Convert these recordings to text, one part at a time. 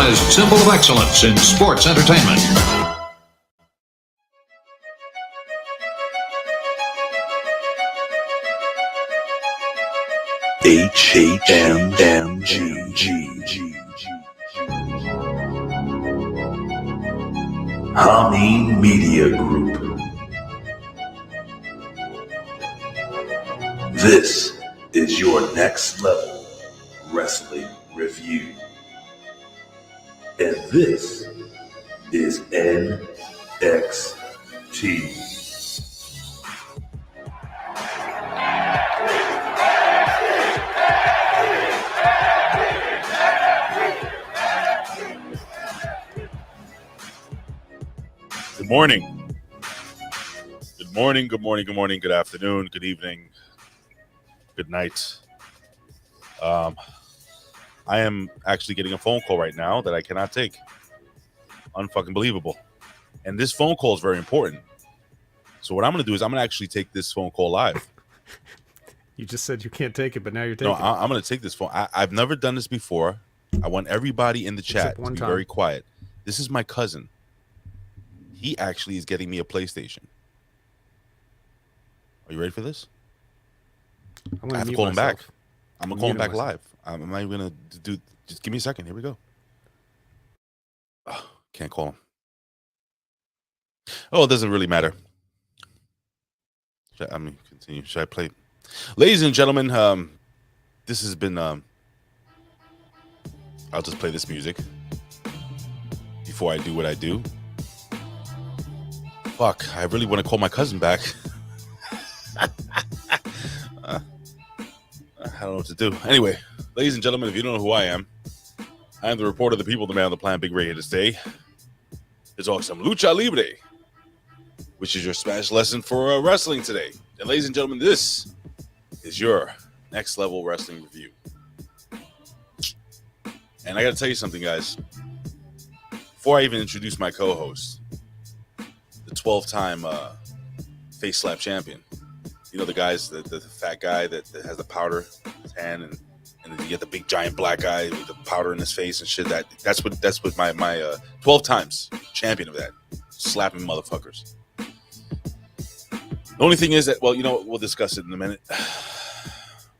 America's symbol of excellence in sports entertainment. Hameen Media Group. This is your next level wrestling review. And this is NeXT. Good morning. Good morning, good morning, good morning, good afternoon, good evening, good night. I am actually getting a phone call right now that I cannot take. Unfucking believable. And this phone call is very important. So what I'm going to do is I'm going to actually take this phone call live. You just said you can't take it, but now you're taking it. No, I'm going to take this phone. I've never done this before. I want everybody in the chat to be very quiet. This is my cousin. He actually is getting me a PlayStation. Are you ready for this? I have to call him back. I'm going to call him back live. I'm not even going to do... Just give me a second. Here we go. Oh, can't call him. Oh, it doesn't really matter. Continue. Should I play? Ladies and gentlemen, this has been... I'll just play this music before I do what I do. Fuck, I really want to call my cousin back. I don't know what to do. Anyway, ladies and gentlemen, if you don't know who I am the reporter, the people, the man on the planet, Big Ray here to stay. It's awesome. Lucha Libre, which is your Spanish lesson for wrestling today. And ladies and gentlemen, this is your next level wrestling review. And I got to tell you something, guys. Before I even introduce my co-host, the 12-time face slap champion. You know the guys, the fat guy that has the powder in his hand, and then you get the big giant black guy with the powder in his face and shit. That's what my 12 times champion of that, slapping motherfuckers. The only thing is that, well, you know, we'll discuss it in a minute.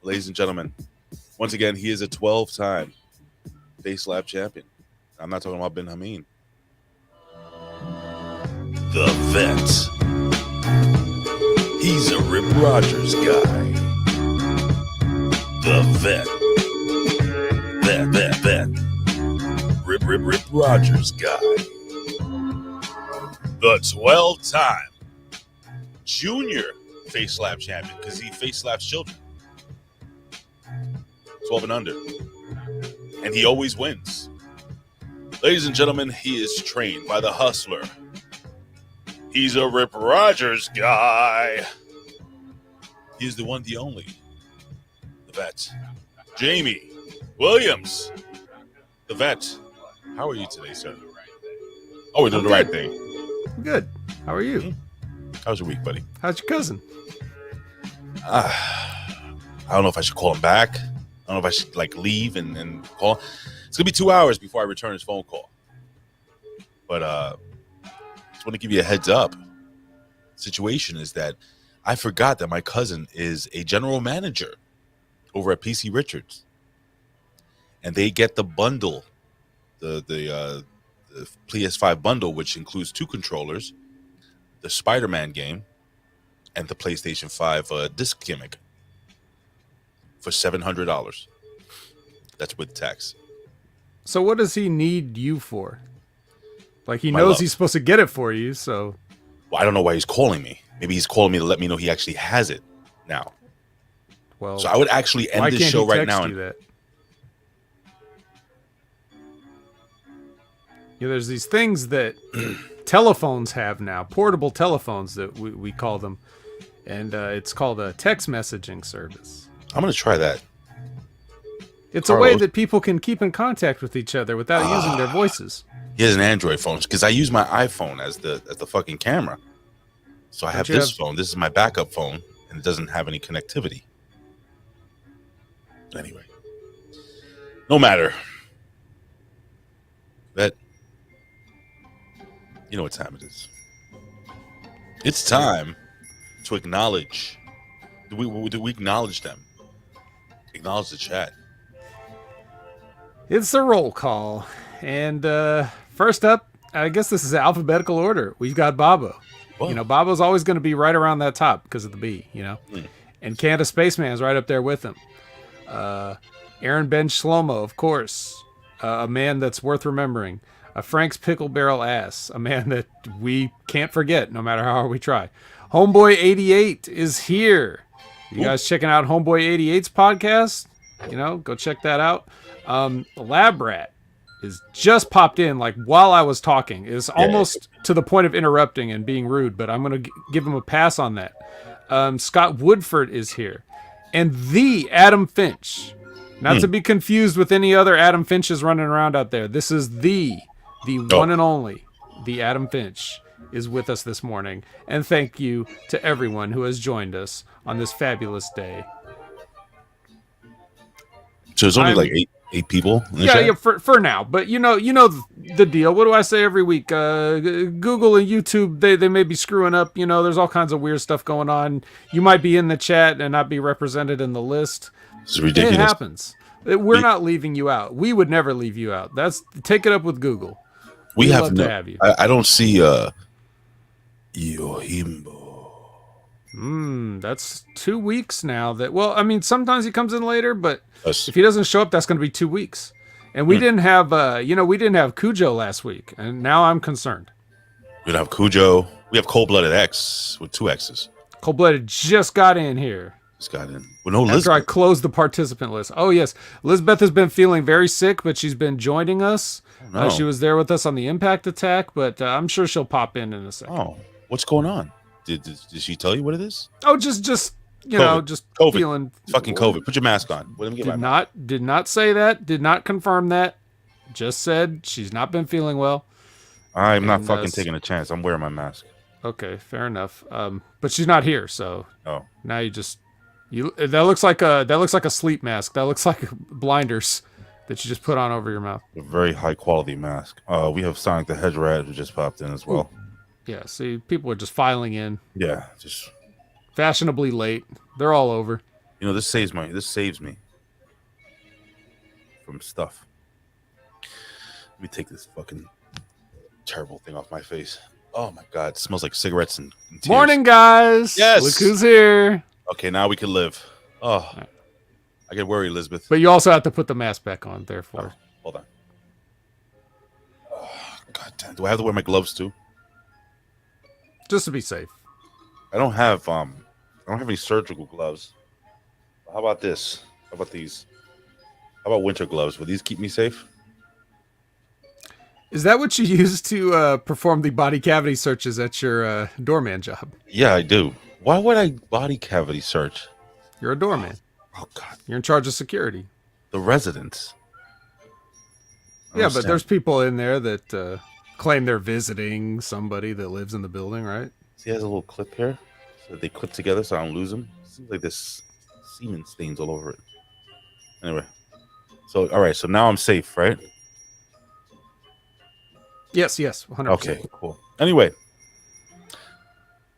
Ladies and gentlemen, once again, he is a 12-time face slap champion. I'm not talking about Ben Hameen. The Vet. He's a Rip Rogers guy. The Vet. Vet. Rip Rogers guy. The 12-time junior face slap champion, because he face slaps children. 12 and under. And he always wins. Ladies and gentlemen, he is trained by the Hustler. He's a Rip Rogers guy. He's the one, the only. The Vet. Jamie Williams. The Vet. How are you today, sir? Oh, we're doing the right thing. I'm good. How are you? How's your week, buddy? How's your cousin? I don't know if I should call him back. I don't know if I should leave and call. It's gonna be 2 hours before I return his phone call. But just want to give you a heads up. Situation is that I forgot that my cousin is a general manager over at PC Richards, and they get the bundle, the PS5 bundle, which includes 2 controllers, the Spider-Man game, and the PlayStation 5 disc gimmick for $700. That's with tax. So what does he need you for? Like, he knows he's supposed to get it for you, so... Well, I don't know why he's calling me. Maybe he's calling me to let me know he actually has it now. Well, so I would actually end this show right now. That? There's these things that telephones have now, portable telephones that we call them, and it's called a text messaging service. I'm going to try that. It's a way that people can keep in contact with each other without using their voices. He has an Android phone, because I use my iPhone as the fucking camera. So I have this phone. This is my backup phone, and it doesn't have any connectivity. Anyway, no matter. That, you know what time it is. It's time to acknowledge. Do we acknowledge them? Acknowledge the chat. It's a roll call. And first up, I guess this is alphabetical order. We've got Bobo. Whoa. You know, Bobo's always going to be right around that top because of the B, you know. And Canada Spaceman's right up there with him. Aaron Ben Shlomo, of course. A man that's worth remembering. Frank's Pickle Barrel Ass. A man that we can't forget no matter how hard we try. Homeboy88 is here. You guys checking out Homeboy88's podcast? You know, go check that out. Lab Rat is just popped in like while I was talking. It's almost to the point of interrupting and being rude, but I'm going to give him a pass on that. Scott Woodford is here. And the Adam Finch. Not to be confused with any other Adam Finches running around out there. This is the one and only, the Adam Finch is with us this morning. And thank you to everyone who has joined us on this fabulous day. So there's only like eight people in the chat? Yeah, for now. But you know the deal. What do I say every week? Google and YouTube, they may be screwing up. You know, there's all kinds of weird stuff going on. You might be in the chat and not be represented in the list. It's ridiculous. It happens. We're not leaving you out. We would never leave you out. Take it up with Google. We'd love to have you. I don't see Yohimbo. That's 2 weeks now. Sometimes he comes in later, but if he doesn't show up, that's going to be 2 weeks. And we didn't have, we didn't have Cujo last week, and now I'm concerned. We don't have Cujo. We have Cold-Blooded X with 2 X's. Cold-Blooded just got in here. Just got in. Well, no, After I closed the participant list. Oh, yes. Elizabeth has been feeling very sick, but she's been joining us. Oh, no. She was there with us on the Impact Attack, but I'm sure she'll pop in a second. Oh, what's going on? Did she tell you what it is? Oh, just COVID. just COVID. feeling fucking COVID. Put your mask on. Did not say that. Did not confirm that. Just said she's not been feeling well. I'm not fucking taking a chance. I'm wearing my mask. Okay, fair enough. But she's not here, so now that looks like a sleep mask. That looks like blinders that you just put on over your mouth. A very high quality mask. We have Sonic the Hedge Rat who just popped in as well. Ooh. Yeah, see, people are just filing in. Yeah, just fashionably late. They're all over. You know, this saves me from stuff. Let me take this fucking terrible thing off my face. Oh my god, it smells like cigarettes and tears. Morning, guys. Yes. Look who's here. Okay, now we can live. Oh, right. I get worried, Elizabeth. But you also have to put the mask back on, therefore. Oh, hold on. Oh, god damn. Do I have to wear my gloves too? Just to be safe. I don't have any surgical gloves. How about this? How about these? How about winter gloves? Will these keep me safe? Is that what you use to perform the body cavity searches at your doorman job? Yeah, I do. Why would I body cavity search? You're a doorman. Oh god. You're in charge of security. The residents. Yeah, but there's people in there that claim they're visiting somebody that lives in the building, right? See, he has a little clip here. So they clip together so I don't lose them. Seems like there's semen stains all over it. Anyway. So, all right. So now I'm safe, right? Yes, 100%. Okay, cool. Anyway.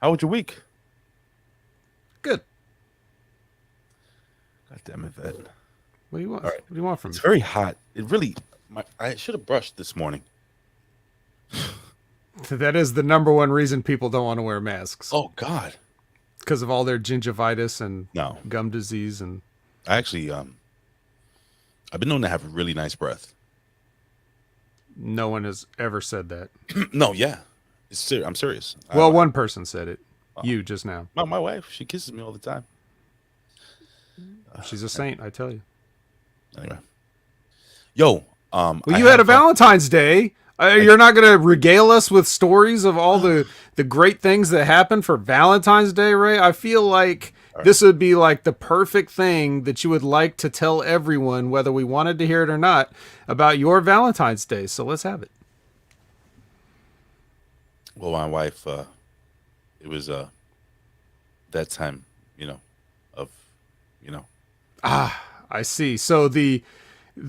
How was your week? Good. God damn it, Ed. What do you want? All right. What do you want from me? It's very hot. It really... I should have brushed this morning. That is the number one reason people don't want to wear masks. Oh, God. Because of all their gingivitis and gum disease. And I actually, I've been known to have a really nice breath. No one has ever said that. No, yeah. I'm serious. Well, one person said it. You just now. My wife, she kisses me all the time. She's a saint, I tell you. Anyway. Yo. Well, you had a Valentine's Day. You're not going to regale us with stories of all the great things that happened for Valentine's Day, Ray? I feel like this would be like the perfect thing that you would like to tell everyone, whether we wanted to hear it or not, about your Valentine's Day. So let's have it. Well, my wife, it was that time, I see. So the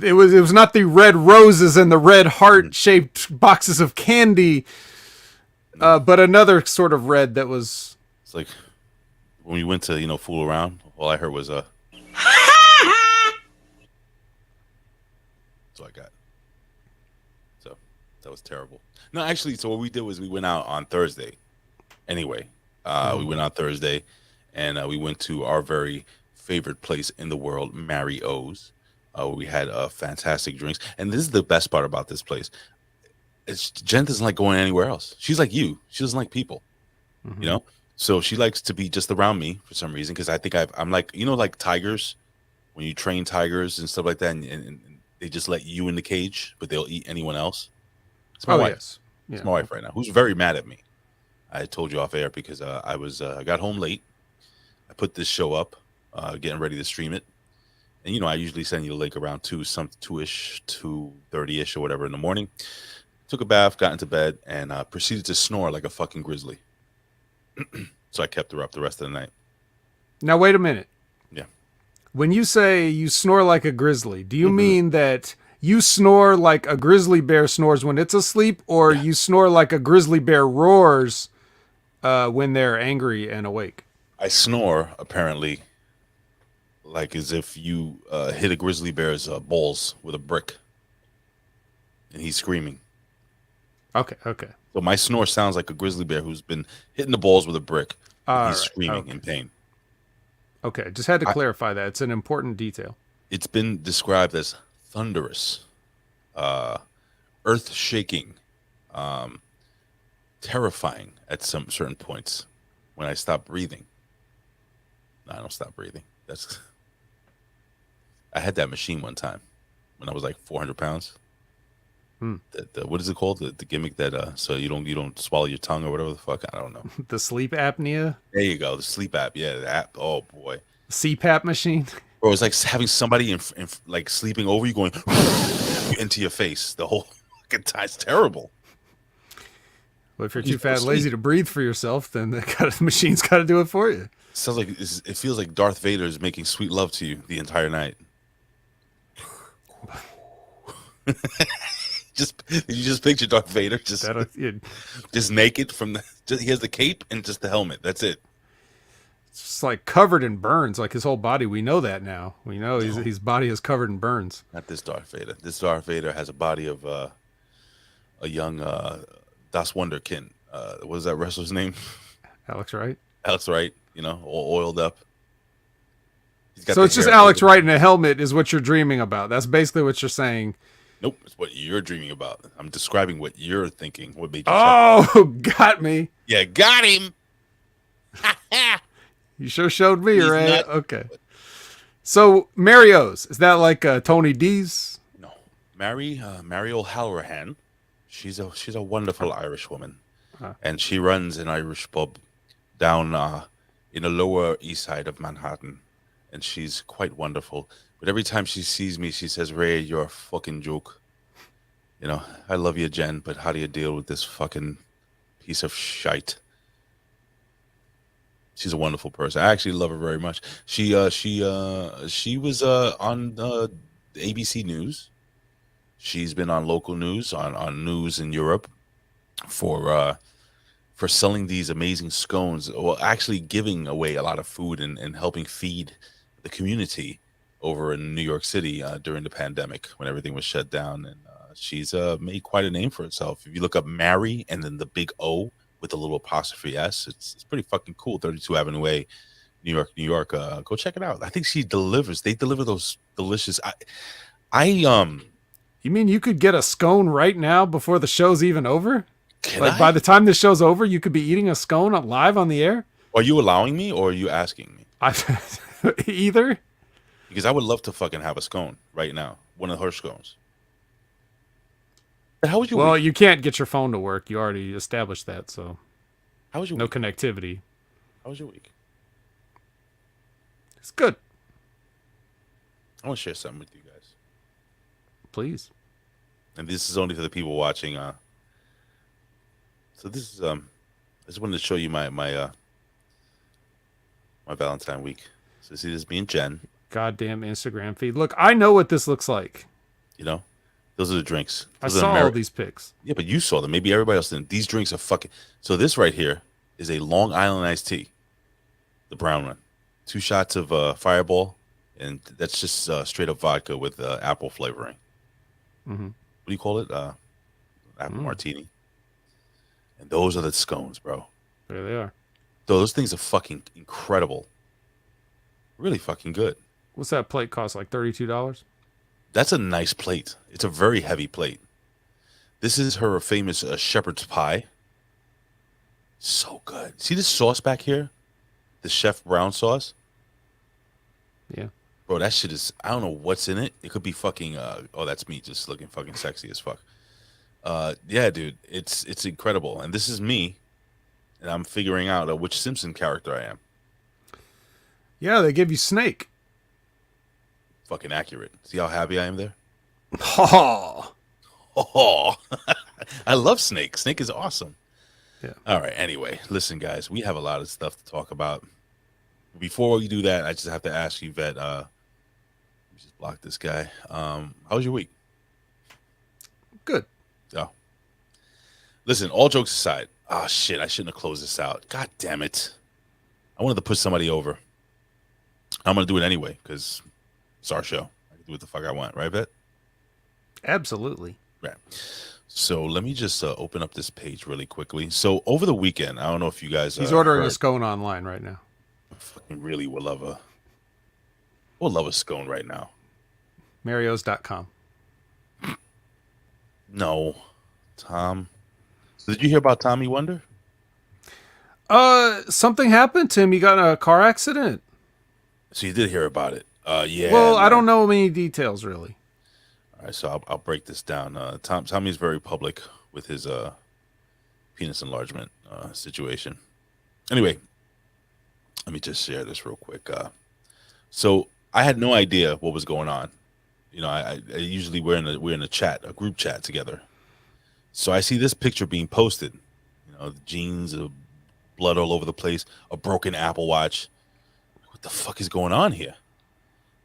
It was not the red roses and the red heart-shaped boxes of candy, but another sort of red that was... It's like when we went to, fool around, all I heard was that's all I got. So that was terrible. No, actually, so what we did was we went out on Thursday. Anyway, we went out Thursday, and we went to our very favorite place in the world, Mary O's. We had fantastic drinks, and this is the best part about this place. Jen doesn't like going anywhere else. She's like you. She doesn't like people, So she likes to be just around me for some reason, because I think I'm like, like tigers, when you train tigers and stuff like that, and they just let you in the cage, but they'll eat anyone else. It's my wife. Yes. Yeah. It's my wife right now, who's very mad at me. I told you off air because I got home late. I put this show up, getting ready to stream it. And, I usually send you the link around 2-ish, 2:30-ish or whatever in the morning. Took a bath, got into bed, and proceeded to snore like a fucking grizzly. So I kept her up the rest of the night. Now, wait a minute. Yeah. When you say you snore like a grizzly, do you mean that you snore like a grizzly bear snores when it's asleep, or you snore like a grizzly bear roars when they're angry and awake? I snore, apparently, like as if you hit a grizzly bear's balls with a brick, and he's screaming. Okay. So my snore sounds like a grizzly bear who's been hitting the balls with a brick. And he's screaming in pain. Okay, just had to clarify that. It's an important detail. It's been described as thunderous, earth-shaking, terrifying at some certain points when I stop breathing. No, I don't stop breathing. I had that machine one time when I was like 400 pounds. What is it called? The gimmick that so you don't swallow your tongue or whatever the fuck. I don't know. The sleep apnea? There you go. The sleep app. Yeah, the app. Oh boy. CPAP machine? Bro, it's like having somebody in like sleeping over you, going into your face the whole fucking time. It's terrible. Well, if you're too fat and lazy to breathe for yourself, then the machine's got to do it for you. Sounds like it feels like Darth Vader is making sweet love to you the entire night. Did you just picture Darth Vader just naked he has the cape and just the helmet. That's it. It's just like covered in burns, like his whole body. We know that now. We know his body is covered in burns. Not this Darth Vader. This Darth Vader has a body of a young Das Wunderkind. What is that wrestler's name? Alex Wright. Alex Wright. All oiled up. So it's just Alex Wright in a helmet is what you're dreaming about. That's basically what you're saying. Nope, it's what you're dreaming about. I'm describing what you're thinking. What made you got me. Yeah, got him. You sure showed me, right? Okay. So Mario's, is that like Tony D's? No, Mary O'Halloran. She's a wonderful Irish woman, and she runs an Irish pub down in the Lower East Side of Manhattan, and she's quite wonderful. But every time she sees me, she says, "Ray, you're a fucking joke. I love you, Jen, but how do you deal with this fucking piece of shite?" She's a wonderful person. I actually love her very much. She was on the ABC News. She's been on local news, on news in Europe for selling these amazing scones. Well, actually giving away a lot of food and helping feed the community over in New York City during the pandemic when everything was shut down. And she's made quite a name for herself. If you look up Mary and then the big O with a little apostrophe S, it's pretty fucking cool. 32 Avenue A, New York. Go check it out. I think she delivers. They deliver those delicious. You mean you could get a scone right now before the show's even over? By the time the show's over, you could be eating a scone live on the air? Are you allowing me or are you asking me? Either. Because I would love to fucking have a scone right now. One of her scones. How was your week? You can't get your phone to work. You already established that, so. How was your week? No connectivity. How was your week? It's good. I want to share something with you guys. Please. And this is only for the people watching. So this is I just wanted to show you my Valentine week. So see, this is me and Jen. Goddamn Instagram feed. Look, I know what this looks like. You know, those are the drinks. I Those are saw all these pics. Yeah, but you saw them. Maybe everybody else didn't. These drinks are fucking. So this right here is a Long Island iced tea, the brown one. 2 shots of Fireball, and that's just straight up vodka with apple flavoring. Mm-hmm. What do you call it? Apple martini. And those are the scones, bro. There they are. Those things are fucking incredible. Really fucking good. What's that plate cost? Like $32? That's a nice plate. It's a very heavy plate. This is her famous shepherd's pie. So good. See this sauce back here? The Chef Brown sauce? Yeah. Bro, that shit is, I don't know what's in it. It could be fucking, oh, that's me just looking fucking sexy as fuck. Yeah, dude, it's incredible. And this is me, and I'm figuring out which Simpson character I am. Yeah, they give you Snake. Fucking accurate. See how happy I am there? Oh. Oh, I love Snake. Snake is awesome. Yeah. All right. Anyway, listen, guys, we have a lot of stuff to talk about. Before we do that, I just have to ask you, Vet. Let me just block this guy. How was your week? Good. Oh. Listen, all jokes aside. Oh shit, I shouldn't have closed this out. God damn it. I wanted to put somebody over. I'm gonna do it anyway because it's our show. I can do what the fuck I want, right, Vet? Absolutely. Right. So let me just open up this page really quickly. So over the weekend, I don't know if you guys. He's ordering a scone online right now. I fucking really would love a scone right now. Marios.com. No, Tom. So did you hear about Tommy Wonder? Something happened to him. He got in a car accident. So you did hear about it. Yeah. Well, I don't know many details really. All right, so I'll break this down. Tommy's very public with his penis enlargement situation. Anyway, let me just share this real quick. So I had no idea what was going on. You know, I usually we're in a chat, a group chat together. So I see this picture being posted. You know, the jeans, blood all over the place, a broken Apple Watch. What the fuck is going on here?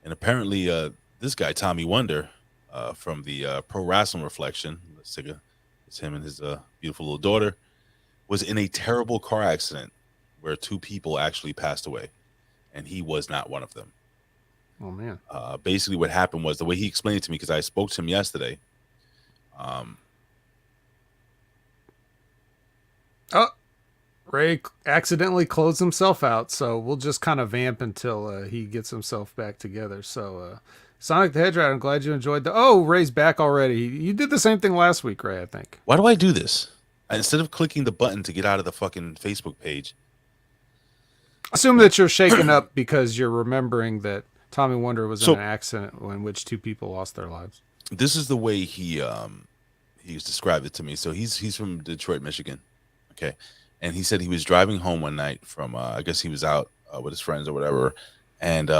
And apparently, this guy Tommy Wonder. From the Pro Wrestling Reflection, it's him and his beautiful little daughter, was in a terrible car accident where 2 people actually passed away, and he was not one of them. Oh man! Basically, what happened was the way he explained it to me, because I spoke to him yesterday. Ray accidentally closed himself out, so we'll just kind of vamp until he gets himself back together. So. Sonic the Hedgehog, I'm glad you enjoyed Ray's back already. You did the same thing last week, Ray, I think. Why do I do this? Instead of clicking the button to get out of the fucking Facebook page. Assume that you're shaken up because you're remembering that Tommy Wonder was in an accident in which 2 people lost their lives. This is the way he's described it to me. So he's from Detroit, Michigan. Okay. And he said he was driving home one night from, I guess he was out with his friends or whatever. And,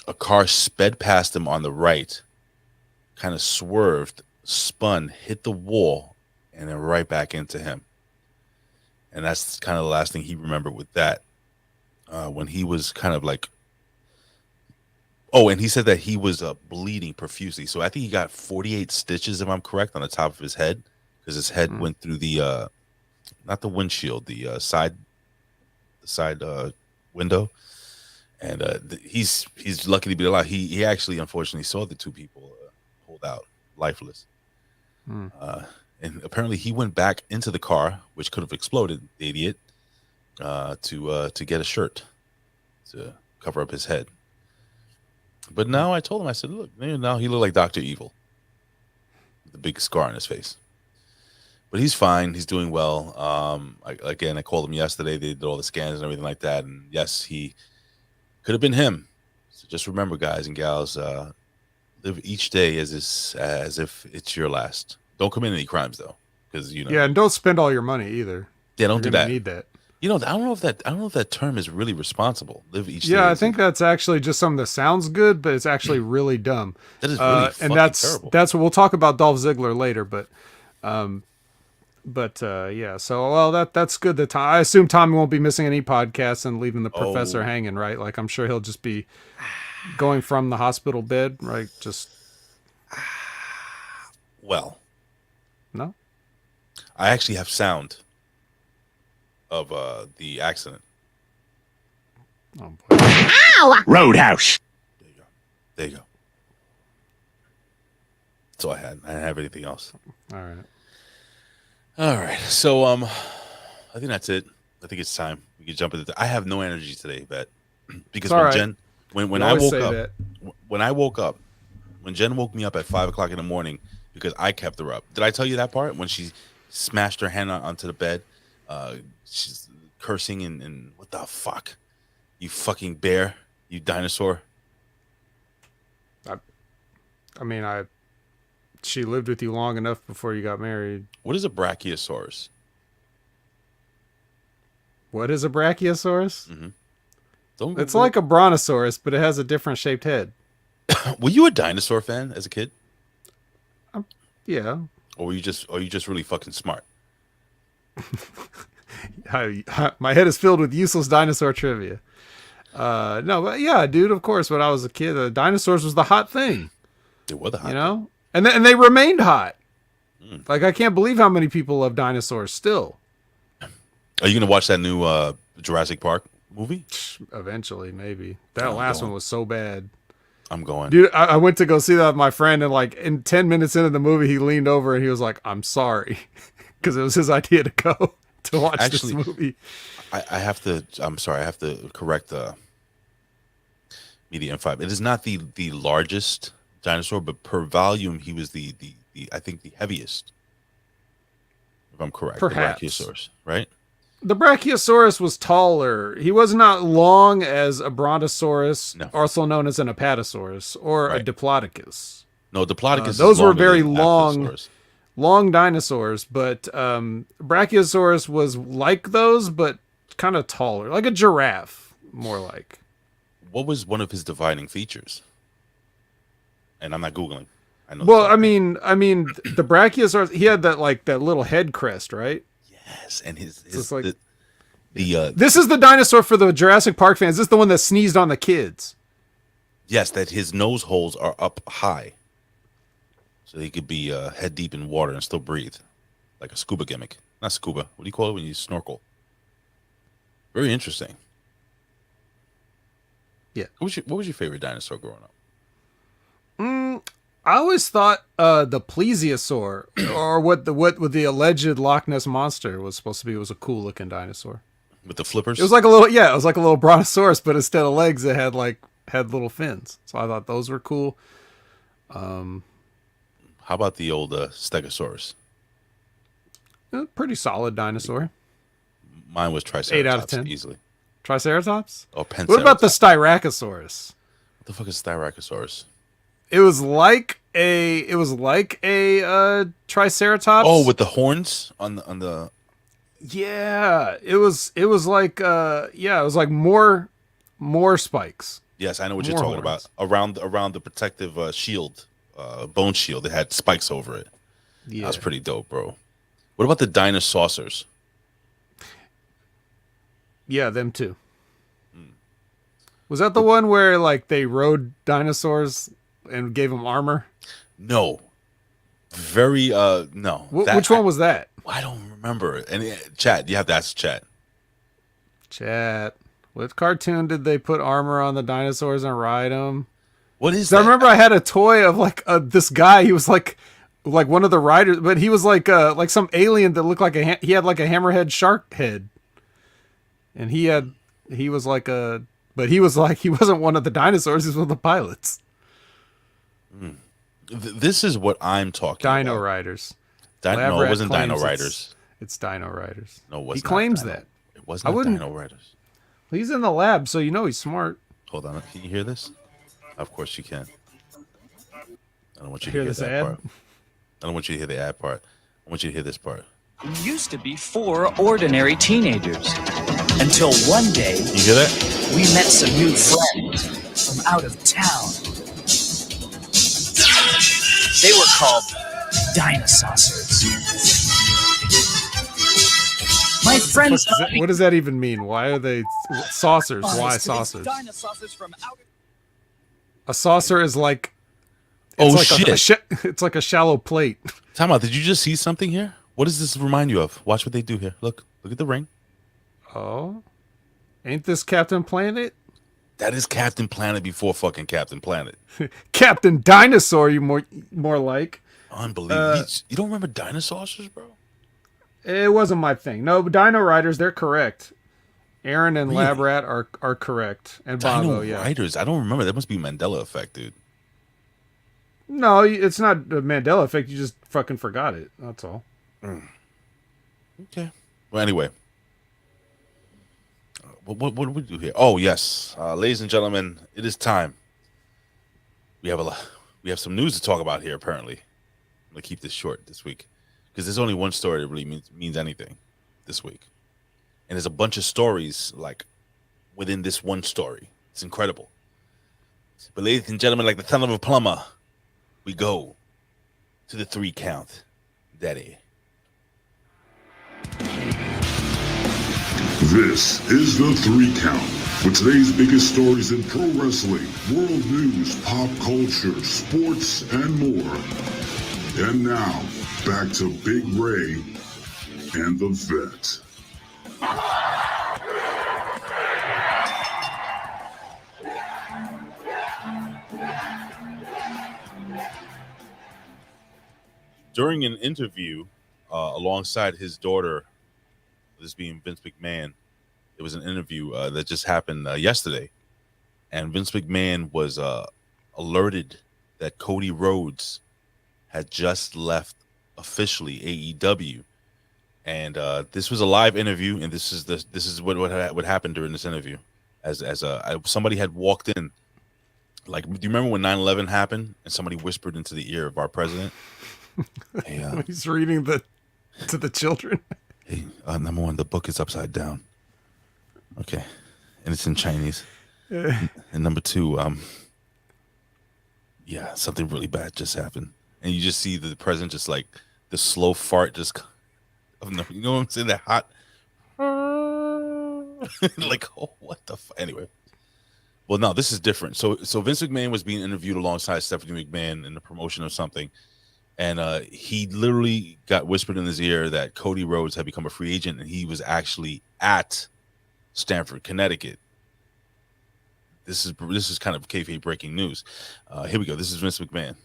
a car sped past him on the right, kind of swerved, spun, hit the wall, and then right back into him. And that's kind of the last thing he remembered with that. When he was kind of like, oh, and he said that he was bleeding profusely. So I think he got 48 stitches, if I'm correct, on the top of his head, because his head went through the, not the windshield, the side window. And he's lucky to be alive. He actually, unfortunately, saw the 2 people pulled out lifeless. And apparently he went back into the car, which could have exploded, the idiot, to get a shirt to cover up his head. But now I told him, I said, look, now he looked like Dr. Evil. The big scar on his face. But he's fine. He's doing well. I called him yesterday. They did all the scans and everything like that. And yes, he could have been him. So just remember, guys and gals, live each day as if it's your last. Don't commit any crimes, though, because Yeah, and don't spend all your money either. Yeah, don't do that. Need that. I don't know if that term is really responsible. Live each day. Yeah, I think that's actually just something that sounds good, but it's actually really dumb. That is really fucking terrible. That's what we'll talk about Dolph Ziggler later, but yeah. So that's good. That I assume Tommy won't be missing any podcasts and leaving the professor hanging, right? Like I'm sure he'll just be going from the hospital bed, right? Just well. No? I actually have sound of the accident. Oh, boy. Roadhouse. There you go. There you go. That's all I had. I didn't have anything else. All right. All right. So I think that's it. I think it's time. We can jump into I have no energy today, Bet. Because when right. Jen when You I always woke say up that. when Jen woke me up at 5 o'clock in the morning because I kept her up. Did I tell you that part? When she smashed her hand onto the bed, she's cursing and what the fuck? You fucking bear, you dinosaur. I mean, she lived with you long enough before you got married. What is a brachiosaurus? What is a brachiosaurus? Don't It's like a brontosaurus, but it has a different shaped head. Were you a dinosaur fan as a kid? Yeah. Or are you just really fucking smart? My head is filled with useless dinosaur trivia. No, but yeah, dude, of course, when I was a kid, dinosaurs was the hot thing. It was a hot You know? And they remained hot. Mm. Like, I can't believe how many people love dinosaurs still. Are you gonna watch that new Jurassic Park movie? Eventually, maybe. That I'm last going. one was so bad. I'm going. Dude, I went to go see that with my friend, and like in 10 minutes into the movie, he leaned over and he was like, "I'm sorry," because it was his idea to go to watch Actually, this movie. I have to. I'm sorry. I have to correct the Media M5. It is not the largest dinosaur, but per volume, he was the I think the heaviest. If I'm correct, Perhaps. The Brachiosaurus, right? The Brachiosaurus was taller. He was not long as a Brontosaurus, No. also known as an Apatosaurus, or Right. a Diplodocus. No, Diplodocus. is Those were longer very than long. Apatosaurus. Long dinosaurs, but Brachiosaurus was like those, but kind of taller, like a giraffe, more like. What was one of his defining features? And I'm not googling. I know. Well, I mean, the Brachiosaurus, he had that little head crest, right? yes, and his it's like- the This is the dinosaur for the Jurassic Park fans. This is the one that sneezed on the kids. yes, that his nose holes are up high, so he could be head deep in water and still breathe, like a scuba gimmick. Not scuba. What do you call it when you snorkel? Very interesting. Yeah. What was your favorite dinosaur growing up? I always thought the plesiosaur, or what the alleged Loch Ness monster was supposed to be, was a cool looking dinosaur. With the flippers? It was like a little brontosaurus, but instead of legs, it had little fins. So I thought those were cool. How about the old Stegosaurus? Pretty solid dinosaur. Mine was Triceratops. 8 out of 10. Easily. Triceratops? Oh, Penceratops. What about the Styracosaurus? What the fuck is Styracosaurus? It was like a Triceratops. Oh, with the horns on the. Yeah, it was like it was like more spikes. Yes, I know what you're More talking horns. about. Around the protective shield, bone shield, it had spikes over it. Yeah. That was pretty dope, bro. What about the dinosaurs? Yeah, them too. Was that the one where like they rode dinosaurs and gave them armor? No. Very no. Which one was that? I don't remember. And chat, you have to ask chat. Chat. What cartoon did they put armor on the dinosaurs and ride them? What is So that? I remember I had a toy of like this guy. He was like one of the riders, but he was like some alien that looked like he had like a hammerhead shark head, and he wasn't one of the dinosaurs. He was one of the pilots. This is what I'm talking about. Dino Riders. No, Lab it wasn't Rat Dino claims Riders. It's Dino Riders. No, it was He not claims Dino. that. It was I not wouldn't- Dino Riders. He's in the lab, so you know he's smart. Hold on. Can you hear this? Of course you can. I don't want you to Hear hear this that ad? part. I don't want you to hear the ad part. I want you to hear this part. We used to be 4 ordinary teenagers. Until one day, You hear that? we met some new friends from out of town. They were called Dinosaurs. My friends. What does that even mean? Why are they saucers? Why It's saucers? Dinosaurs from outer. A saucer is like Oh, like shit. it's like a shallow plate. Time out. Did you just see something here? What does this remind you of? Watch what they do here. Look at the ring. Oh, ain't this Captain Planet? That is Captain Planet before fucking Captain Planet. Captain Dinosaur, you more like. Unbelievable. You don't remember dinosaurs, bro? It wasn't my thing. No, Dino Riders, they're correct. Aaron and Really? Labrat are correct. And Bongo, Dino Riders. I don't remember. That must be Mandela effect, dude. No, it's not a Mandela effect. You just fucking forgot it. That's all. Okay. Well, anyway. What do we do here? Oh, yes. Ladies and gentlemen, it is time. We have some news to talk about here, apparently. I'm going to keep this short this week because there's only one story that really means anything this week. And there's a bunch of stories, like, within this one story. It's incredible. But ladies and gentlemen, like the son of a plumber, we go to the 3 count. Daddy. This is the 3 count with today's biggest stories in pro wrestling, world news, pop culture, sports, and more. And now, back to Big Ray and the Vet. During an interview alongside his daughter, this being Vince McMahon, it was an interview that just happened yesterday. And Vince McMahon was alerted that Cody Rhodes had just left officially AEW. And this was a live interview, and this is what happened during this interview. As somebody had walked in, like, do you remember when 9/11 happened and somebody whispered into the ear of our president? Hey, He's reading to the children. Hey, number one, the book is upside down. Okay, and it's in Chinese. And number two, yeah, something really bad just happened, and you just see the president just like the slow fart just. You know what I'm saying? That hot, like, oh, what the anyway. Well, no, this is different. So Vince McMahon was being interviewed alongside Stephanie McMahon in the promotion of something, and he literally got whispered in his ear that Cody Rhodes had become a free agent, and he was actually at Stamford, Connecticut. This is kind of kayfabe breaking news. Here we go. This is Vince McMahon.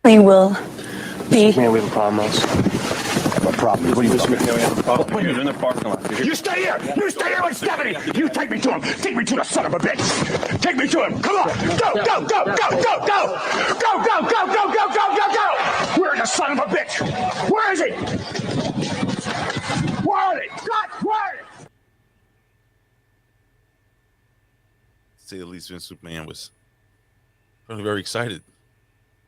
We will be. Man, we have a problem, Mouse. A problem. What do you think? We have a problem. What are you doing in the parking lot? You stay here! You stay here with Stephanie! You take me to him! Take me to the son of a bitch! Take me to him! Come on! Go, go, go, go, go, go! Go, go, go, go, go, go, go, go! Where's the son of a bitch? Where is he? Where is he? God, where is he? To say the least, Vince McMahon was probably very excited.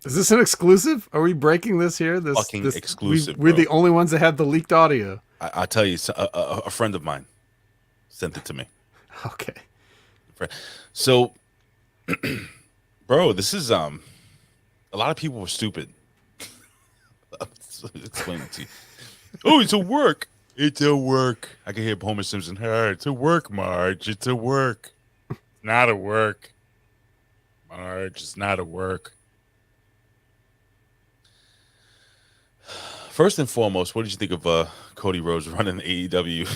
Is this an exclusive? Are we breaking this here? This Fucking exclusive. We're bro. the only ones that had the leaked audio. I'll tell you, a friend of mine sent it to me. Okay. So, bro, this is a lot of people were stupid. I'll explain it to you. Oh, it's a work. It's a work. I can hear Homer Simpson. Hey, it's a work, Marge. It's a work. It's not a work. Marge, it's not a work. First and foremost, what did you think of Cody Rhodes running AEW?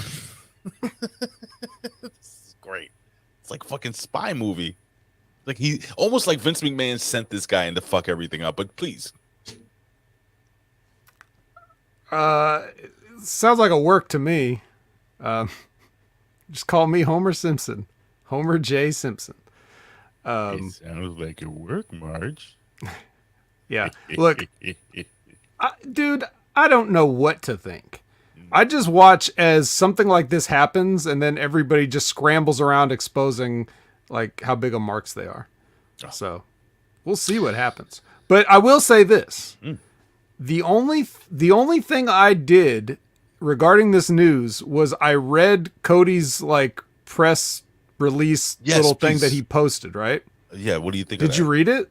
It's great. It's like fucking spy movie. Like he almost like Vince McMahon sent this guy in to fuck everything up. But please, It sounds like a work to me. Just call me Homer Simpson. Homer J. Simpson. it sounds like a work, Marge. Yeah. Look, dude, I don't know what to think. I just watch as something like this happens, and then everybody just scrambles around exposing like how big of marks they are. So we'll see what happens. But I will say this: the only thing I did regarding this news was I read Cody's like press release little thing that he posted. Right? Yeah. What do you think? Did you read it?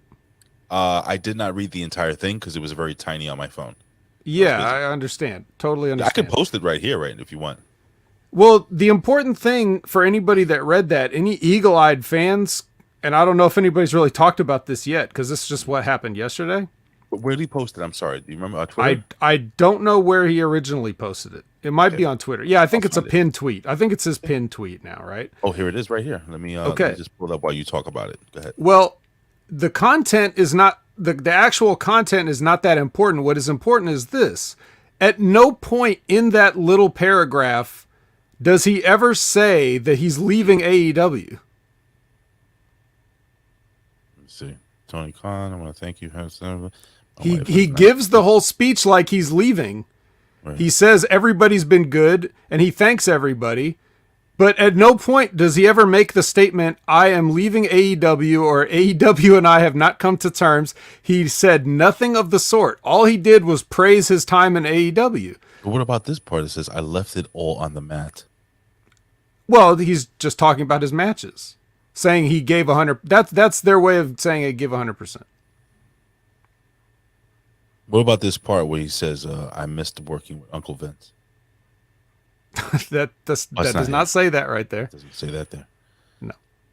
I did not read the entire thing because it was very tiny on my phone. Yeah, I understand. Totally understand. I could post it right here, right, if you want. Well, the important thing for anybody that read that, any eagle-eyed fans and I don't know if anybody's really talked about this yet because this is just what happened yesterday. But where did he post it? I'm sorry. Do you remember on Twitter? I don't know where he originally posted it. It might be on Twitter. Yeah, I think it's a pinned tweet. I think it's his pinned tweet now, right? Oh, here it is right here. Let me just pull it up while you talk about it. Go ahead. Well, the content is not the actual content is not that important. What is important is this. At no point in that little paragraph does he ever say that he's leaving AEW. Let's see. Tony Khan, I want to thank you. He gives the whole speech like he's leaving. Right. He says everybody's been good and he thanks everybody. But at no point does he ever make the statement, I am leaving AEW or AEW and I have not come to terms. He said nothing of the sort. All he did was praise his time in AEW. But what about this part that says, I left it all on the mat? Well, he's just talking about his matches. Saying he gave 100. That's their way of saying I give 100%. What about this part where he says, I missed working with Uncle Vince? that does not say that right there. Doesn't say that there. No.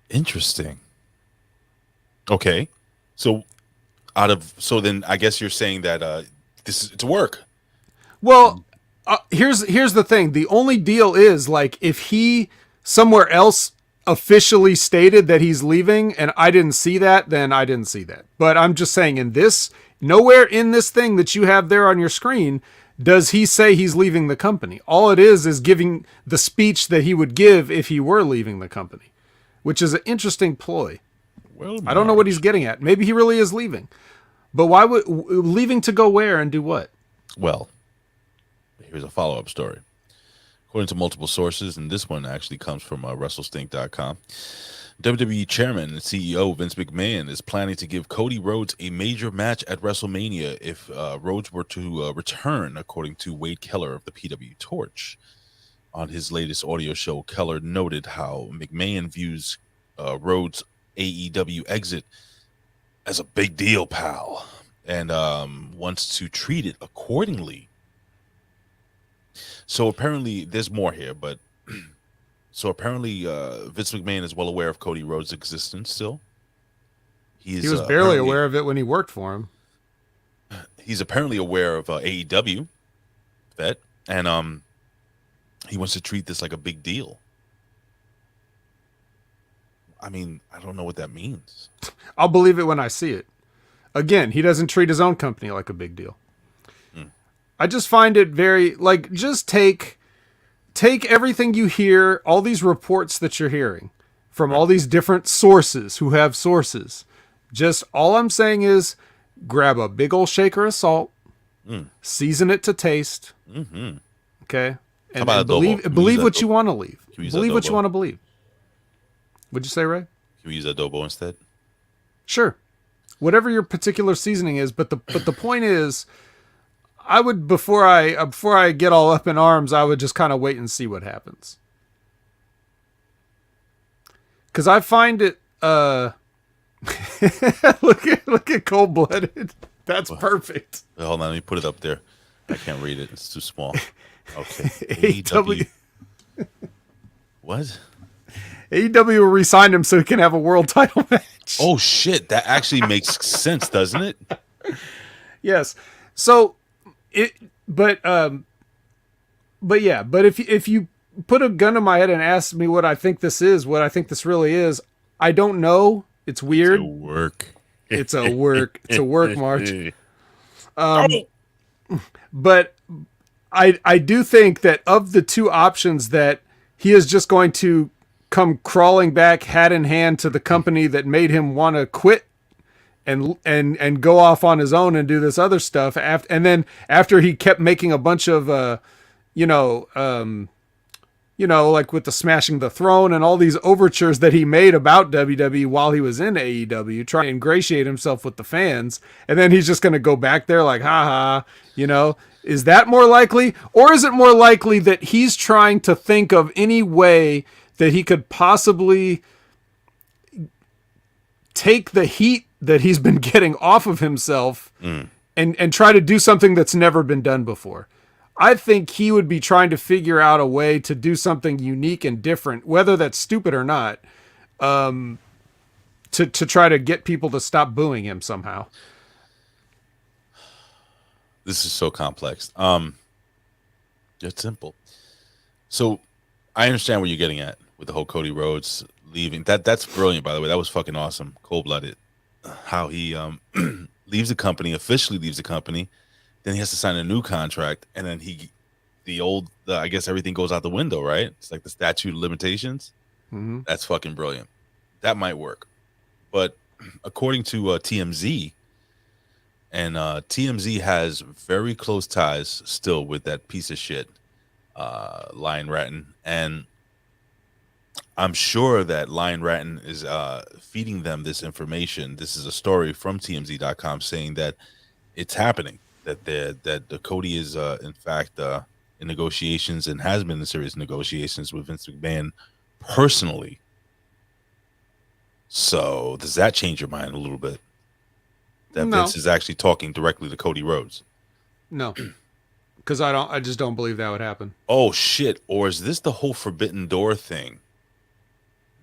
Interesting. Okay. So then I guess you're saying that it's work. Well, here's the thing. The only deal is like if he somewhere else officially stated that he's leaving and I didn't see that, then I didn't see that. But I'm just saying nowhere in this thing that you have there on your screen does he say he's leaving the company. All it is giving the speech that he would give if he were leaving the company, which is an interesting ploy. Well, I don't know what he's getting at. Maybe he really is leaving. But why would leaving to go where and do what? Well, here's a follow-up story. According to multiple sources, and this one actually comes from WrestleStink.com, WWE Chairman and CEO Vince McMahon is planning to give Cody Rhodes a major match at WrestleMania if Rhodes were to return, according to Wade Keller of the PW Torch. On his latest audio show, Keller noted how McMahon views Rhodes' AEW exit as a big deal, pal, and wants to treat it accordingly. So apparently, there's more here, but so apparently, Vince McMahon is well aware of Cody Rhodes' existence still. He was barely aware of it when he worked for him. He's apparently aware of AEW, and he wants to treat this like a big deal. I mean, I don't know what that means. I'll believe it when I see it. Again, he doesn't treat his own company like a big deal. I just find it very, like, just take everything you hear, all these reports that you're hearing from all these different sources who have sources. Just all I'm saying is grab a big old shaker of salt, season it to taste. Mm-hmm. Okay. And believe what you want to believe. Believe what you want to believe. What'd you say, Ray? Can we use adobo instead? Sure. Whatever your particular seasoning is, but the point is, I would before I get all up in arms, I would just kind of wait and see what happens. Cuz I find it look at Cold-Blooded. That's perfect. Hold on, let me put it up there. I can't read it. It's too small. Okay. AEW. What? AEW re-signed him so he can have a world title match. Oh shit, that actually makes sense, doesn't it? Yes. So but if you put a gun to my head and ask me what I think this is, what I think this really is, I don't know. It's weird. It's a work. It's a work march. But I do think that of the two options that he is just going to come crawling back hat in hand to the company that made him want to quit and go off on his own and do this other stuff and then after he kept making a bunch of like with the Smashing the Throne and all these overtures that he made about WWE while he was in AEW, trying to ingratiate himself with the fans, and then he's just going to go back there like, haha, is that more likely? Or is it more likely that he's trying to think of any way that he could possibly take the heat that he's been getting off of himself and try to do something that's never been done before? I think he would be trying to figure out a way to do something unique and different, whether that's stupid or not, to to try to get people to stop booing him somehow. This is so complex. It's simple. So I understand what you're getting at with the whole Cody Rhodes leaving. That's brilliant, by the way. That was fucking awesome. Cold-blooded. How he leaves the company, officially leaves the company, then he has to sign a new contract, and then I guess everything goes out the window, right? It's like the statute of limitations. Mm-hmm. That's fucking brilliant. That might work. But according to TMZ, and TMZ has very close ties still with that piece of shit, Lion Ratton. And I'm sure that Lion Ratton is feeding them this information. This is a story from TMZ.com saying that it's happening, that the Cody is in fact in negotiations and has been in serious negotiations with Vince McMahon personally. So does that change your mind a little bit? That No. Vince is actually talking directly to Cody Rhodes? No, because I just don't believe that would happen. Oh shit! Or is this the whole Forbidden Door thing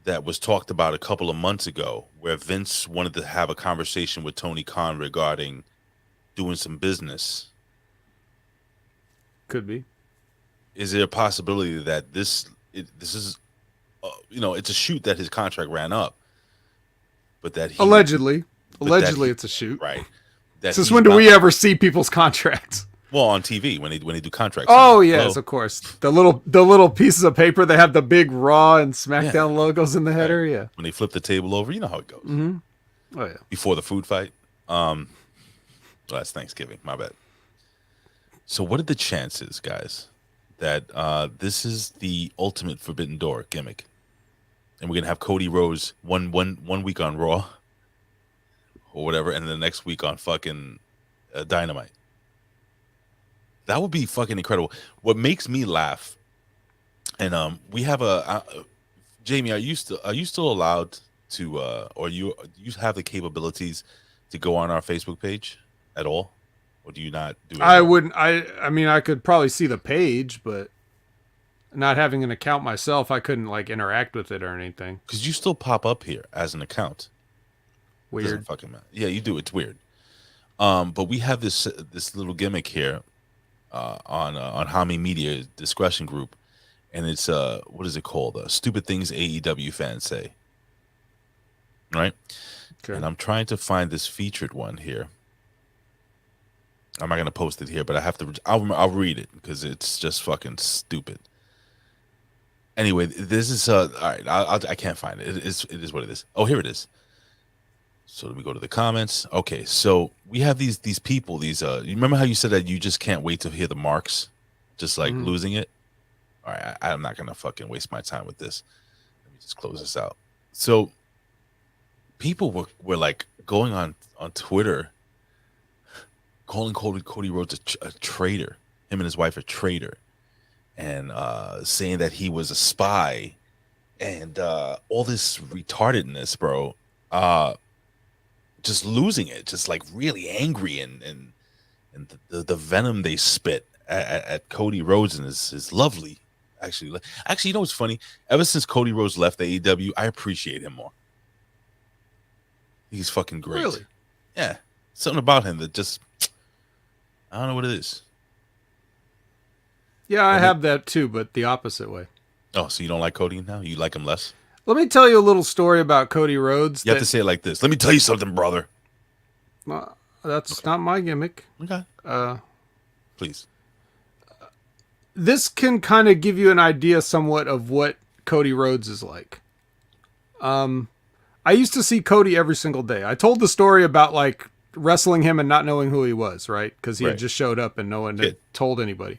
that was talked about a couple of months ago, where Vince wanted to have a conversation with Tony Khan regarding doing some business? Could be. Is there a possibility that this is, it's a shoot that his contract ran up, but that he Allegedly, it's a shoot. right? Since when do we ever see people's contracts? Well, on TV when they do contracts. Oh yes, of course. The little pieces of paper that have the big Raw and SmackDown logos in the header. Right. Yeah. When they flip the table over, you know how it goes. Mm-hmm. Oh yeah. Before the food fight. Well, that's Thanksgiving. My bad. So, what are the chances, guys, that this is the ultimate Forbidden Door gimmick, and we're gonna have Cody Rhodes one week on Raw or whatever, and then the next week on fucking Dynamite? That would be fucking incredible. What makes me laugh, and we have Jamie, are you still allowed to, or you have the capabilities to go on our Facebook page at all, or do you not do it? I wouldn't. I mean, I could probably see the page, but not having an account myself, I couldn't like interact with it or anything. Because you still pop up here as an account. Weird. Doesn't fucking matter. Yeah, you do. It's weird. But we have this little gimmick here on Hami Media Discretion Group, and it's what is it called? Stupid Things AEW Fans Say. Right. Okay. And I'm trying to find this featured one here. I'm not gonna post it here, but I have to. I'll read it because it's just fucking stupid. Anyway, this is all right. I can't find it. It is what it is. Oh, here it is. So let me go to the comments. Okay, so we have these people. You remember how you said that you just can't wait to hear the marks, just like losing it. All right, I'm not gonna fucking waste my time with this. Let me just close this out. So people were like going on Twitter, calling Cody Rhodes a traitor. Him and his wife a traitor, and saying that he was a spy, and all this retardedness, bro. Just losing it, just like really angry, and the venom they spit at Cody Rhodes and is lovely. Actually, you know what's funny? Ever since Cody Rhodes left the AEW, I appreciate him more. He's fucking great. Really? Yeah. Something about him that just, I don't know what it is. Yeah, I have that too, but the opposite way. Oh, so you don't like Cody now? You like him less? Let me tell you a little story about Cody Rhodes. You have to say it like this. Let me tell you something, brother. That's not my gimmick. Okay. Please. This can kind of give you an idea somewhat of what Cody Rhodes is like. I used to see Cody every single day. I told the story about like wrestling him and not knowing who he was, right? Because he had just showed up and no one had told anybody.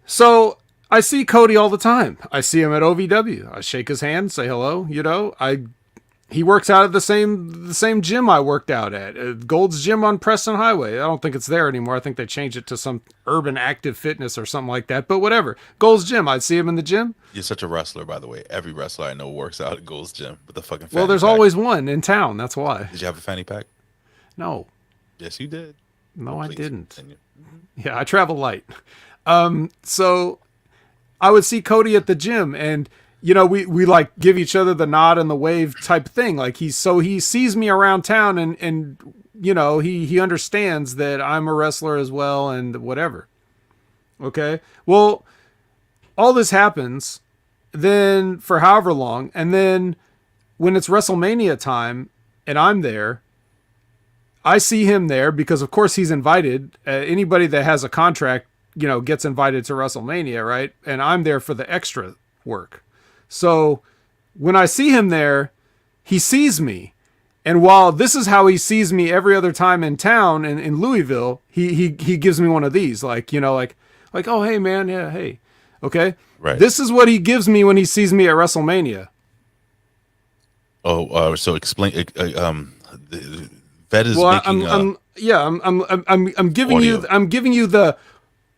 So I see Cody all the time. I see him at OVW. I shake his hand, say hello. You know, he works out at the same gym I worked out at, Gold's Gym on Preston Highway. I don't think it's there anymore. I think they changed it to some Urban Active Fitness or something like that. But whatever, Gold's Gym. I see him in the gym. You're such a wrestler, by the way. Every wrestler I know works out at Gold's Gym with the fucking. Well, there's always one in town. That's why. Did you have a fanny pack? No. Yes, you did. No, I didn't. Continue. Yeah, I travel light. So I would see Cody at the gym, and you know, we like give each other the nod and the wave type thing. Like he sees me around town and you know, he understands that I'm a wrestler as well and whatever. Okay. Well, all this happens then for however long. And then when it's WrestleMania time and I'm there, I see him there because of course he's invited. Anybody that has a contract, you know, gets invited to WrestleMania, right? And I'm there for the extra work. So when I see him there, he sees me. And while this is how he sees me every other time in town in Louisville, he gives me one of these, like, you know, like, oh, hey man. Yeah. Hey. Okay. Right. This is what he gives me when he sees me at WrestleMania. Oh, so explain, Vet is Well, making I'm giving audio. I'm giving you the,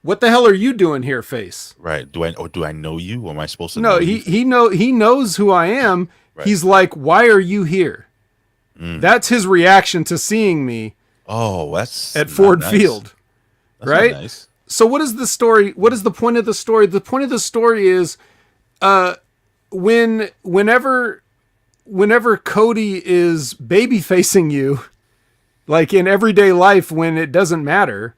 what the hell are you doing here face? right. Do I know you? Or am I supposed to No, know you? he knows who I am. Right. He's like, why are you here? That's his reaction to seeing me Oh, that's at not Ford nice. Field. That's Right? not nice. So what is the story? What is the point of the story? The point of the story is whenever Cody is baby facing you, like in everyday life when it doesn't matter,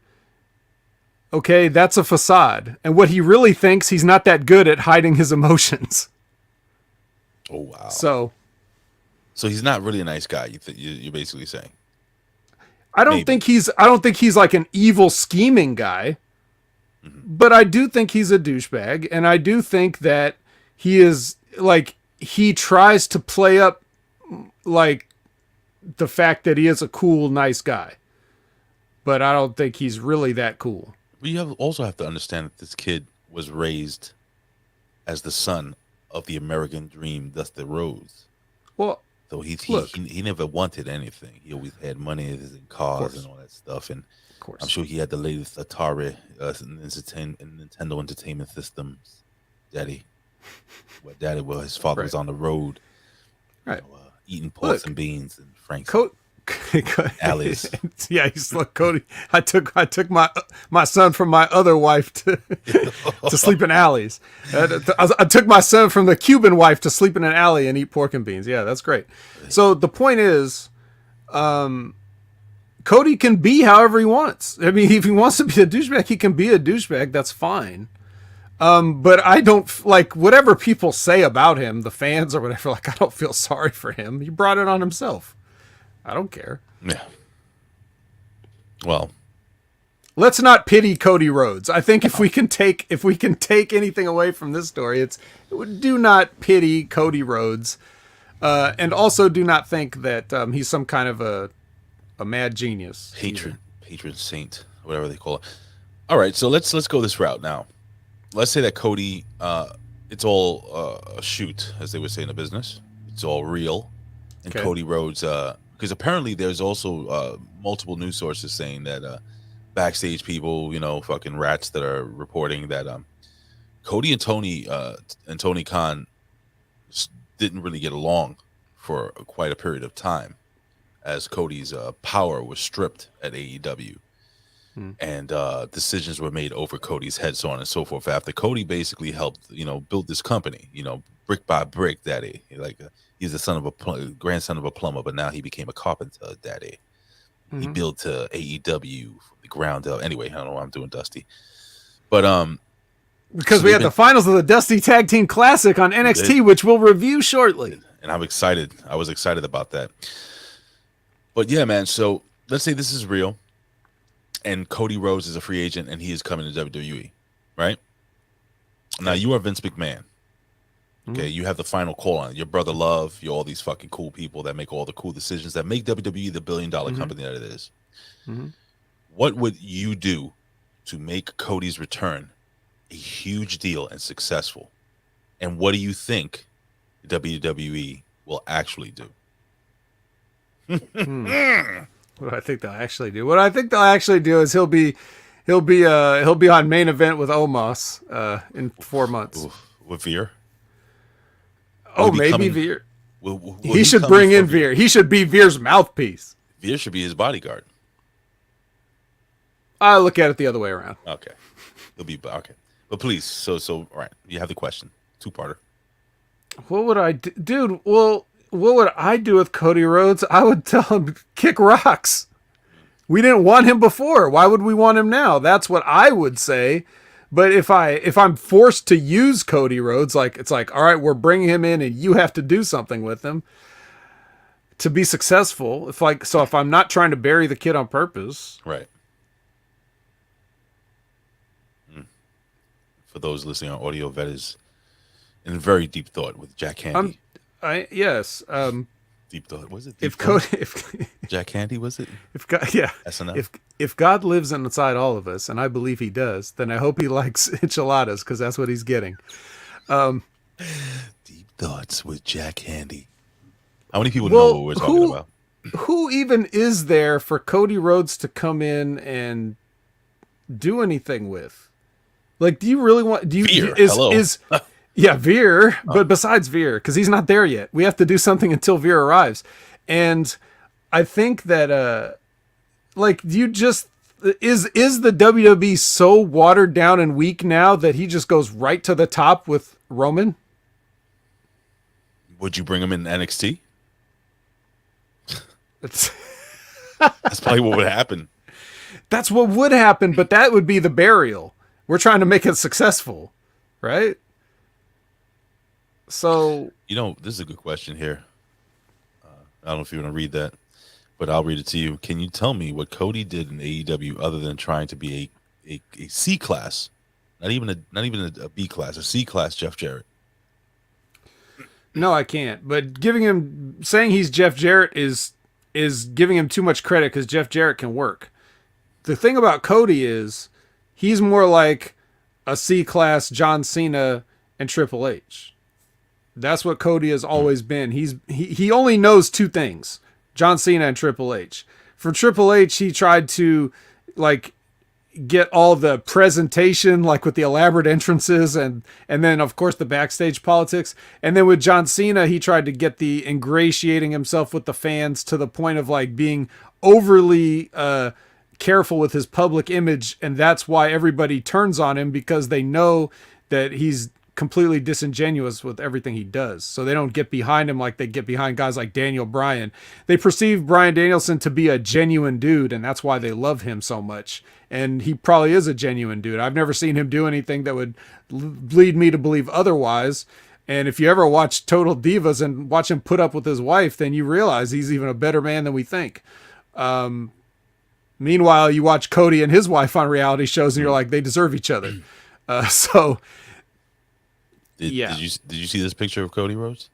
okay, that's a facade. And what he really thinks, he's not that good at hiding his emotions. Oh wow. So he's not really a nice guy. You're basically saying. I don't think he's like an evil scheming guy, but I do think he's a douchebag, and I do think that he is like, he tries to play up like the fact that he is a cool, nice guy, but I don't think he's really that cool. But you also have to understand that this kid was raised as the son of the American dream, Dusty Rhodes. Well, So he look. he never wanted anything. He always had money and cars and all that stuff. And Of course. I'm sure he had the latest Atari Nintendo Entertainment Systems. Daddy, his father was on the road, Right. eating pork Look. and beans and Frank's Alice. alleys. Yeah, he's like, Cody. I took my son from my other wife to sleep in alleys. I took my son from the Cuban wife to sleep in an alley and eat pork and beans. Yeah, that's great. So the point is, Cody can be however he wants. I mean, if he wants to be a douchebag, he can be a douchebag. That's fine. But I don't like whatever people say about him, the fans or whatever. Like, I don't feel sorry for him. He brought it on himself. I don't care. Yeah. Well, let's not pity Cody Rhodes. I think if we can take anything away from this story, do not pity Cody Rhodes, and also do not think that he's some kind of a mad genius. patron saint, whatever they call it. All right, so let's go this route now. Let's say that Cody, it's all a shoot, as they would say in the business. It's all real, and Okay. Cody Rhodes, because apparently there's also multiple news sources saying that backstage people, fucking rats that are reporting that Cody and Tony Khan didn't really get along for quite a period of time, as Cody's power was stripped at AEW. And decisions were made over Cody's head, so on and so forth. After Cody basically helped, build this company, brick by brick, daddy. Like he's the grandson of a plumber, but now he became a carpenter, daddy. He built to AEW from the ground up. Anyway, I don't know why I'm doing Dusty, but because so we had the finals of the Dusty Tag Team Classic on NXT, which we'll review shortly. And I'm excited. I was excited about that. But yeah, man. So let's say this is real, and Cody Rhodes is a free agent, and he is coming to WWE, right? Now you are Vince McMahon. Okay, you have the final call on it. Your brother Love, you're all these fucking cool people that make all the cool decisions that make WWE the billion-dollar company that it is. What would you do to make Cody's return a huge deal and successful? And what do you think WWE will actually do? What do I think they'll actually do? What I think they'll actually do is he'll be on Main Event with Omos in 4 months. Oof, with Veer? Oh, Will he be maybe coming- Veer. Will He should come bring before in Veer. He should be Veer's mouthpiece. Veer should be his bodyguard. I look at it the other way around. Okay. He'll be okay. But please, so all right. You have the question. Two-parter. What would I do? Dude, well, what would I do with Cody Rhodes? I would tell him kick rocks. We didn't want him before. Why would we want him now? That's what I would say. But if I'm forced to use Cody Rhodes, like it's like, all right, we're bringing him in and you have to do something with him to be successful. If I'm not trying to bury the kid on purpose. Right. For those listening on audio, that is in very deep thought with Jack Handy. Yes. Deep thought. Was it? If Jack Handy, was it? If God, yeah. SNL? If God lives inside all of us, and I believe he does, then I hope he likes enchiladas because that's what he's getting. Deep thoughts with Jack Handy. How many people know what we're talking about? Who even is there for Cody Rhodes to come in and do anything with? Like, do you really want? Do you Veer, yeah, Veer, but besides Veer, because he's not there yet. We have to do something until Veer arrives. And I think that, do you just, is the WWE so watered down and weak now that he just goes right to the top with Roman? Would you bring him in NXT? That's probably what would happen. That's what would happen, but that would be the burial. We're trying to make it successful, right? So, this is a good question here. I don't know if you want to read that, but I'll read it to you. Can you tell me what Cody did in AEW other than trying to be a C class, not even a B class, a C class Jeff Jarrett? No, I can't. But saying he's Jeff Jarrett is giving him too much credit because Jeff Jarrett can work. The thing about Cody is he's more like a C class John Cena and Triple H. That's what Cody has always been. He only knows two things, John Cena and Triple H. For Triple H, he tried to get all the presentation, like with the elaborate entrances and then of course the backstage politics. And then with John Cena, he tried to get the ingratiating himself with the fans to the point of being overly careful with his public image. And that's why everybody turns on him, because they know that he's completely disingenuous with everything he does. So they don't get behind him like they get behind guys like Daniel Bryan. They perceive Bryan Danielson to be a genuine dude, and that's why they love him so much. And he probably is a genuine dude. I've never seen him do anything that would lead me to believe otherwise. And if you ever watch Total Divas and watch him put up with his wife, then you realize he's even a better man than we think. Meanwhile, you watch Cody and his wife on reality shows and you're like, they deserve each other. Did you see this picture of Cody Rhodes?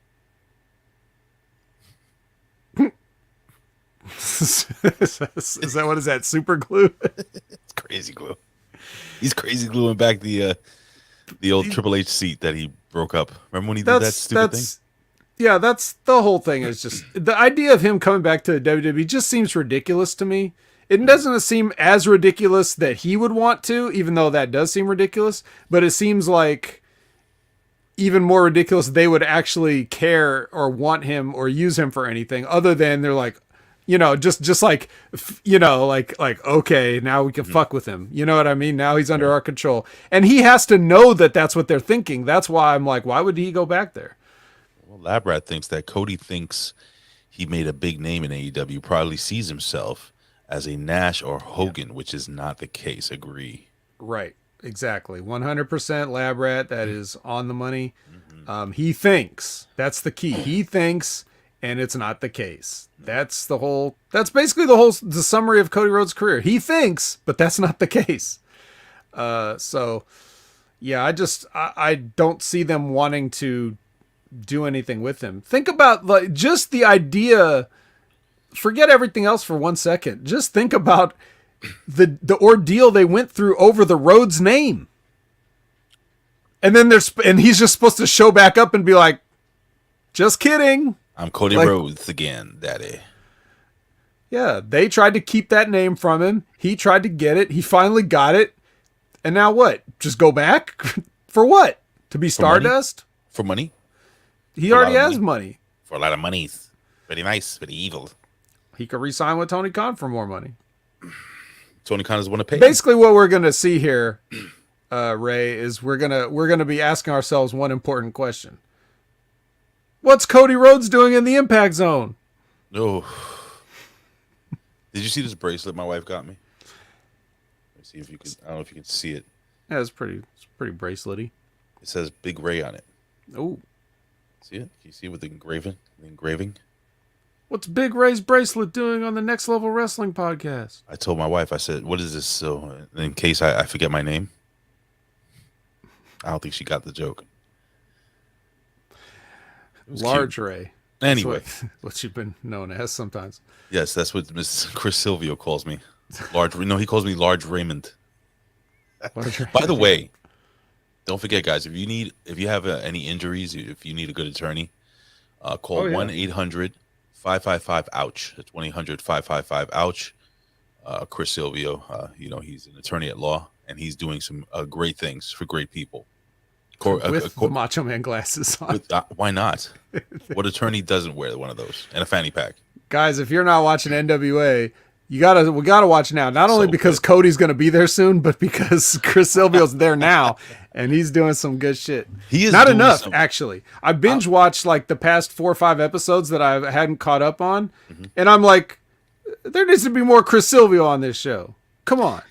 Is that what is that? Super glue? It's crazy glue. He's crazy gluing back the old Triple H seat that he broke up. Remember when he did that stupid thing? Yeah, that's the whole thing. Is just the idea of him coming back to the WWE just seems ridiculous to me. It doesn't seem as ridiculous that he would want to, even though that does seem ridiculous. But it seems like even more ridiculous they would actually care or want him or use him for anything other than they're like, just like, okay, now we can fuck with him. You know what I mean? Now he's under our control. And he has to know that that's what they're thinking. That's why I'm like, why would he go back there? Well, Labrat thinks that Cody thinks he made a big name in AEW, probably sees himself as a Nash or Hogan, which is not the case. Agree. Right. Exactly. 100% Lab Rat. That is on the money. He thinks. That's the key. He thinks, and it's not the case. That's basically the summary of Cody Rhodes' career. He thinks, but that's not the case. So yeah, I don't see them wanting to do anything with him. Think about just the idea, forget everything else for 1 second. Just think about the ordeal they went through over the Rhodes name. And then he's just supposed to show back up and be like, just kidding. I'm Cody Rhodes again, daddy. Yeah, they tried to keep that name from him. He tried to get it. He finally got it. And now what? Just go back? For what? To be Stardust? For money? He already has money. For a lot of money. Very nice, very evil. He could re-sign with Tony Khan for more money. Tony Khan doesn't want to pay. Basically, what we're going to see here, Ray, is we're gonna be asking ourselves one important question: What's Cody Rhodes doing in the Impact Zone? Oh. Did you see this bracelet my wife got me? Let's see if you can. I don't know if you can see it. Yeah, it's pretty bracelety. It says Big Ray on it. Oh. See it? Can you see it with the engraving? What's Big Ray's bracelet doing on the Next Level Wrestling podcast? I told my wife, I said, what is this? So in case I forget my name. I don't think she got the joke. Large cute. Ray. Anyway. That's what she's been known as sometimes. Yes, that's what Miss Chris Silvio calls me. He calls me Large Raymond. By the way, don't forget, guys, if you have any injuries, if you need a good attorney, call 1-800-555-OUCH. That's 1-800-555-OUCH. Chris Silvio, he's an attorney at law, and he's doing some great things for great people. With the Macho Man glasses on. Why not? What attorney doesn't wear one of those and a fanny pack? Guys, if you're not watching NWA, we gotta watch now. Not only because Cody's gonna be there soon, but because Chris Silvio's there now, and he's doing some good shit. He is not enough, actually. I binge watched like the past 4 or 5 episodes that I hadn't caught up on, and I'm like, there needs to be more Chris Silvio on this show. Come on.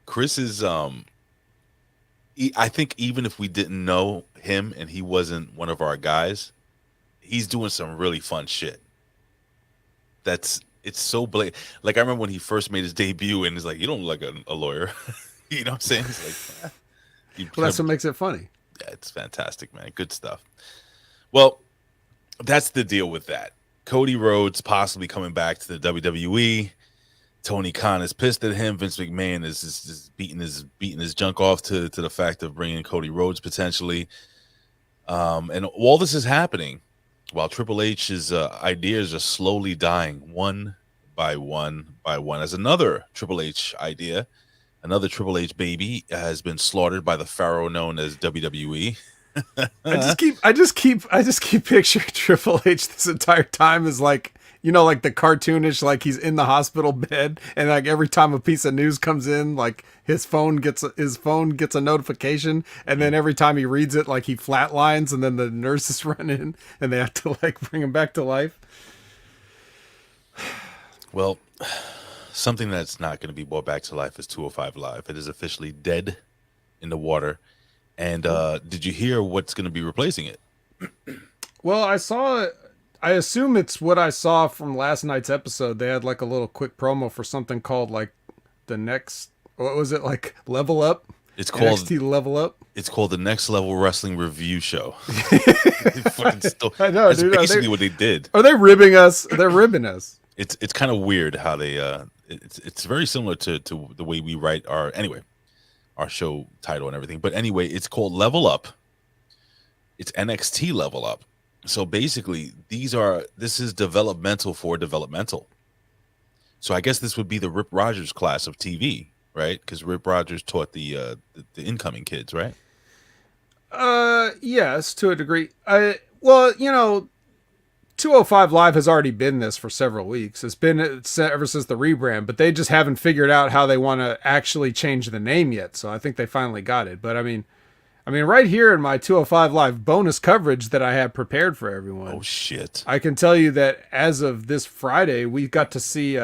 Chris is I think even if we didn't know him and he wasn't one of our guys, he's doing some really fun shit. It's so blatant. Like I remember when he first made his debut and he's like, you don't look like a lawyer. You know what I'm saying? It's like, well, that's what makes it funny. Yeah, it's fantastic, man. Good stuff. Well, that's the deal with that. Cody Rhodes possibly coming back to the WWE. Tony Khan is pissed at him. Vince McMahon is beating his junk off to the fact of bringing Cody Rhodes potentially. And all this is happening while Triple H's ideas are slowly dying one by one by one. As another Triple H idea, another Triple H baby has been slaughtered by the pharaoh known as WWE. I just keep picturing Triple H this entire time as like, like the cartoonish, like he's in the hospital bed, and like every time a piece of news comes in, like his phone gets a notification, and then every time he reads it, like he flatlines, and then the nurses run in and they have to like bring him back to life. Well, something that's not going to be brought back to life is 205 Live. It is officially dead in the water. And did you hear what's going to be replacing it? Well, I assume it's what I saw from last night's episode. They had like a little quick promo for something called like the next, what was it, like Level Up? It's called NXT Level Up. It's called the Next Level Wrestling Review Show. I know, that's dude. basically what they did. Are they ribbing us? They're ribbing us. It's kind of weird how they it's very similar to the way we write our show title and everything. But anyway, it's called Level Up. It's NXT Level Up. So basically, this is developmental for developmental. So I guess this would be the Rip Rogers class of TV, right? Because Rip Rogers taught the incoming kids, right? Yes, to a degree. 205 Live has already been this for several weeks. It's been ever since the rebrand, but they just haven't figured out how they want to actually change the name yet. So I think they finally got it. But I mean, right here in my 205 Live bonus coverage that I have prepared for everyone. Oh shit! I can tell you that as of this Friday, we got to see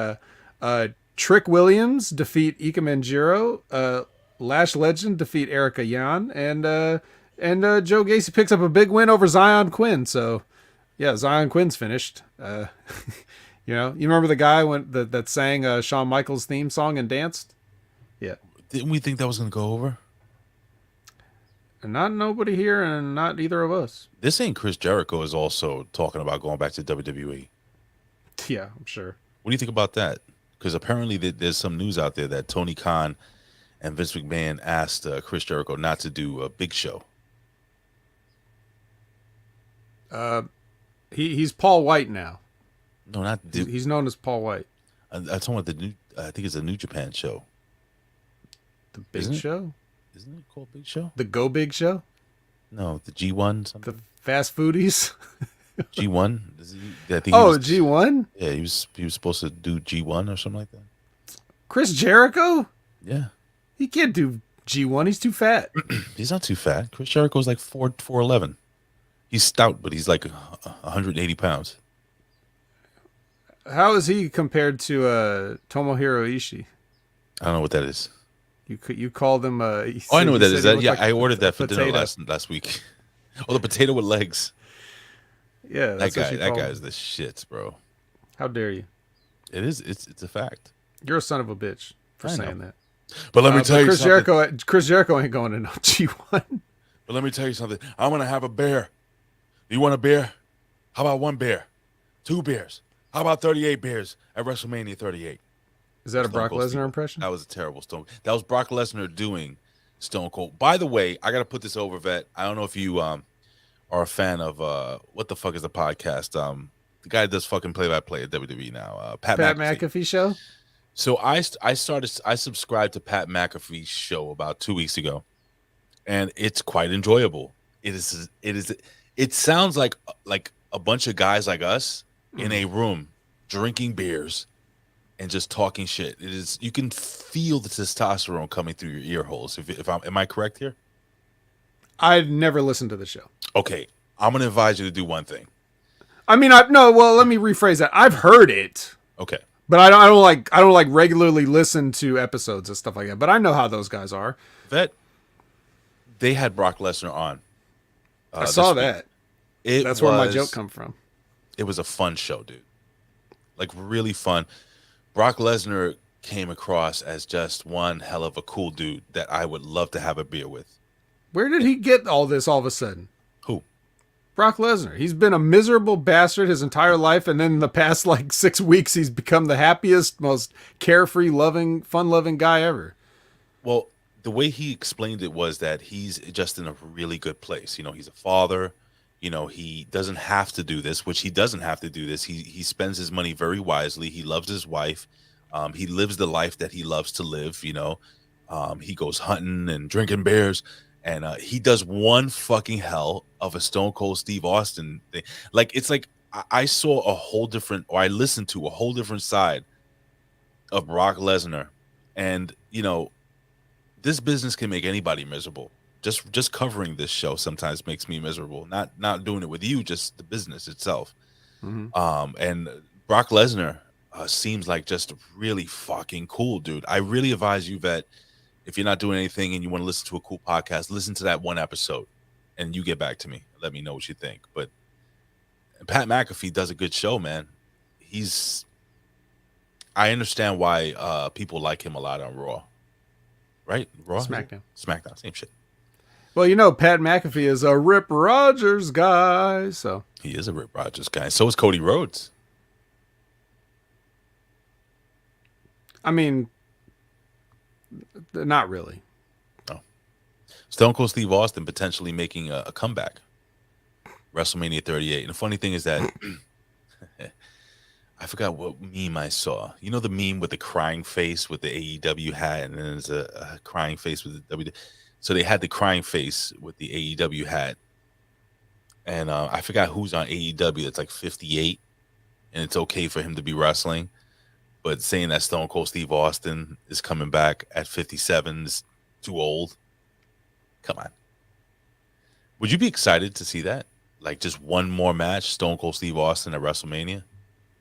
Trick Williams defeat Ika Manjiro, Lash Legend defeat Erica Yan, and Joe Gacy picks up a big win over Zion Quinn. So. Yeah, Zion Quinn's finished. You remember the guy that sang Shawn Michaels' theme song and danced? Yeah. Didn't we think that was going to go over? And not nobody here, and not either of us. This ain't Chris Jericho is also talking about going back to WWE. Yeah, I'm sure. What do you think about that? Because apparently there's some news out there that Tony Khan and Vince McMahon asked Chris Jericho not to do a Big Show. He's Paul White now. No, not he's known as Paul White. I'm talking about I think it's a New Japan show. The Big Show? Isn't it called Big Show? The Go Big Show? No, the G1 something. The Fast Foodies? G1? G1? Yeah, he was supposed to do G1 or something like that. Chris Jericho? Yeah. He can't do G1. He's too fat. He's not too fat. Chris Jericho's like 4'11". He's stout, but he's like 180 pounds. How is he compared to Tomohiro Ishii? I don't know what that is. You called him. I know what that is. Yeah, I ordered that for dinner last week. Oh, the potato with legs. Yeah, that guy's the shits, bro. How dare you? It is. It's a fact. You're a son of a bitch for saying that. But let me tell you something. Chris Jericho ain't going to no G1. But let me tell you something. I'm gonna have a beer. Do you want a beer? How about 1 beer? 2 beers? How about 38 beers at WrestleMania 38? Is that a Brock Lesnar impression? That was a terrible Stone. That was Brock Lesnar doing Stone Cold. By the way, I gotta put this over, Vet. I don't know if you are a fan of what the fuck is the podcast? The guy that does fucking play-by-play at WWE now. Pat McAfee show. So I subscribed to Pat McAfee's show about 2 weeks ago, and it's quite enjoyable. It sounds like a bunch of guys like us in a room drinking beers and just talking shit. It is. You can feel the testosterone coming through your ear holes. Am I correct here? I've never listened to the show. Okay, I'm gonna advise you to do one thing. I mean, well, let me rephrase that. I've heard it. Okay. But I don't like regularly listen to episodes and stuff like that. But I know how those guys are. Vet, they had Brock Lesnar on. I saw that. That's where my joke come from. It was a fun show, dude. Like really fun. Brock Lesnar came across as just one hell of a cool dude that I would love to have a beer with. Where did he get all this all of a sudden? Who? Brock Lesnar. He's been a miserable bastard his entire life, and then in the past 6 weeks, he's become the happiest, most carefree, loving, fun-loving guy ever. Well, the way he explained it was that he's just in a really good place. He's a father. He doesn't have to do this, which he doesn't have to do this. He spends his money very wisely. He loves his wife. He lives the life that he loves to live. He goes hunting and drinking beers. And he does one fucking hell of a Stone Cold Steve Austin thing. I saw a whole different, or I listened to a whole different side of Brock Lesnar. And, this business can make anybody miserable. Just covering this show sometimes makes me miserable. Not doing it with you, just the business itself. Mm-hmm. And Brock Lesnar seems like just a really fucking cool dude. I really advise you that if you're not doing anything and you want to listen to a cool podcast, listen to that one episode and you get back to me. Let me know what you think. But Pat McAfee does a good show, man. I understand why people like him a lot on Raw. Right? Raw? SmackDown, same shit. Well, Pat McAfee is a Rip Rogers guy, so. He is a Rip Rogers guy. So is Cody Rhodes. I mean, not really. No. Stone Cold Steve Austin potentially making a comeback. WrestleMania 38. And the funny thing is that I forgot what meme I saw. You know the meme with the crying face with the AEW hat, and then there's a crying face with the WWE. So they had the crying face with the AEW hat. And I forgot who's on AEW. It's like 58, and it's okay for him to be wrestling. But saying that Stone Cold Steve Austin is coming back at 57 is too old. Come on. Would you be excited to see that? Like just one more match, Stone Cold Steve Austin at WrestleMania?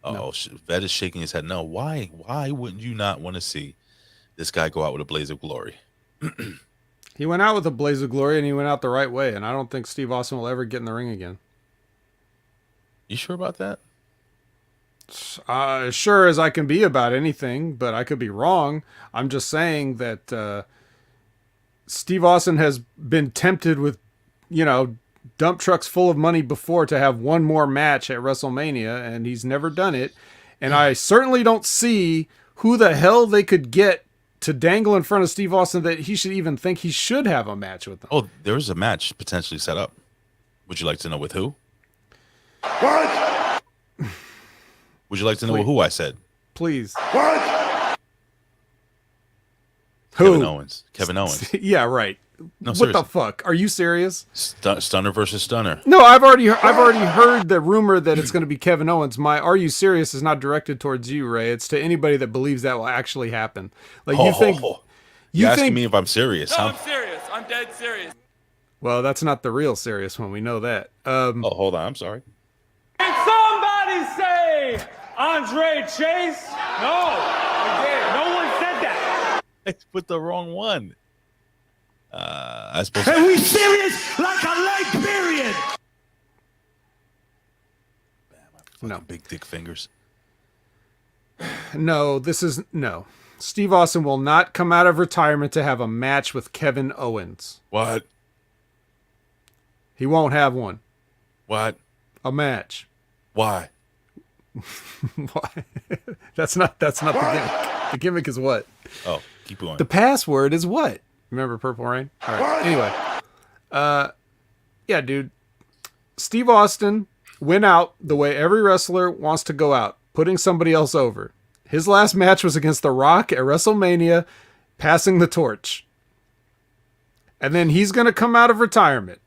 No. Vet is shaking his head. No, why? Why wouldn't you not want to see this guy go out with a blaze of glory? He went out with a blaze of glory, and he went out the right way. And I don't think Steve Austin will ever get in the ring again. You sure about that? Sure as I can be about anything, but I could be wrong. I'm just saying that Steve Austin has been tempted with, dump trucks full of money before to have one more match at WrestleMania, and he's never done it. And I certainly don't see who the hell they could get to dangle in front of Steve Austin that he should even think he should have a match with them. Oh, there's a match potentially set up. Would you like to know with who? What? Would you like to know who I said? Please. What? Kevin Owens. Kevin Owens. Yeah, right. No, what seriously. the fuck? Are you serious? Stunner versus Stunner. No, I've already heard the rumor that it's going to be Kevin Owens. My "Are you serious?" is not directed towards you, Ray. It's to anybody that believes that will actually happen. Like you think You're asking me if I'm serious? No, huh? I'm serious. I'm dead serious. Well, that's not the real serious one. We know that. Oh, hold on. I'm sorry. Did somebody say Andre Chase? No, again, no one said that. I put the wrong one. I suppose. Are we serious? Like a leg period. No. Big dick fingers. No, no. Steve Austin will not come out of retirement to have a match with Kevin Owens. What? He won't have one. What? A match. Why? Why? That's not the gimmick. The gimmick is what? Oh, keep going. The password is what? Remember Purple Rain? All right. Anyway. Yeah, dude. Steve Austin went out the way every wrestler wants to go out, putting somebody else over. His last match was against The Rock at WrestleMania, passing the torch. And then he's going to come out of retirement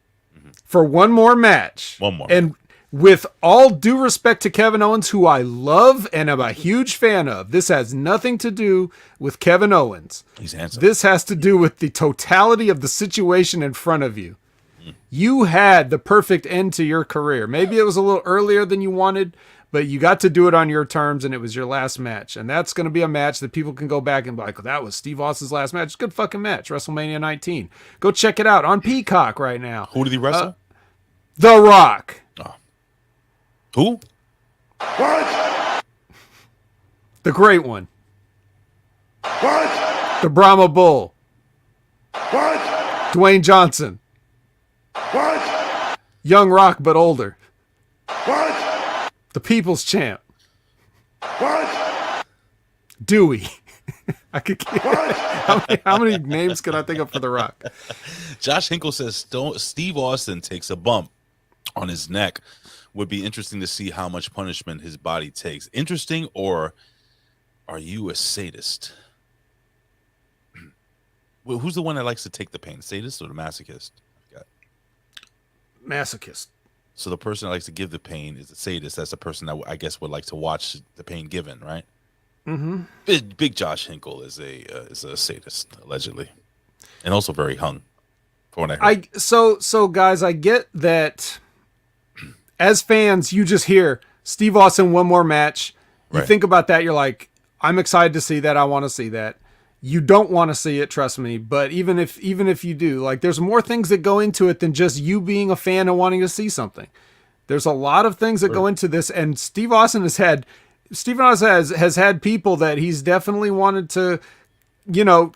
for one more match. One more. And with all due respect to Kevin Owens, who I love and am a huge fan of, this has nothing to do with Kevin Owens. He's handsome. This has to do with the totality of the situation in front of you. You had the perfect end to your career. Maybe it was a little earlier than you wanted, but you got to do it on your terms, and it was your last match. And that's going to be a match that people can go back and be like, that was Steve Austin's last match. It's a good fucking match, WrestleMania 19. Go check it out on Peacock right now. Who did he wrestle? The Rock. Oh. Who? What? The Great One. What? The Brahma Bull. What? Dwayne Johnson. What? Young Rock, but older. What? The People's Champ. What? Dewey. I could. How many names can I think of for The Rock? Josh Hinkle says Steve Austin takes a bump on his neck. Would be interesting to see how much punishment his body takes. Interesting, or are you a sadist? Well, who's the one that likes to take the pain? Sadist or the masochist? Masochist. So the person that likes to give the pain is a sadist. That's the person that I guess would like to watch the pain given, right? Mm-hmm. Big Josh Hinkle is a sadist, allegedly, and also very hung. For what I heard. So guys, I get that. As fans, you just hear Steve Austin one more match. You think about that, you're like, I'm excited to see that. I want to see that. You don't want to see it, trust me. But even if you do, like, there's more things that go into it than just you being a fan and wanting to see something. There's a lot of things that go into this, and Steve Austin has had people that he's definitely wanted to,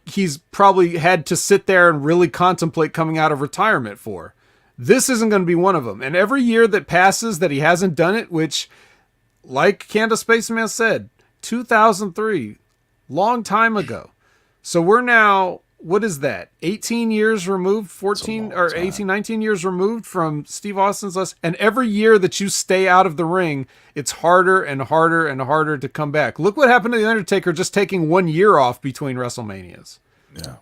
he's probably had to sit there and really contemplate coming out of retirement for. This isn't going to be one of them. And every year that passes that he hasn't done it, which, like Candace Spaceman said, 2003, long time ago. So we're now, what is that? 18 years removed, 14 or 18, 19 years removed from Steve Austin's last. And every year that you stay out of the ring, it's harder and harder and harder to come back. Look what happened to The Undertaker just taking 1 year off between WrestleManias. Yeah.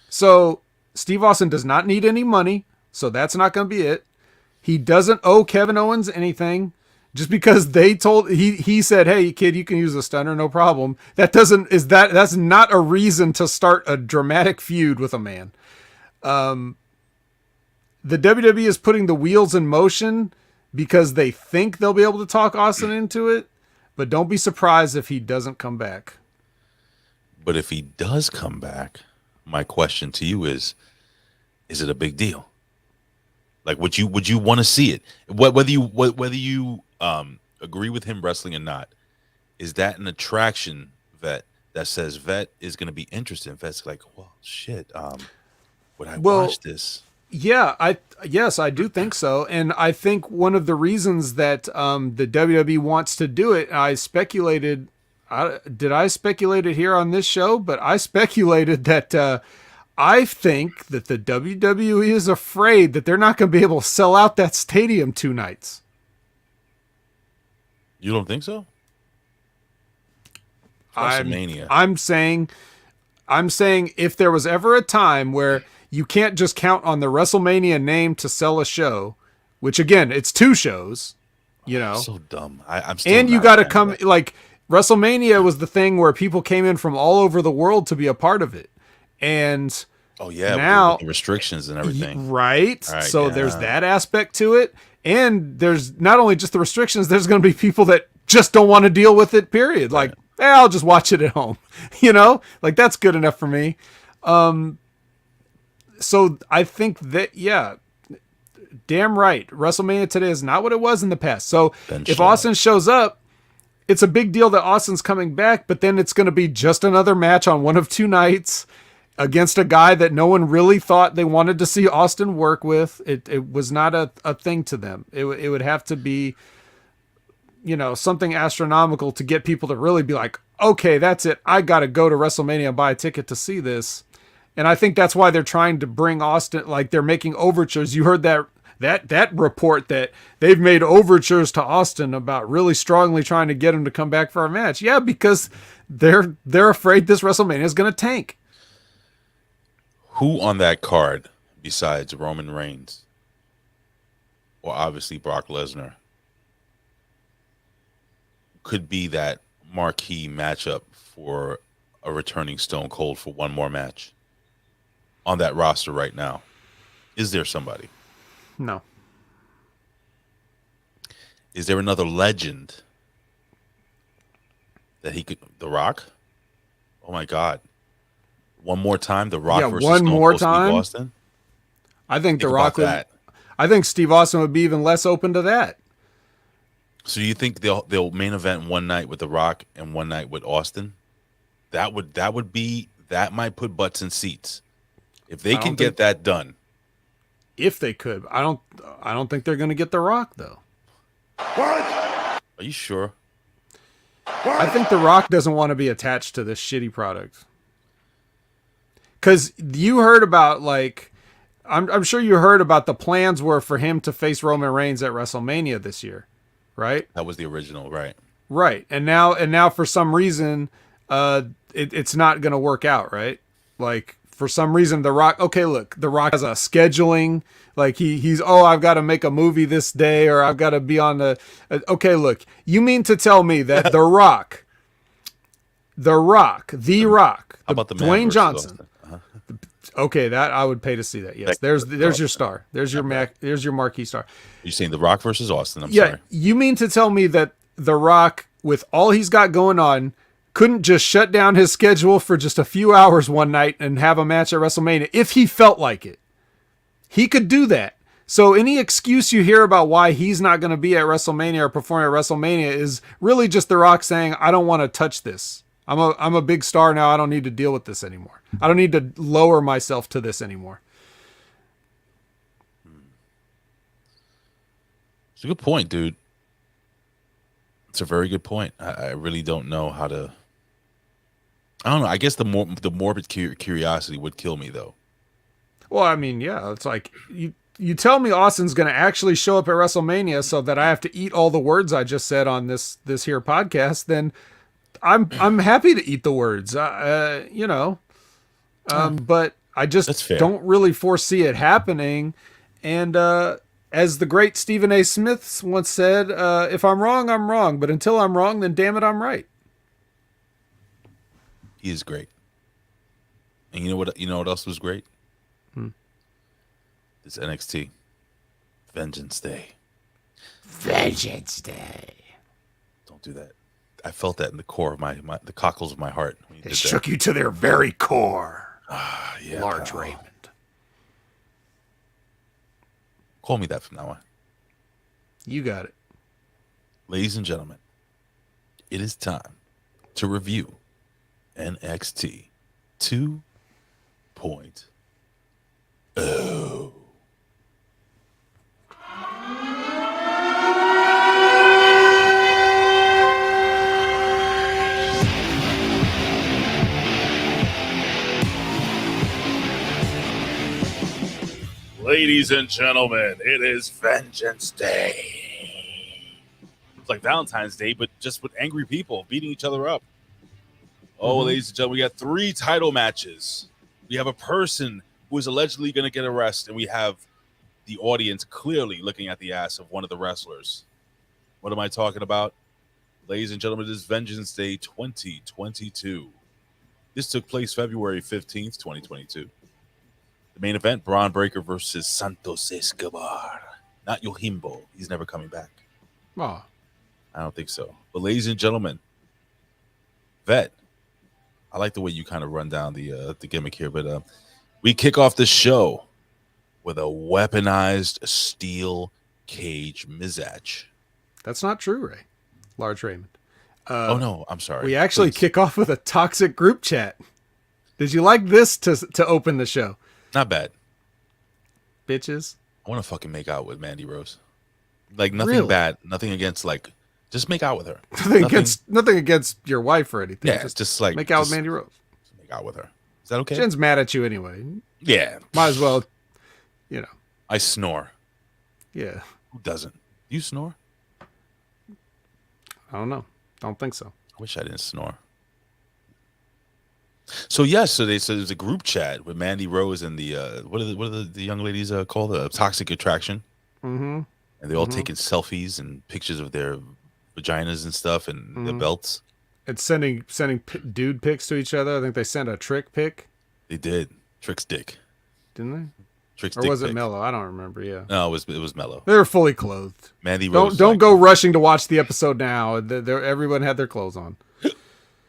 So Steve Austin does not need any money, so that's not going to be it. He doesn't owe Kevin Owens anything. Just because he said, "Hey kid, you can use a stunner, no problem." That's not a reason to start a dramatic feud with a man. The WWE is putting the wheels in motion because they think they'll be able to talk Austin into it, but don't be surprised if he doesn't come back. But if he does come back, my question to you is it a big deal? Like, would you want to see it? Whether you agree with him wrestling or not, is that an attraction that says Vet is going to be interested? Vet's like, well, shit. Would I watch this? Yeah, yes, I do think so, and I think one of the reasons that the WWE wants to do it, I speculated. Did I speculate it here on this show? But I speculated that. I think that the WWE is afraid that they're not going to be able to sell out that stadium 2 nights. You don't think so? WrestleMania. I'm saying if there was ever a time where you can't just count on the WrestleMania name to sell a show, which again, it's 2 shows, So dumb. I'm still and you got to come, like, WrestleMania was the thing where people came in from all over the world to be a part of it. And Oh yeah, now with the restrictions and everything. Right. Right, So yeah. there's that aspect to it. And there's not only just the restrictions, there's going to be people that just don't want to deal with it, period. Like, I'll just watch it at home. Like that's good enough for me. So I think that, yeah, damn right. WrestleMania today is not what it was in the past. So if Austin shows up, it's a big deal that Austin's coming back, but then it's going to be just another match on one of two nights against a guy that no one really thought they wanted to see Austin work with. It was not a thing to them. It would have to be, something astronomical to get people to really be like, okay, that's it. I got to go to WrestleMania and buy a ticket to see this. And I think that's why they're trying to bring Austin, like they're making overtures. You heard that report that they've made overtures to Austin about really strongly trying to get him to come back for a match. Yeah, because they're afraid this WrestleMania is going to tank. Who on that card, besides Roman Reigns, or obviously Brock Lesnar, could be that marquee matchup for a returning Stone Cold for one more match on that roster right now? Is there somebody? No. Is there another legend that he could? The Rock? Oh my God. One more time, The Rock versus one Stone more Cold Steve time? Austin? I think The about Rock would. that. I think Steve Austin would be even less open to that. So you think they'll main event one night with The Rock and one night with Austin? That might put butts in seats. If they can get that done. If they could. I don't think they're going to get The Rock though. Are you sure? I think The Rock doesn't want to be attached to this shitty product. Because you heard about, like, I'm sure you heard about the plans were for him to face Roman Reigns at WrestleMania this year, right? That was the original, right? Right. And now for some reason, it's not going to work out, right? Like, for some reason, The Rock, okay, look, The Rock has a scheduling, like he's, I've got to make a movie this day, or I've got to be on okay, look, you mean to tell me that The Rock, How about the Man Dwayne versus Johnson, Austin? okay, that I would pay to see that. Yes, there's your star. There's your marquee star. You're saying The Rock versus Austin. I'm Yeah, sorry. you mean to tell me that The Rock, with all he's got going on, couldn't just shut down his schedule for just a few hours one night and have a match at WrestleMania if he felt like it? He could do that. So any excuse you hear about why he's not going to be at WrestleMania or perform at WrestleMania is really just The Rock saying, I don't want to touch this. I'm a big star now. I don't need to deal with this anymore. I don't need to lower myself to this anymore. It's a good point, dude. It's a very good point. I really don't know how to. I don't know. I guess the morbid curiosity would kill me, though. Well, I mean, yeah, it's like you tell me Austin's going to actually show up at WrestleMania so that I have to eat all the words I just said on this here podcast, then I'm happy to eat the words, but I just don't really foresee it happening. And as the great Stephen A. Smith once said, if I'm wrong, I'm wrong. But until I'm wrong, then damn it, I'm right. He is great. And you know what else was great? This NXT Vengeance Day. Vengeance Day. Don't do that. I felt that in the core of the cockles of my heart. It shook you to their very core. Yeah, Large pal. Raymond. Call me that from now on. You got it. Ladies and gentlemen, it is time to review NXT 2.0. Ladies and gentlemen, it is Vengeance Day. It's like Valentine's Day, but just with angry people beating each other up. Ladies and gentlemen, we got 3 title matches. We have a person who is allegedly going to get arrested, and we have the audience clearly looking at the ass of one of the wrestlers. What am I talking about? Ladies and gentlemen, it is Vengeance Day 2022. This took place February 15th, 2022. The main event: Braun Breaker versus Santos Escobar. Not Yojimbo. He's never coming back. Oh, I don't think so. But ladies and gentlemen, Vet, I like the way you kind of run down the gimmick here. But we kick off the show with a weaponized steel cage mismatch. that's not true, Ray. Large Raymond. Oh no, I'm sorry. We actually kick off with a toxic group chat. Did you like this to open the show? Not bad. Bitches. I want to fucking make out with Mandy Rose. Like nothing Really? bad, nothing against like just make out with her. Nothing against your wife or anything. Yeah, just like make out with Mandy Rose. Make out with her. Is that okay? Jen's mad at you anyway. Yeah. Might as well, I snore. Yeah. Who doesn't? You snore? I don't know. Don't think so. I wish I didn't snore. So yes, so there's a group chat with Mandy Rose and the what are the young ladies called, the Toxic Attraction, Mm-hmm. and they're all taking selfies and pictures of their vaginas and stuff and the belts. It's sending dude pics to each other. I think they sent a Trick pic. They did. Trick's dick. Didn't they? Trick's Or dick was it pic. Mello? I don't remember. Yeah. No, it was Mello. They were fully clothed. Mandy Rose. Don't go rushing to watch the episode now. Everyone had their clothes on.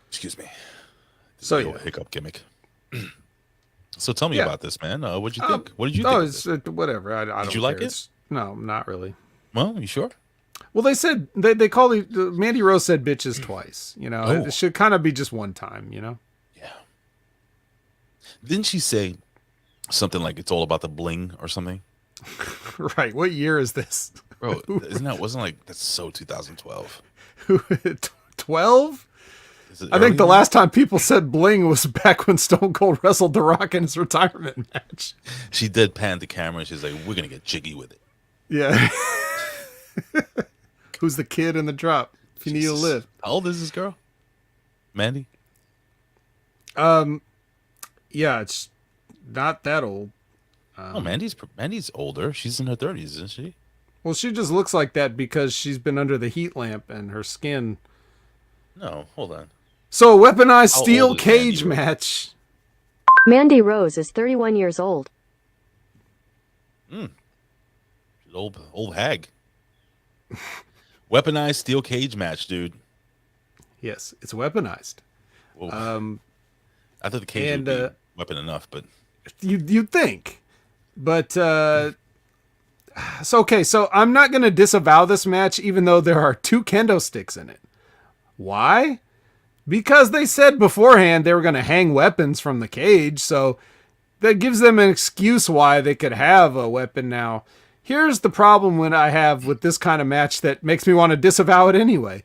Excuse me. So Little hiccup gimmick. So tell me about this, man. What'd you think? What did you think? Oh, of it's this? whatever. I don't. Did you like care. it? No, not really. Well, you sure? Well, they said they call Mandy Rose said bitches twice. Oh. It should kind of be just one time. Yeah. Didn't she say something like it's all about the bling or something? Right. What year is this? Bro, wasn't like that's so 2012. 12? I think the last time people said bling was back when Stone Cold wrestled The Rock in his retirement match. She did pan the camera and she's like, "We're gonna get jiggy with it." Yeah. Who's the kid in the drop? If you need to live. How old is this girl? Mandy? Yeah, it's not that old. Mandy's older. She's in her 30s, isn't she? Well, she just looks like that because she's been under the heat lamp and her skin. No, hold on. So, a weaponized How steel old is cage Mandy Rose? match. Mandy Rose is 31 years old. She's old hag. Weaponized steel cage match, dude. Yes, it's weaponized. Whoa. I thought the cage would be weapon enough, but You'd think. But, so I'm not going to disavow this match, even though there are 2 kendo sticks in it. Why? Because they said beforehand they were going to hang weapons from the cage, so that gives them an excuse why they could have a weapon now. Here's the problem when I have with this kind of match that makes me want to disavow it anyway.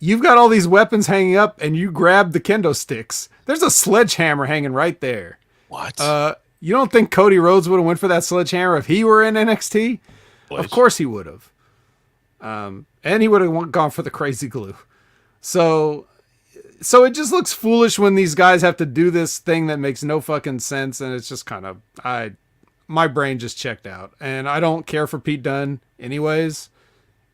You've got all these weapons hanging up, and you grab the kendo sticks. There's a sledgehammer hanging right there. What? You don't think Cody Rhodes would have went for that sledgehammer if he were in NXT? Of course he would have. And he would have gone for the crazy glue. So it just looks foolish when these guys have to do this thing that makes no fucking sense, and it's just kind of my brain just checked out, and I don't care for Pete Dunne anyways.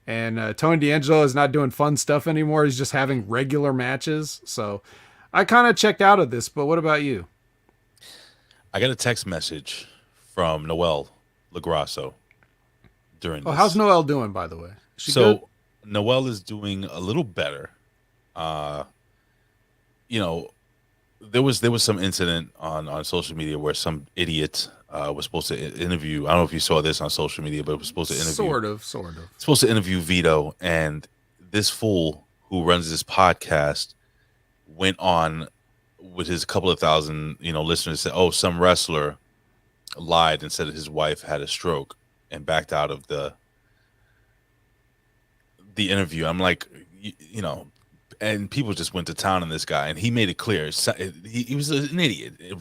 And Tony D'Angelo is not doing fun stuff anymore. He's just having regular matches. So I kind of checked out of this. But what about you? I got a text message from Noelle LaGrasso during this. Oh, how's Noelle doing, by the way? Is she So good? Noelle is doing a little better. There was some incident on social media where some idiot was supposed to interview. I don't know if you saw this on social media, but it was supposed to interview. Sort of. Supposed to interview Vito, and this fool who runs this podcast went on with his couple of thousand, listeners, said, "Oh, some wrestler lied and said that his wife had a stroke and backed out of the interview." I'm like, and people just went to town on this guy, and he made it clear he was an idiot. It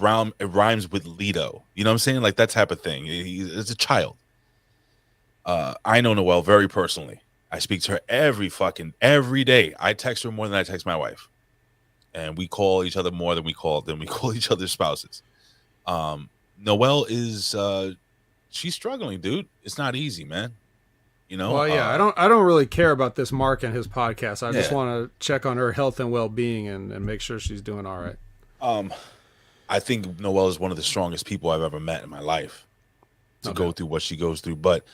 rhymes with Lido. You know what I'm saying? Like that type of thing. It's a child. I know Noelle very personally. I speak to her every day. I text her more than I text my wife, and we call each other more than we call each other's spouses. Noelle is she's struggling, dude. It's not easy, man. Well, yeah, I don't really care about this Mark and his podcast. I just want to check on her health and well-being and make sure she's doing all right. I think Noelle is one of the strongest people I've ever met in my life to go through what she goes through. But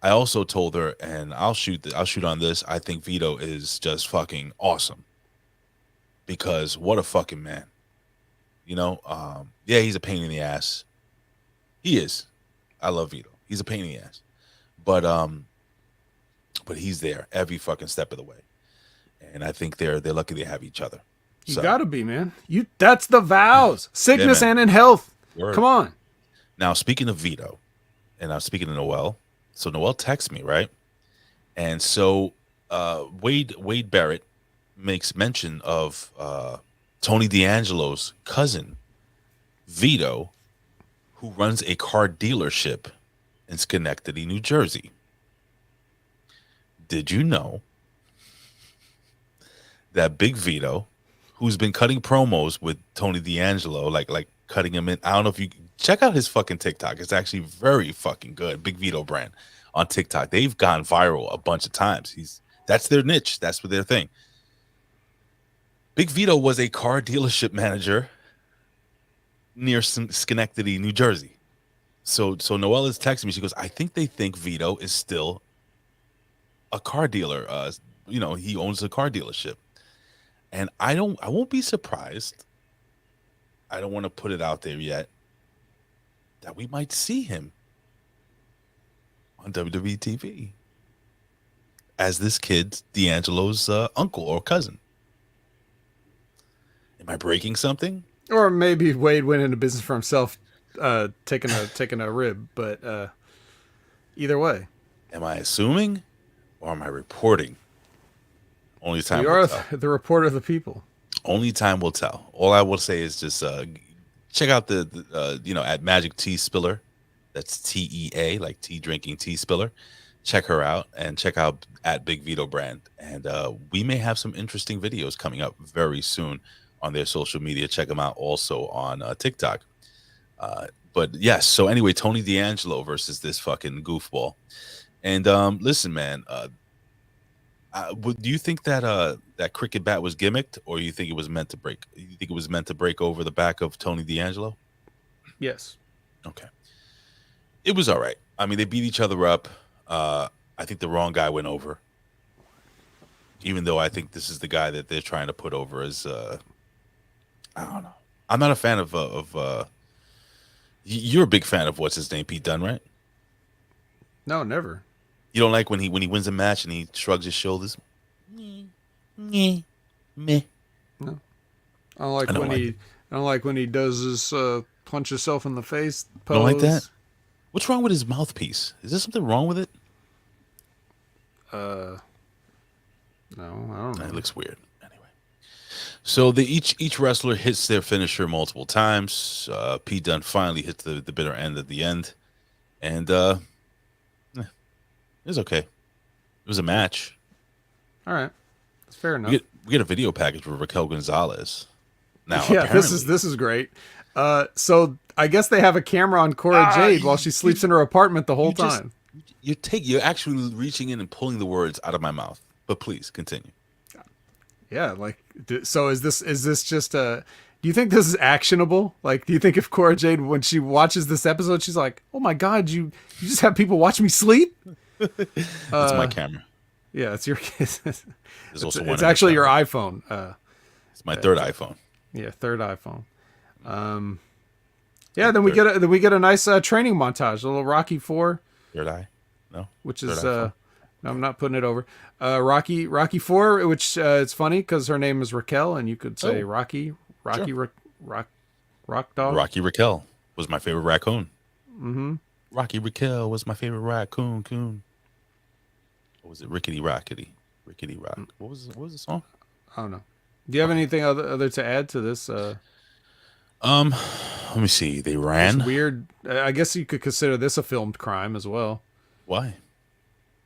I also told her, and I'll shoot on this. I think Vito is just fucking awesome because what a fucking man. You know, yeah, he's a pain in the ass. He is. I love Vito. He's a pain in the ass, but he's there every fucking step of the way, and I think they're lucky they have each other. You gotta be, man. That's the vows, sickness and in health. Word. Come on. Now, speaking of Vito, and I'm speaking to Noelle. So Noelle texts me, right? And so Wade Barrett makes mention of Tony D'Angelo's cousin, Vito, who runs a car dealership in Schenectady, New Jersey. Did you know that Big Vito, who's been cutting promos with Tony D'Angelo, like cutting him in? I don't know if you check out his fucking TikTok. It's actually very fucking good. Big Vito brand on TikTok. They've gone viral a bunch of times. That's their niche. That's their thing. Big Vito was a car dealership manager near Schenectady, New Jersey. So Noelle is texting me. She goes, I think they think Vito is still a car dealer. He owns a car dealership. And I won't be surprised. I don't want to put it out there yet that we might see him on WWE TV as this kid D'Angelo's uncle or cousin. Am I breaking something? Or maybe Wade went into business for himself, taking a rib. But either way, am I assuming or am I reporting? Only time you are the reporter of the people. Only time will tell. All I will say is just check out the at Magic Tea Spiller. That's TEA, like tea drinking tea spiller. Check her out and check out at Big Vito brand. And we may have some interesting videos coming up very soon on their social media. Check them out also on TikTok. But yes, so anyway, Tony D'Angelo versus this fucking goofball. And listen, man, do you think that that cricket bat was gimmicked, or you think it was meant to break? You think it was meant to break over the back of Tony D'Angelo? Yes. Okay. It was all right. I mean, they beat each other up. I think the wrong guy went over. Even though I think this is the guy that they're trying to put over as I don't know. I'm not a fan of you're a big fan of what's his name, Pete Dunne, right? No, never. You don't like when he wins a match and he shrugs his shoulders? Meh. No. I don't like when he does his punch himself in the face pose. Don't like that? What's wrong with his mouthpiece? Is there something wrong with it? No, I don't know. It looks weird. Anyway. So each wrestler hits their finisher multiple times. Pete Dunne finally hits the bitter end at the end. And it was okay. It was a match. All right, that's fair enough. We get a video package with Raquel Gonzalez. Now, yeah, this is great. So I guess they have a camera on Cora Jade while she sleeps in her apartment the whole time. You're actually reaching in and pulling the words out of my mouth. But please continue. Yeah, like so. Is this just a? Do you think this is actionable? Like, do you think if Cora Jade, when she watches this episode, she's like, "Oh my God, you just have people watch me sleep"? That's my camera. Yeah, it's your. It's actually your iPhone. It's my third iPhone. Yeah, third iPhone. Yeah, then we get a nice training montage, a little Rocky 4. Third eye, no. Which is no, I'm not putting it over. Rocky 4, which it's funny because her name is Raquel, and you could say Rock Dog. Rocky Raquel was my favorite raccoon. Mm-hmm. Rocky Raquel was my favorite raccoon. What was it? Rickety Rock. What was the song? I don't know. Do you have anything other to add to this? Let me see. They ran. It's weird. I guess you could consider this a filmed crime as well. Why?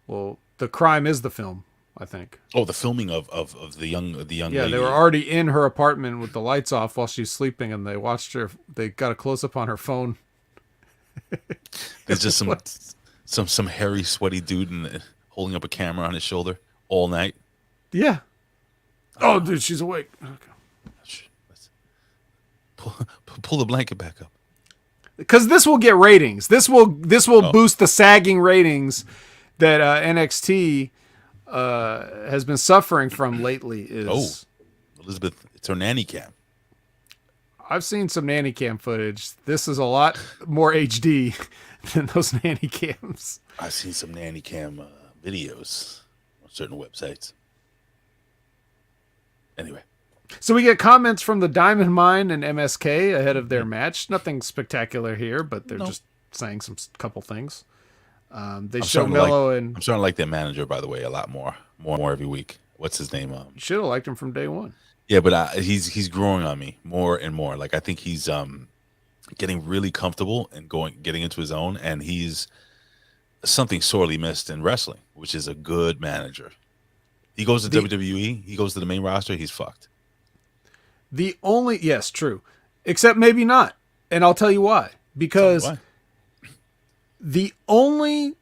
Well, the crime is the film, I think. Oh, the filming of the young yeah, lady. They were already in her apartment with the lights off while she's sleeping, and they watched her. They got a close up on her phone. There's just some hairy, sweaty dude holding up a camera on his shoulder all night. Yeah. Oh, dude, she's awake. Okay. pull the blanket back up. Because this will get ratings. This will boost the sagging ratings that NXT has been suffering from lately. Elizabeth, it's her nanny cam. I've seen some nanny cam footage. This is a lot more HD than those nanny cams. I've seen some nanny cam videos on certain websites. Anyway. So we get comments from the Diamond Mine and MSK ahead of their match. Nothing spectacular here, but they're just saying some couple things. They show Melo and I'm starting to like their manager, by the way, a lot more every week. What's his name? You should have liked him from day one. Yeah, but he's growing on me more and more. Like I think he's getting really comfortable and getting into his own, and he's something sorely missed in wrestling, which is a good manager. He goes to WWE, he goes to the main roster, he's fucked. Yes, true. Except maybe not. And I'll tell you why. Because the moment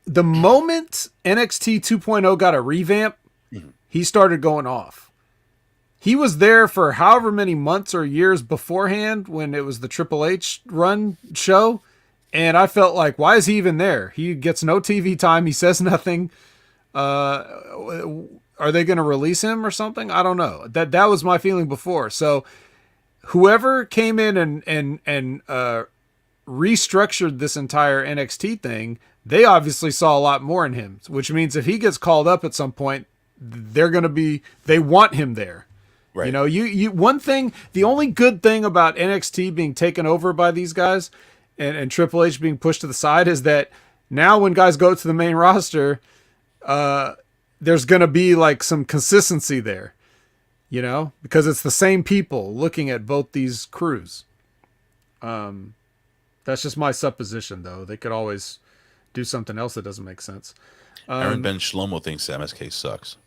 NXT 2.0 got a revamp, he started going off. He was there for however many months or years beforehand when it was the Triple H run show. And I felt like, why is he even there? He gets no TV time. He says nothing. Are they going to release him or something? I don't know. That was my feeling before. So whoever came in and restructured this entire NXT thing, they obviously saw a lot more in him, which means if he gets called up at some point, they want him there. Right. You know, one thing, the only good thing about NXT being taken over by these guys and Triple H being pushed to the side is that now when guys go to the main roster, there's going to be like some consistency there, you know, because it's the same people looking at both these crews. That's just my supposition, though. They could always do something else that doesn't make sense. Aaron Ben Shlomo thinks MSK sucks.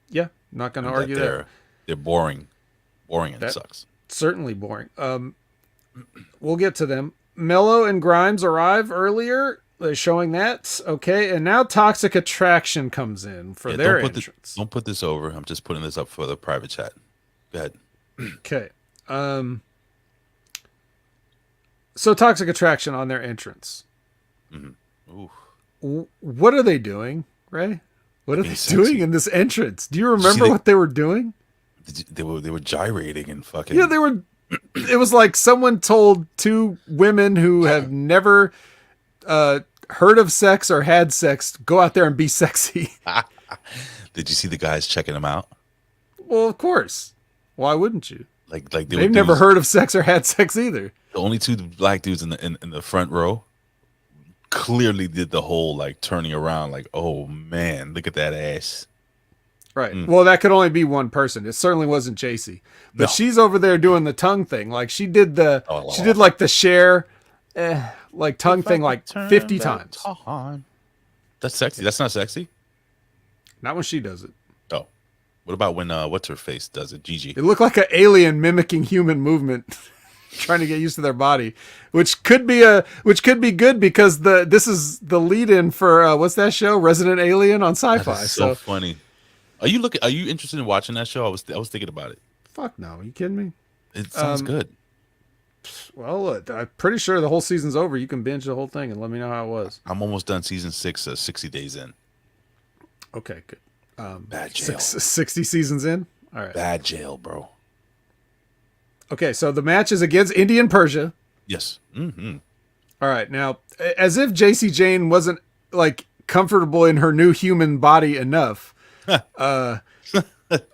Yeah, not going to argue that. They're boring and it sucks. Certainly boring. We'll get to them. Melo and Grimes arrive earlier. They're showing that. Okay, and now Toxic Attraction comes in for their entrance. Don't put this over. I'm just putting this up for the private chat. Go ahead. Okay. So Toxic Attraction on their entrance. What are they doing, Ray? What are they doing in this entrance? Do you remember what they were doing? They were gyrating and fucking. Yeah, they were. It was like someone told two women who have never heard of sex or had sex, go out there and be sexy. Did you see the guys checking them out? Well, of course. Why wouldn't you? Like they've never heard of sex or had sex either. The only two black dudes in the front row clearly did the whole like turning around, like, oh man, look at that ass. Right. Well, that could only be one person. It certainly wasn't JC. But she's over there doing the tongue thing. Like she did like the share like tongue thing like 50 times. That's sexy. That's not sexy. Not when she does it. Oh. What about when what's her face does it? Gigi. It looked like an alien mimicking human movement. Trying to get used to their body, which could be good because this is the lead-in for what's that show? Resident Alien on Sci-Fi. That is so funny. Are you interested in watching that show? I was thinking about it. Fuck no, are you kidding me? It sounds good. Well, look, I'm pretty sure the whole season's over. You can binge the whole thing and let me know how it was. I'm almost done season 6, 60 days in. Okay, good. Bad jail. 60 seasons in? All right. Bad jail, bro. Okay, so the match is against Indian Persia. Yes. Mm-hmm. All right, now, as if JC Jane wasn't, like, comfortable in her new human body enough,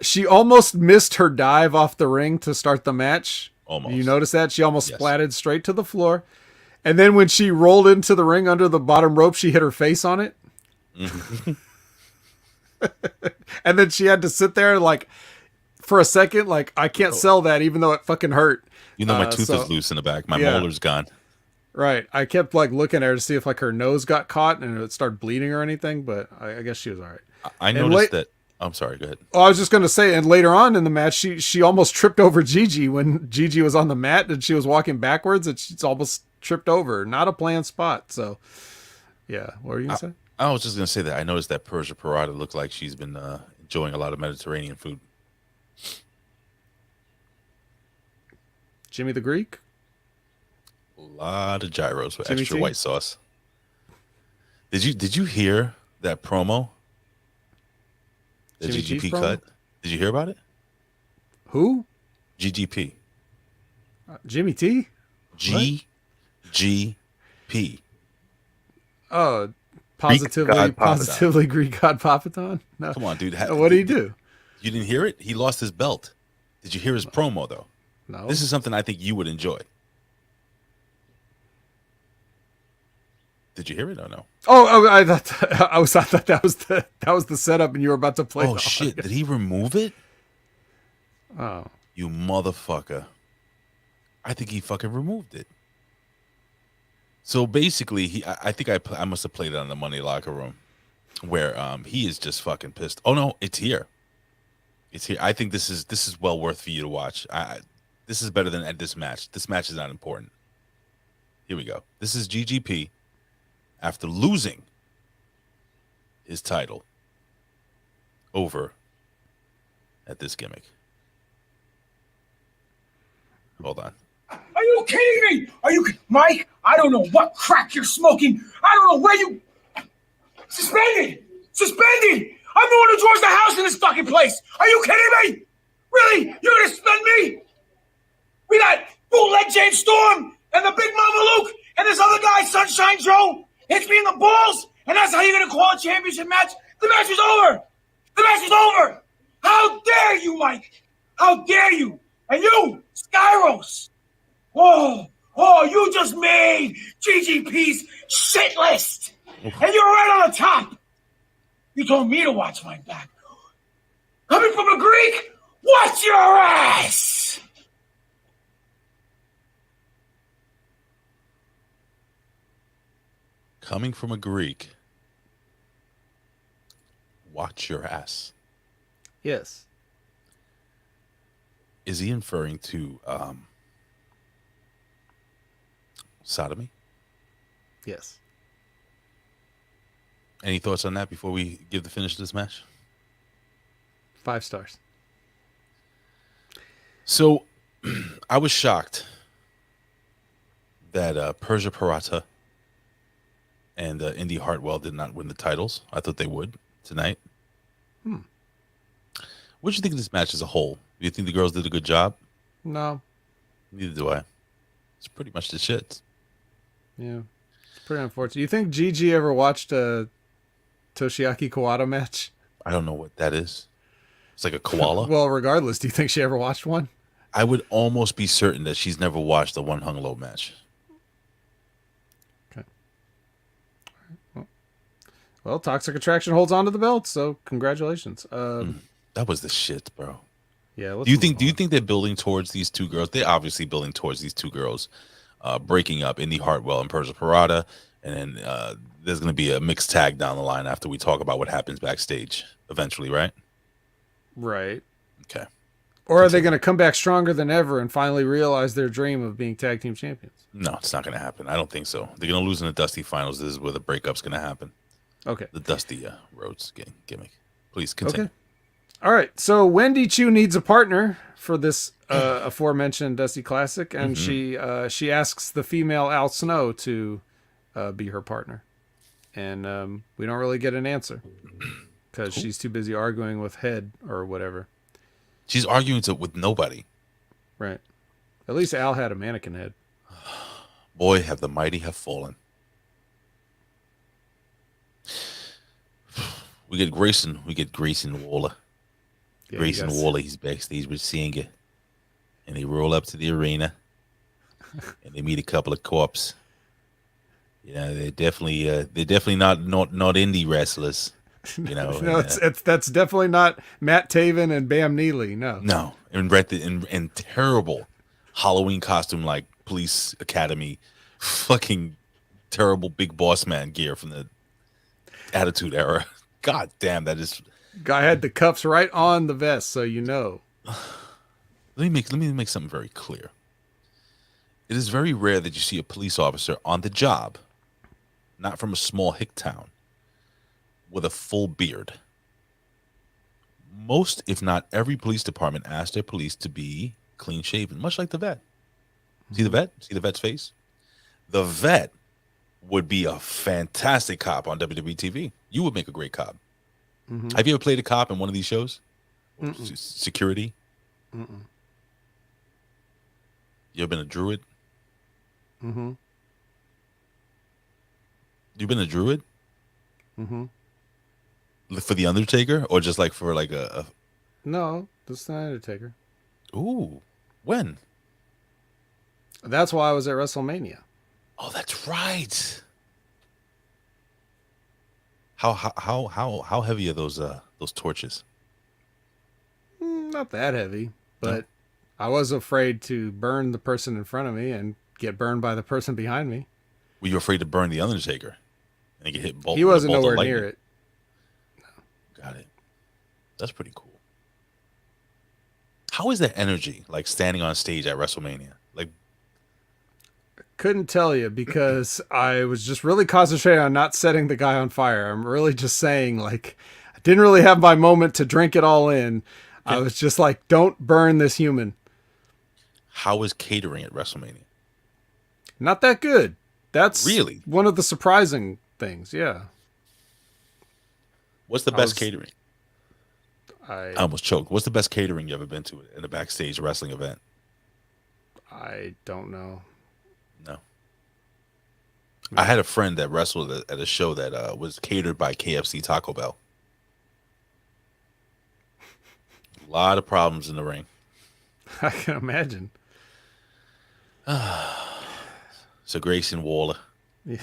she almost missed her dive off the ring to start the match. Almost. You notice that? She almost splatted straight to the floor. And then when she rolled into the ring under the bottom rope, she hit her face on it. Mm-hmm. And then she had to sit there, like, for a second, like, I can't sell that even though it fucking hurt. You know, my tooth is loose in the back. My molar's gone. Right. I kept, like, looking at her to see if, like, her nose got caught and it started bleeding or anything, but I guess she was all right. I noticed that. I'm sorry, go ahead. Oh, I was just going to say, and later on in the match, she almost tripped over Gigi when Gigi was on the mat and she was walking backwards and she's almost tripped over. Not a planned spot. So, yeah. What were you going to say? I was just going to say that I noticed that Persia Parada looked like she's been enjoying a lot of Mediterranean food. Jimmy the Greek. A lot of gyros with Jimmy extra T? white sauce. Did you hear that promo? The Jimmy T's GGP promo? cut? Did you hear about it? Who? GGP. Jimmy T? GGP. Oh, God positively Greek God Papaton? No. Come on, dude. What did he do? You didn't hear it? He lost his belt. Did you hear his promo, though? No. This is something I think you would enjoy. Did you hear it or no? Oh, I thought that was the setup, and you were about to play. Oh shit! Did he remove it? Oh, you motherfucker! I think he fucking removed it. So basically, I think I must have played it on the Money Locker Room, where he is just fucking pissed. Oh no, it's here. It's here. I think this is well worth for you to watch. This is better than this match. This match is not important. Here we go. This is GGP after losing his title over at this gimmick. Hold on. Are you kidding me? Are you, Mike? I don't know what crack you're smoking. I don't know where you. Suspended! Suspended! I'm the one who draws the house in this fucking place. Are you kidding me? Really? You're gonna suspend me? We got bootleg James Storm and the Big Mama Luke and this other guy, Sunshine Joe, hits me in the balls, and that's how you're gonna call a championship match? The match is over. The match is over. How dare you, Mike? How dare you? And you, Skyros. Oh, you just made GGP's shit list. And you're right on the top. You told me to watch my back. Coming from a Greek, watch your ass. Coming from a Greek, watch your ass. Yes. Is he inferring to sodomy? Yes. Any thoughts on that before we give the finish to this match? 5 stars. So, I was shocked that Persia Pirotta and Indy Hartwell did not win the titles. I thought they would tonight. What do you think of this match as a whole? Do you think the girls did a good job? No. Neither do I. It's pretty much the shit. Yeah. It's pretty unfortunate. Do you think Gigi ever watched a Toshiaki Kawada match? I don't know what that is. It's like a koala? Well, regardless, do you think she ever watched one? I would almost be certain that she's never watched the One Hung Low match. Okay. Well, Toxic Attraction holds on to the belt, so congratulations. That was the shit, bro. Yeah. Do you think they're building towards these two girls? They're obviously building towards these two girls breaking up, Indy Hartwell and Persia Pirotta, and then there's going to be a mixed tag down the line after we talk about what happens backstage eventually, right? Right. Okay. Or are they going to come back stronger than ever and finally realize their dream of being tag team champions? No, it's not going to happen. I don't think so. They're going to lose in the Dusty finals. This is where the breakup's going to happen. Okay. The Dusty Rhodes gimmick. Please continue. Okay. All right. So Wendy Chu needs a partner for this aforementioned Dusty Classic, and she asks the female Al Snow to be her partner, and we don't really get an answer because she's too busy arguing with Head or whatever. She's arguing with nobody. Right. At least Al had a mannequin head. Boy, have the mighty have fallen. We get Grayson Waller. Yeah, Grayson Waller, he's backstage with Singer. And they roll up to the arena. And they meet a couple of corps. Yeah, they're definitely not indie wrestlers. You know, No, that's definitely not Matt Taven and Bam Neely. No. And terrible Halloween costume like Police Academy, fucking terrible Big Boss Man gear from the Attitude Era. God damn, that is. Guy had the cuffs right on the vest, so you know. Let me make something very clear. It is very rare that you see a police officer on the job, not from a small hick town, with a full beard. Most, if not every police department asks their police to be clean shaven, much like the vet. See the vet? See the vet's face? The vet would be a fantastic cop on WWE TV. You would make a great cop. Have you ever played a cop in one of these shows? Security? You ever been a druid? Mm-hmm. You been a druid? For the Undertaker, or just like for like a... No, this is the Undertaker. Ooh, when? That's why I was at WrestleMania. Oh, that's right. How heavy are those torches? Not that heavy, but I was afraid to burn the person in front of me and get burned by the person behind me. Were you afraid to burn the Undertaker and get hit? He wasn't nowhere near it. Got it. That's pretty cool. How is that energy like standing on stage at WrestleMania? Like, couldn't tell you because I was just really concentrating on not setting the guy on fire. I'm really just saying, like, I didn't really have my moment to drink it all in. I was just like, don't burn this human. How is catering at WrestleMania? Not that good. That's really one of the surprising things. Yeah. What's the best catering? I almost choked. What's the best catering you ever been to in a backstage wrestling event? I don't know. No. I had a friend that wrestled at a show that was catered by KFC Taco Bell. A lot of problems in the ring. I can imagine. So Grayson Waller. Yeah.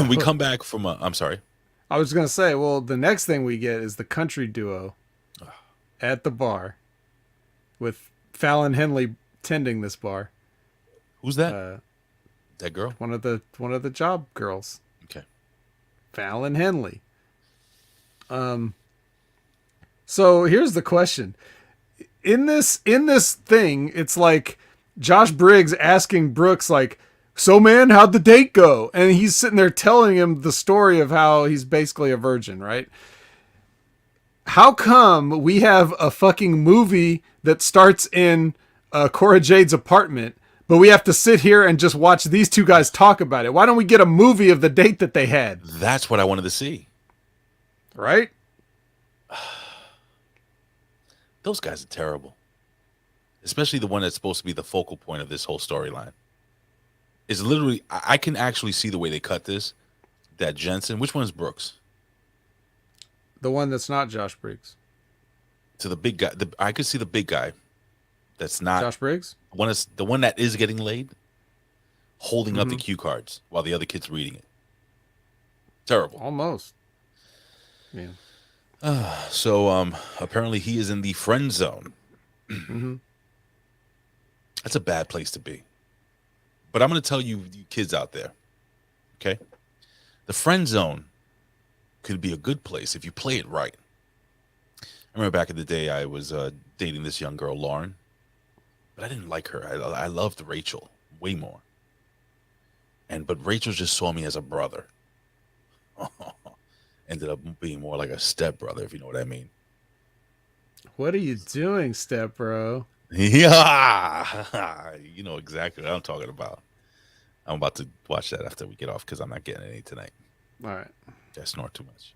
We come back from I'm sorry. I was going to say, well, the next thing we get is the country duo at the bar with Fallon Henley tending this bar. Who's that? That girl? One of the job girls. Okay. Fallon Henley. So here's the question. In this thing, it's like Josh Briggs asking Brooks, like, so man, how'd the date go? And he's sitting there telling him the story of how he's basically a virgin, right? How come we have a fucking movie that starts in Cora Jade's apartment, but we have to sit here and just watch these two guys talk about it? Why don't we get a movie of the date that they had? That's what I wanted to see. Right? Those guys are terrible. Especially the one that's supposed to be the focal point of this whole storyline. Is literally, I can actually see the way they cut this. That Jensen, which one is Brooks? The one that's not Josh Briggs. To the big guy, I could see the big guy. That's not Josh Briggs. The one that is getting laid, holding up the cue cards while the other kid's reading it. Terrible. Almost. Yeah. So apparently he is in the friend zone. That's a bad place to be. But I'm going to tell you kids out there, okay? The friend zone could be a good place if you play it right. I remember back in the day, I was dating this young girl, Lauren, but I didn't like her. I loved Rachel way more. But Rachel just saw me as a brother. Ended up being more like a stepbrother, if you know what I mean. What are you doing, step bro? Yeah, you know exactly what I'm talking about. I'm about to watch that after we get off because I'm not getting any tonight. All right. I snort too much.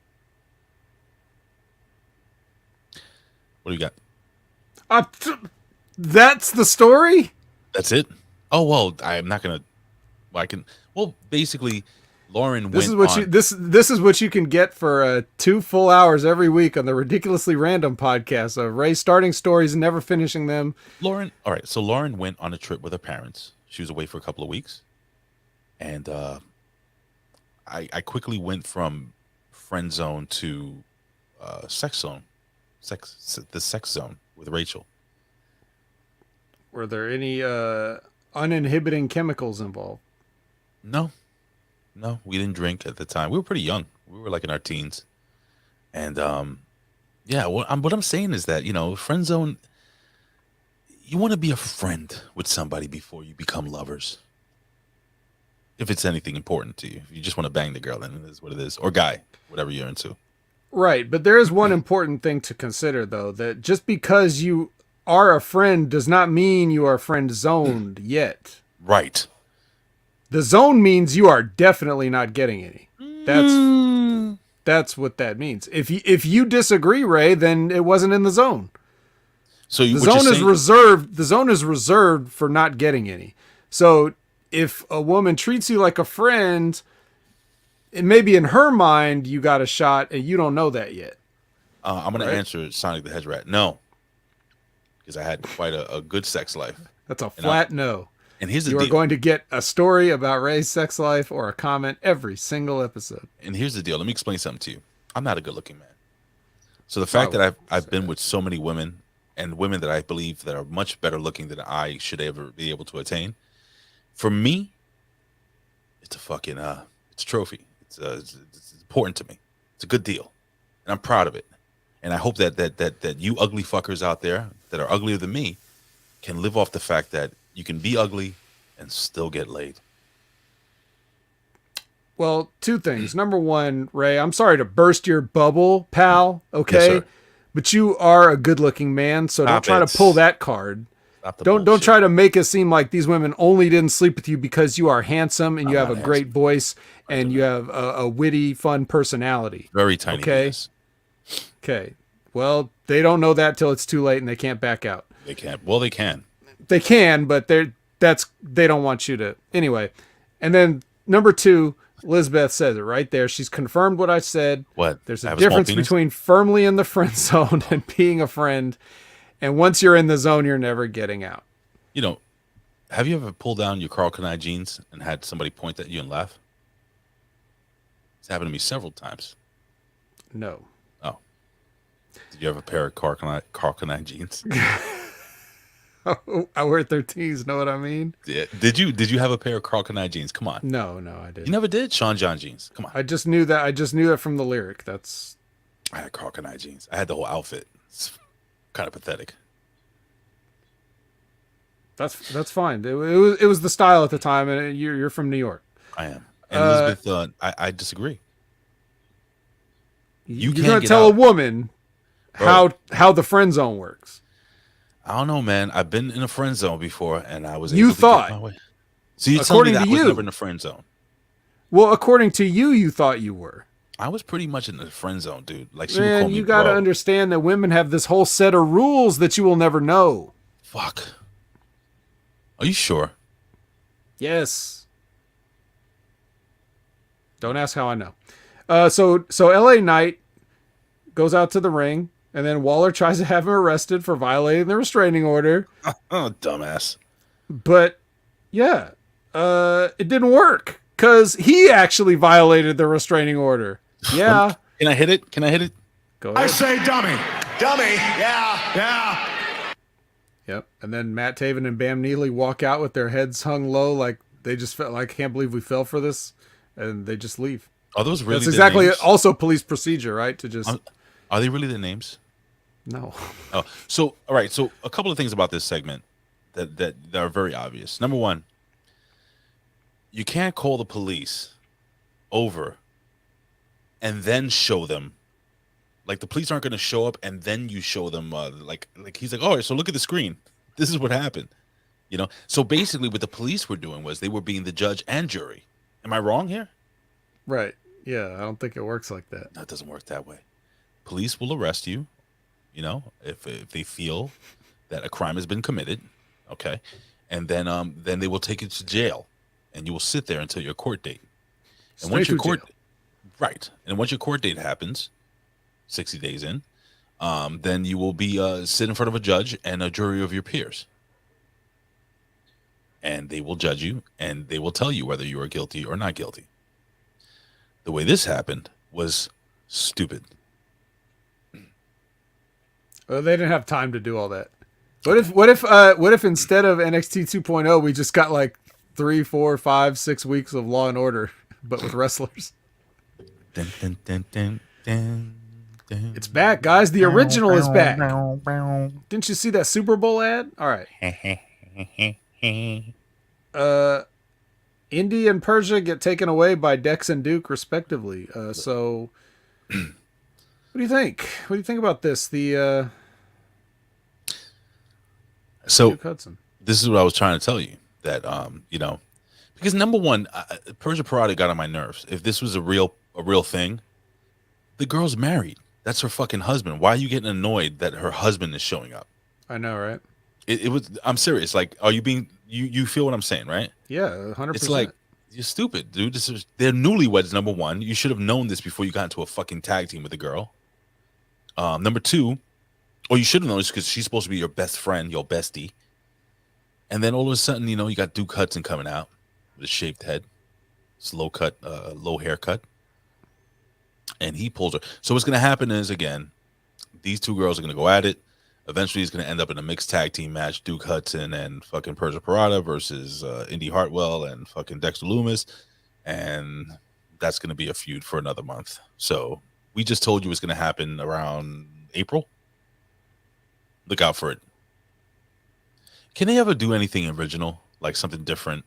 What do you got? That's the story? That's it? Oh, well, I'm not going to... Well, I can... Well, basically, Lauren this went is what on... This is what you can get for 2 full hours every week on the Ridiculously Random podcast of Ray starting stories and never finishing them. Lauren... All right, so Lauren went on a trip with her parents. She was away for a couple of weeks. And I quickly went from friend zone to sex zone. The sex zone with Rachel. Were there any uninhibiting chemicals involved? No, we didn't drink at the time. We were pretty young. We were like in our teens. And yeah, what I'm saying is that, friend zone, you want to be a friend with somebody before you become lovers. If it's anything important to you. If you just want to bang the girl, then it is what it is. Or guy, whatever you're into. Right, but there is one important thing to consider, though, that just because you are a friend does not mean you are friend zoned yet. Right. The zone means you are definitely not getting any. That's what that means. If you disagree, Ray, then it wasn't in the zone. So The zone is reserved. The zone is reserved for not getting any. So if a woman treats you like a friend, and maybe in her mind you got a shot, and you don't know that yet. I'm going to answer Sonic the Hedge Rat. No, because I had quite a good sex life. That's a flat no. And here's the deal. You are going to get a story about Ray's sex life or a comment every single episode. And here's the deal. Let me explain something to you. I'm not a good-looking man. So the fact that I've been with so many women, and women that I believe that are much better looking than I should ever be able to attain, for me, it's a fucking it's a trophy. It's important to me. It's a good deal, and I'm proud of it. And I hope that you ugly fuckers out there that are uglier than me can live off the fact that you can be ugly and still get laid. Well, two things. Number one, Ray, I'm sorry to burst your bubble, pal. Okay, yes, but you are a good-looking man, so don't try to pull that card. Don't try to make it seem like these women only didn't sleep with you because you are handsome and you have a great voice and you have a witty, fun personality. Very tiny. Okay. Okay. Well, they don't know that till it's too late and they can't back out. They can't. Well, they can. They can, but they don't want you to. Anyway. And then number two, Lizbeth says it right there. She's confirmed what I said. What? There's a difference between firmly in the friend zone and being a friend. And once you're in the zone, you're never getting out. You know, have you ever pulled down your Carl Kanai jeans and had somebody point at you and laugh? It's happened to me several times. No. Oh. Did you have a pair of Carl Kanai jeans? I wear 13s, know what I mean? Yeah. Did you have a pair of Carl Kanai jeans? Come on. No, I didn't. You never did? Sean John jeans. Come on. I just knew that from the lyric. I had Carl Kanai jeans. I had the whole outfit. It's kind of pathetic. That's fine. It was the style at the time, and you're from New York. I am. And Elizabeth, I disagree. You're going to tell a woman how the friend zone works. I don't know, man. I've been in a friend zone before, and I was able to thought. Get my way. So you told me that I was never in the friend zone. Well, according to you thought you were. I was pretty much in the friend zone, dude. Like she would call me. You got to understand that women have this whole set of rules that you will never know. Fuck. Are you sure? Yes. Don't ask how I know. So LA Knight goes out to the ring, and then Waller tries to have him arrested for violating the restraining order. Oh, dumbass. But yeah, it didn't work because he actually violated the restraining order. Yeah. Can I hit it? Go ahead. I say dummy. Dummy. Yeah. Yep. And then Matt Taven and Bam Neely walk out with their heads hung low, like they just felt like, I can't believe we fell for this, and they just leave. Are those really? That's exactly also police procedure, right? To just. Are they really the names? No. Oh, so all right. So a couple of things about this segment that are very obvious. Number one, you can't call the police over and then show them. Like the police aren't going to show up and then you show them. Like he's like, all right, so look at the screen. This is what happened. You know. So basically, what the police were doing was they were being the judge and jury. Am I wrong here? Right. Yeah, I don't think it works like that. No, it doesn't work that way. Police will arrest you, you know, if they feel that a crime has been committed, okay, and then they will take you to jail, and you will sit there until your court date. And once your court, right, and once your court date happens, 60 days in, then you will be sit in front of a judge and a jury of your peers, and they will judge you, and they will tell you whether you are guilty or not guilty. The way this happened was stupid. Well, they didn't have time to do all that. What if instead of NXT 2.0, we just got like 3, 4, 5, 6 weeks of Law and Order, but with wrestlers? Dun, dun, dun, dun, dun, dun. It's back, guys. The original is back. Didn't you see that Super Bowl ad? All right. Indy and Persia get taken away by Dex and Duke, respectively. So, what do you think? What do you think about this? So Duke Hudson. this is what I was trying to tell you, that because number one, Persia Parada got on my nerves. If this was a real thing, the girl's married. That's her fucking husband. Why are you getting annoyed that her husband is showing up? I know, right? It was. I'm serious. Like, are you being? You feel what I'm saying, right? Yeah, 100%. It's like, you're stupid, dude. They're newlyweds. Number one, you should have known this before you got into a fucking tag team with the girl. Number two, or you should have known this because she's supposed to be your best friend, your bestie. And then all of a sudden, you got Duke Hudson coming out with a shaved head, low haircut. And he pulls her. So what's going to happen is, again, these two girls are going to go at it. Eventually, it's going to end up in a mixed tag team match: Duke Hudson and fucking Persia Parada versus Indy Hartwell and fucking Dexter Loomis, and that's going to be a feud for another month. So we just told you it's going to happen around April. Look out for it. Can they ever do anything original, like something different?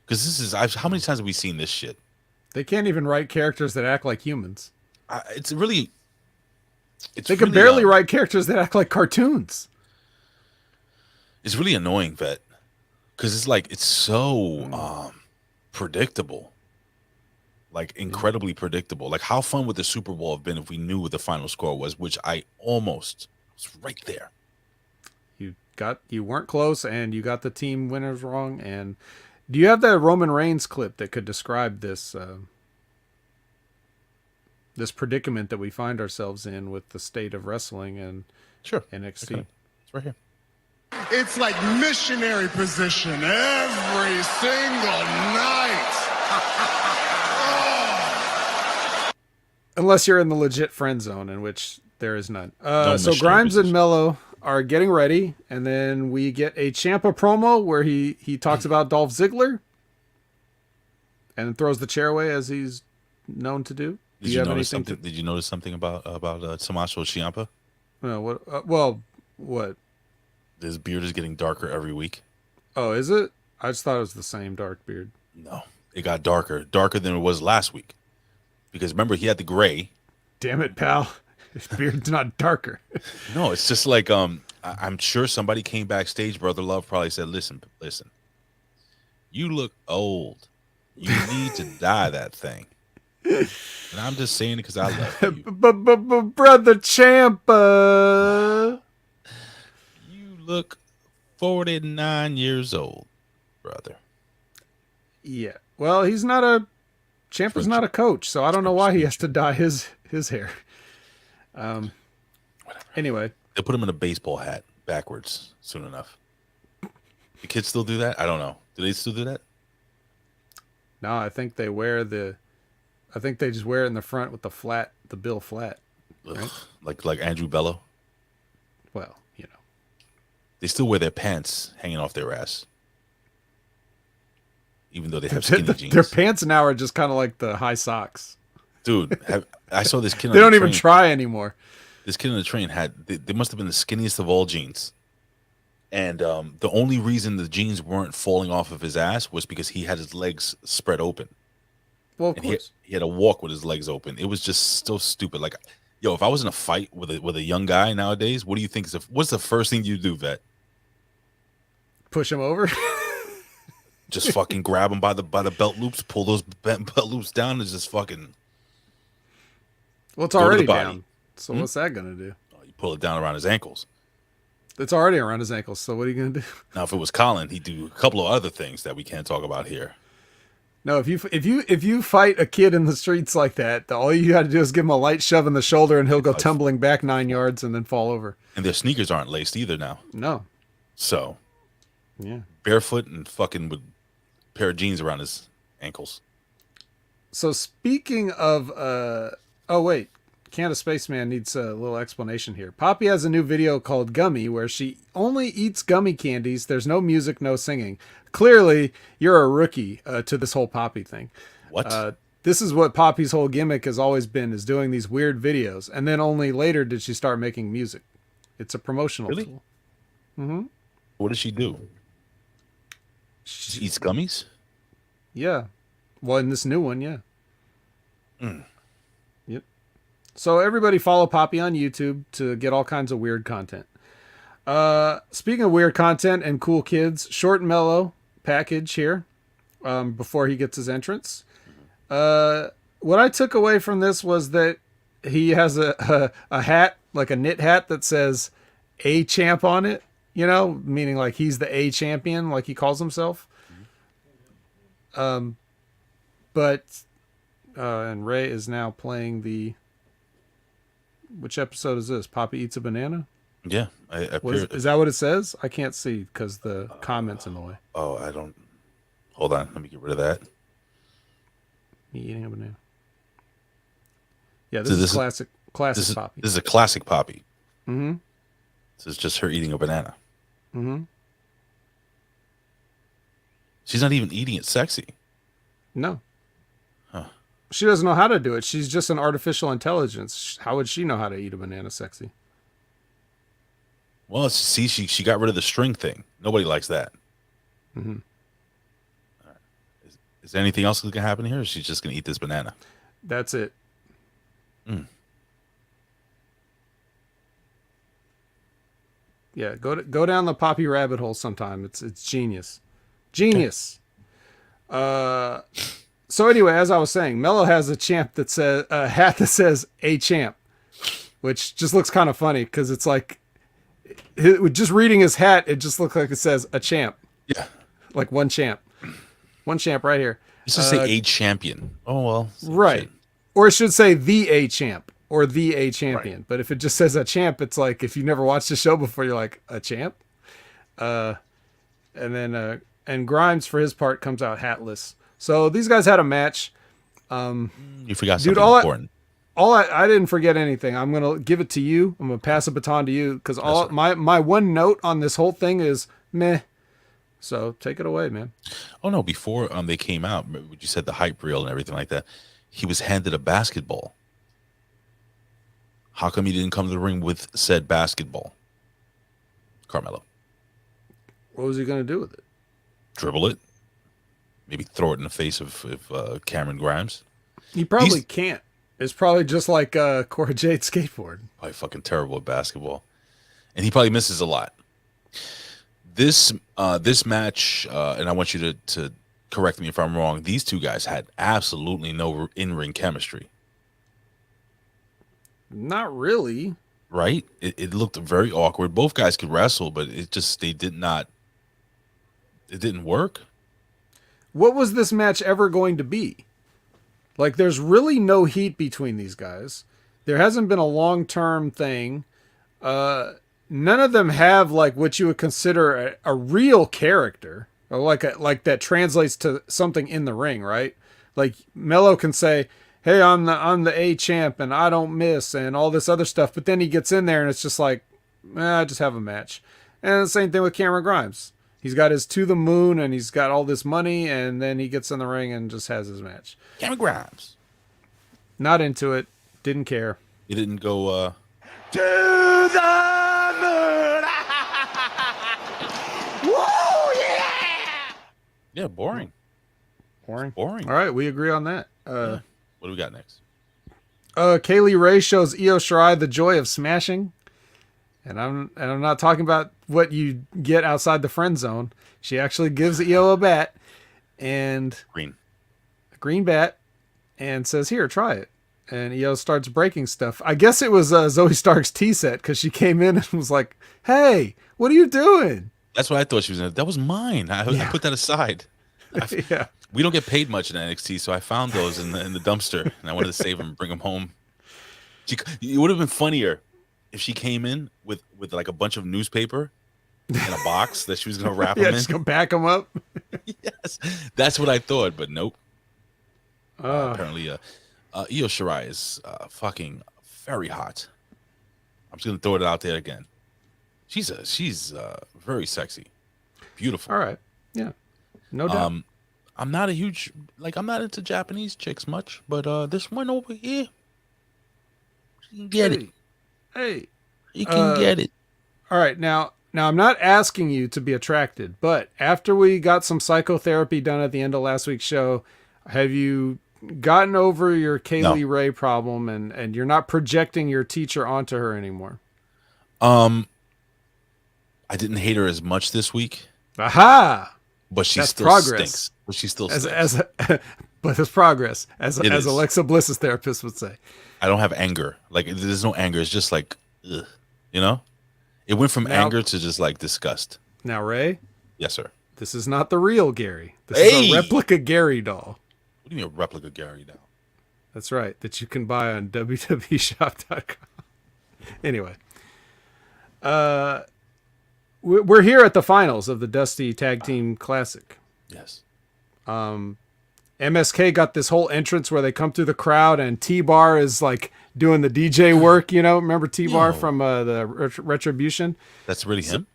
Because this is how many times have we seen this shit? They can't even write characters that act like humans. They can barely write characters that act like cartoons. It's really annoying, Vet, because it's so predictable, like incredibly predictable. Like, how fun would the Super Bowl have been if we knew what the final score was, which I almost was right there. You weren't close, and you got the team winners wrong. And do you have that Roman Reigns clip that could describe this this predicament that we find ourselves in with the state of wrestling and NXT? Okay. It's right here. It's like missionary position every single night. Unless you're in the legit friend zone, in which there is none. No So Grimes and Mello are getting ready, and then we get a Ciampa promo where he talks about Dolph Ziggler and throws the chair away as he's known to do. Did you notice something? Did you notice something about Tommaso Ciampa? What? His beard is getting darker every week. Oh, is it? I just thought it was the same dark beard. No, it got darker than it was last week. Because remember, he had the gray. Damn it, pal! His beard's not darker. No, it's just like I'm sure somebody came backstage. Brother Love probably said, "Listen, you look old. You need to dye that thing." And I'm just saying it because I love you. Brother Ciampa. You look 49 years old, brother. Yeah. Well, Ciampa's not a coach, so I don't know why he has to dye his hair. Whatever. Anyway. They'll put him in a baseball hat backwards soon enough. The kids still do that? I don't know. Do they still do that? No, I think they just wear it in the front with the bill flat. Right? Like Andrew Bello? Well, They still wear their pants hanging off their ass. Even though they have skinny jeans. Their pants now are just kind of like the high socks. Dude, I saw this kid on They don't the even train. try anymore. This kid on the train they must have been the skinniest of all jeans. And the only reason the jeans weren't falling off of his ass was because he had his legs spread open. Well, of and course. He had to walk with his legs open. It was just so stupid. Like, yo, if I was in a fight with a young guy nowadays, what do you think what's the first thing you do, Vet? Push him over? Just fucking grab him by the belt loops, pull those belt loops down, and just fucking. Well, it's already down. So what's that gonna do? You pull it down around his ankles. It's already around his ankles. So what are you gonna do? Now, if it was Colin, he'd do a couple of other things that we can't talk about here. No, if you fight a kid in the streets like that, all you got to do is give him a light shove in the shoulder, and he'll go tumbling back 9 yards and then fall over. And their sneakers aren't laced either now. No. So. Yeah. Barefoot and fucking with a pair of jeans around his ankles. So speaking of, Candace Spaceman needs a little explanation here. Poppy has a new video called Gummy where she only eats gummy candies. There's no music, no singing. Clearly, you're a rookie to this whole Poppy thing. What? This is what Poppy's whole gimmick has always been, is doing these weird videos. And then only later did she start making music. It's a promotional tool. Mm-hmm. What does she do? She eats gummies? Yeah. Well, in this new one, yeah. Mm. Yep. So everybody follow Poppy on YouTube to get all kinds of weird content. Speaking of weird content and cool kids, Short and Mellow package here before he gets his entrance. What I took away from this was that he has a hat, like a knit hat that says A Champ on it, you know, meaning like he's the A champion, like he calls himself. But and Ray is now playing which episode is this? Poppy Eats a Banana? Yeah. Is that what it says? I can't see because the comment's in the way. Oh, I don't. Hold on. Let me get rid of that. Me eating a banana. Yeah, this is classic Poppy. This is a classic Poppy. Mm-hmm. This is just her eating a banana. Mm-hmm. She's not even eating it sexy. No. Huh. She doesn't know how to do it. She's just an artificial intelligence. How would she know how to eat a banana sexy? Well, see, she got rid of the string thing. Nobody likes that. Mm-hmm. Is there anything else that can happen here? Or is she just going to eat this banana? That's it. Mm. Yeah, go down the Poppy rabbit hole sometime. It's genius. Genius. Okay. So anyway, as I was saying, Mello has a hat that says A Champ, which just looks kind of funny because it's like just reading his hat, it just looks like it says a champ. Yeah. Like one champ right here. It should say A Champion. Oh, well. Right. Shit. Or it should say the A Champ or the A Champion. Right. But if it just says a champ, it's like, if you've never watched the show before, you're like, a champ? And then, and Grimes for his part comes out hatless. So these guys had a match. You forgot something important. I didn't forget anything. I'm going to give it to you. I'm going to pass a baton to you because my one note on this whole thing is meh. So take it away, man. Oh no! Before they came out, you said the hype reel and everything like that. He was handed a basketball. How come he didn't come to the ring with said basketball, Carmelo? What was he going to do with it? Dribble it. Maybe throw it in the face of Cameron Grimes. He probably can't. It's probably just like Cora Jade's skateboard. Probably fucking terrible at basketball, and he probably misses a lot. This match, and I want you to correct me if I'm wrong. These two guys had absolutely no in-ring chemistry. Not really. Right? It looked very awkward. Both guys could wrestle, but it didn't work. What was this match ever going to be? Like, there's really no heat between these guys. There hasn't been a long-term thing. None of them have like what you would consider a real character, or like that translates to something in the ring, right? Like Mello can say, "Hey, I'm the A Champ and I don't miss," and all this other stuff, but then he gets in there and it's just like, I just have a match. And the same thing with Cameron Grimes. He's got his to the moon and he's got all this money, and then he gets in the ring and just has his match. Cameron Grimes. Not into it. Didn't care. He didn't go to the moon. Woo, yeah! Yeah, boring. Boring. All right, we agree on that. Yeah. What do we got next? Kaylee Ray shows Io Shirai the joy of smashing. And I'm not talking about what you get outside the friend zone. She actually gives Io a bat and a green bat and says, "Here, try it." And Io starts breaking stuff. I guess it was Zoe Stark's tea set because she came in and was like, "Hey, what are you doing?" That's what I thought she was in. That was mine. I put that aside. Yeah. We don't get paid much in NXT, so I found those in the dumpster, and I wanted to save them and bring them home. It would have been funnier if she came in with like a bunch of newspaper in a box that she was going to wrap them in. Just gonna pack them up. Yes, that's what I thought, but nope. Apparently, Io Shirai is fucking very hot. I'm just going to throw it out there again. She's very sexy, beautiful. All right, yeah, no doubt. I'm not into Japanese chicks much, but this one over here, you can get it. Hey, you can get it. All right, now I'm not asking you to be attracted, but after we got some psychotherapy done at the end of last week's show, have you gotten over your Kaylee Ray problem and you're not projecting your teacher onto her anymore? I didn't hate her as much this week. Aha! But she That's still progress. stinks. But she still As, stinks. but it's progress, as is. Alexa Bliss's therapist would say. I don't have anger. Like, there's no anger. It's just like, ugh, you know? It went from anger to just like disgust. Now, Ray? Yes, sir. This is not the real Gary. This is a replica Gary doll. What do you mean a replica Gary doll? That's right. That you can buy on www.shop.com. Anyway. We're here at the finals of the Dusty Tag Team Classic. Yes. MSK got this whole entrance where they come through the crowd and T-Bar is like doing the DJ work, you know? Remember T-Bar from the Retribution? That's really him?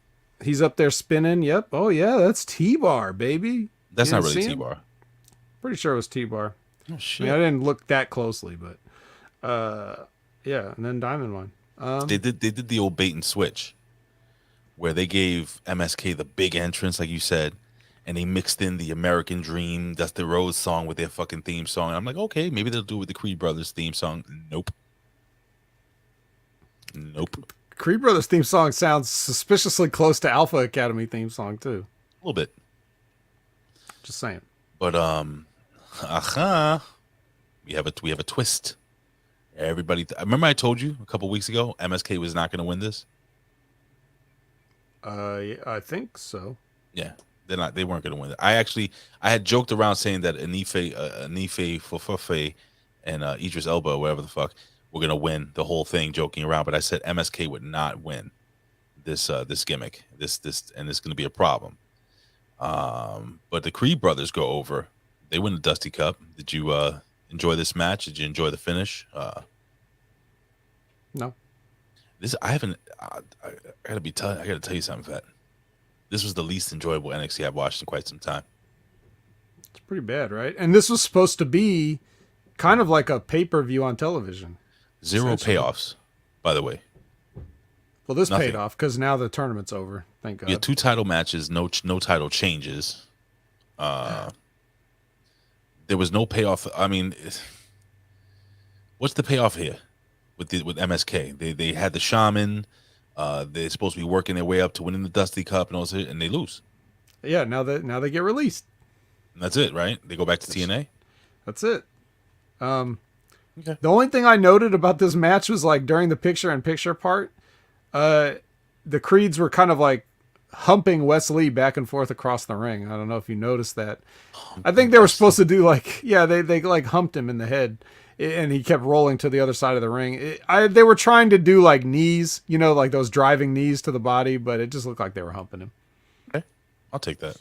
He's up there spinning. Yep. Oh, yeah, that's T-Bar, baby. That's not really T-Bar. Pretty sure it was T-Bar. Oh, shit. I mean, I didn't look that closely, but yeah, and then Diamond won. They did the old bait and switch where they gave MSK the big entrance, like you said, and they mixed in the American Dream, Dusty Rhodes song with their fucking theme song. And I'm like, okay, maybe they'll do it with the Creed Brothers theme song. Nope. Creed Brothers theme song sounds suspiciously close to Alpha Academy theme song too. A little bit. Just saying. But we have a twist. Everybody, remember I told you a couple weeks ago MSK was not going to win this. I think so. Yeah, they weren't going to win it. I had joked around saying that Anife Fofofe and Idris Elba, or whatever the fuck, were going to win the whole thing, joking around. But I said MSK would not win this gimmick. This and it's going to be a problem. But the Creed brothers go over. They win the Dusty Cup. Did you enjoy this match? Did you enjoy the finish? No. I haven't. I gotta tell you something, Vet. This was the least enjoyable NXT I've watched in quite some time. It's pretty bad, right? And this was supposed to be kind of like a pay-per-view on television. Zero payoffs, by the way. Well, this paid off because now the tournament's over. Thank God. We had 2 title matches, no title changes. There was no payoff. I mean, what's the payoff here with MSK? They had the Shaman. They're supposed to be working their way up to winning the Dusty Cup and all that, and they lose. Yeah, now they get released. And that's it, right? They go back to TNA. That's it. Okay. The only thing I noted about this match was like during the picture-in-picture part, the Creeds were kind of like humping Wes Lee back and forth across the ring. I don't know if you noticed that. I think they were supposed to do like, yeah, they like humped him in the head, and he kept rolling to the other side of the ring. They were trying to do like knees, you know, like those driving knees to the body, but it just looked like they were humping him. Okay, I'll take that.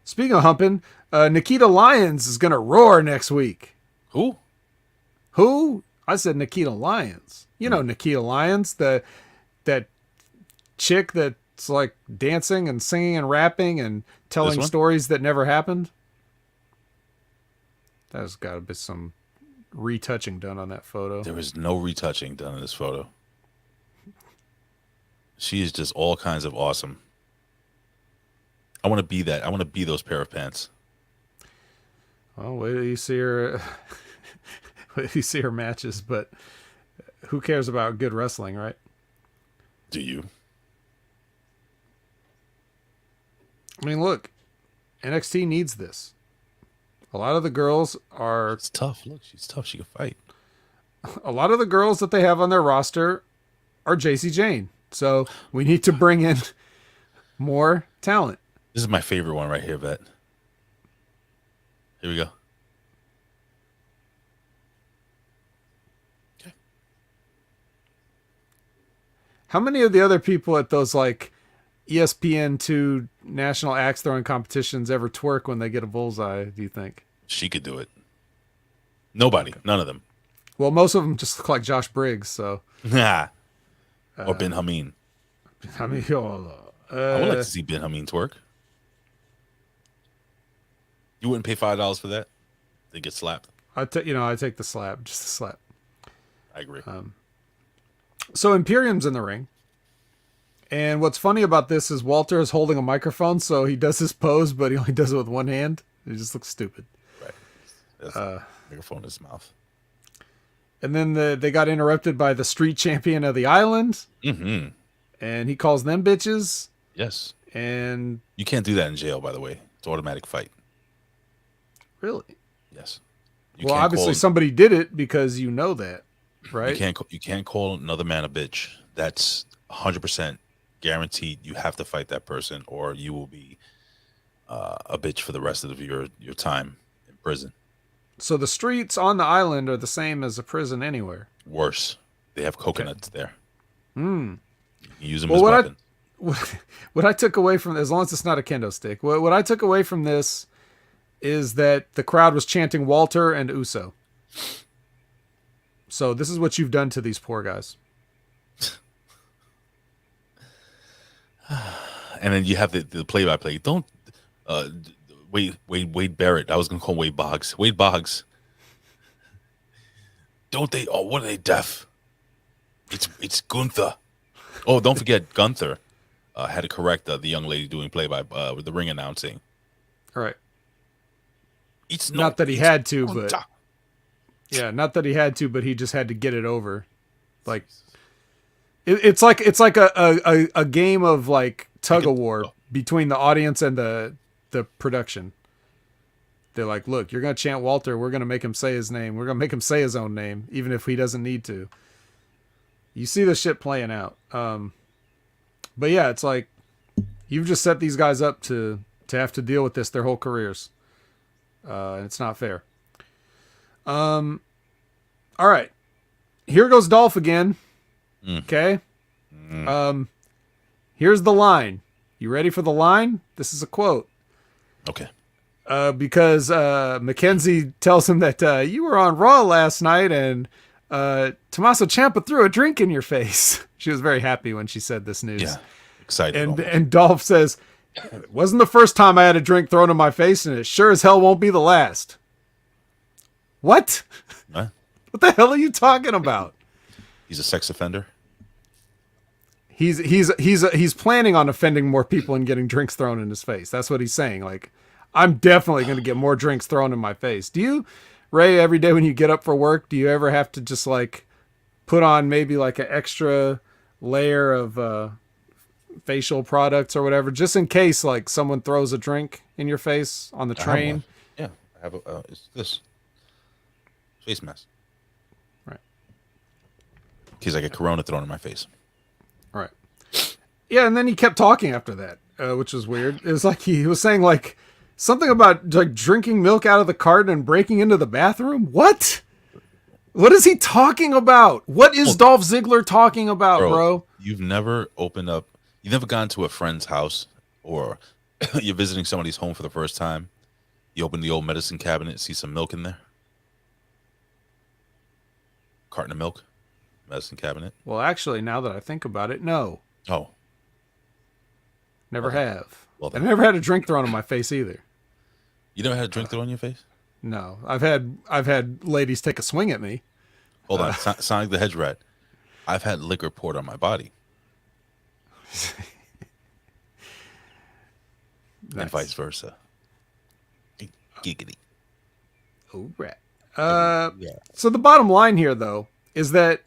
Speaking of humping, Nikita Lyons is going to roar next week. Who? I said Nikita Lyons. You know Nikita Lyons, that chick that's like dancing and singing and rapping and telling stories that never happened. There's got to be some retouching done on that photo. There is no retouching done in this photo. She is just all kinds of awesome. I want to be that. I want to be those pair of pants. Well, wait till you see her. Wait till you see her matches, but who cares about good wrestling, right? Do you? I mean, look, NXT needs this. A lot of the girls are... It's tough. Look, she's tough. She can fight. A lot of the girls that they have on their roster are JC Jane. So we need to bring in more talent. This is my favorite one right here, Vet. Here we go. Okay. How many of the other people at those like ESPN2 national axe throwing competitions ever twerk when they get a bullseye, do you think? She could do it. Nobody. Okay. None of them. Well, most of them just look like Josh Briggs, so. Nah. Or Ben Hameen. I would like to see Ben Hameen twerk. You wouldn't pay $5 for that? They get slapped. I take the slap, just the slap. I agree. So Imperium's in the ring. And what's funny about this is Walter is holding a microphone, so he does his pose, but he only does it with one hand. It just looks stupid. Right. There's a microphone in his mouth. And then they got interrupted by the street champion of the island. Mm-hmm. And he calls them bitches. Yes. And You can't do that in jail, by the way. It's automatic fight. really? Yes. Well, obviously somebody did it because you know that, right? You can't call another man a bitch. That's 100% guaranteed. You have to fight that person, or you will be a bitch for the rest of your time in prison. So the streets on the island are the same as a prison anywhere. Worse, they have coconuts there. Hmm. You use them as weapons. What I took away from, as long as it's not a kendo stick, what I took away from this is that the crowd was chanting Walter and Uso. So this is what you've done to these poor guys. And then you have the play-by-play. Don't Wade Barrett. I was gonna call Wade Boggs. Wade Boggs. Don't they? Oh, what are they deaf? It's Gunther. Oh, don't forget Gunther had to correct the young lady doing play-by with the ring announcing. All right. It's not that he had to, Gunther. but yeah, not that he had to, but he just had to get it over. Like it's like a game of like tug of war between the audience and the production. They're like, look, you're gonna chant Walter. We're gonna make him say his name. We're gonna make him say his own name, even if he doesn't need to. You see the shit playing out. But yeah, it's like you've just set these guys up to have to deal with this their whole careers. And it's not fair. All right. Here goes Dolph again. Okay. Here's the line. You ready for the line? This is a quote. Okay. Because Mackenzie tells him that you were on Raw last night and Tommaso Ciampa threw a drink in your face. She was very happy when she said this news. Yeah, excited. And Dolph says, it wasn't the first time I had a drink thrown in my face, and it sure as hell won't be the last. What? Huh? What the hell are you talking about? He's a sex offender. He's planning on offending more people and getting drinks thrown in his face. That's what he's saying. Like, I'm definitely going to get more drinks thrown in my face. Do you, Ray, every day when you get up for work, do you ever have to just like put on maybe like an extra layer of facial products or whatever, just in case like someone throws a drink in your face on the train? Yeah, I have it's this face mask. Right. In case I get Corona thrown in my face. Right. Yeah, and then he kept talking after that, which was weird. It was like he was saying like something about like drinking milk out of the carton and breaking into the bathroom. What? What is he talking about? What is Dolph Ziggler talking about, bro? You've never gone to a friend's house or you're visiting somebody's home for the first time. You open the old medicine cabinet, see some milk in there. Carton of milk, medicine cabinet. Well, actually, now that I think about it, no. Oh. Never have. Well, I've never had a drink thrown in my face either. You never had a drink thrown in your face? No. I've had ladies take a swing at me. Hold on. Sonic the Hedge Rat. I've had liquor poured on my body. And vice versa. Giggity. Oh, rat. So the bottom line here, though, is that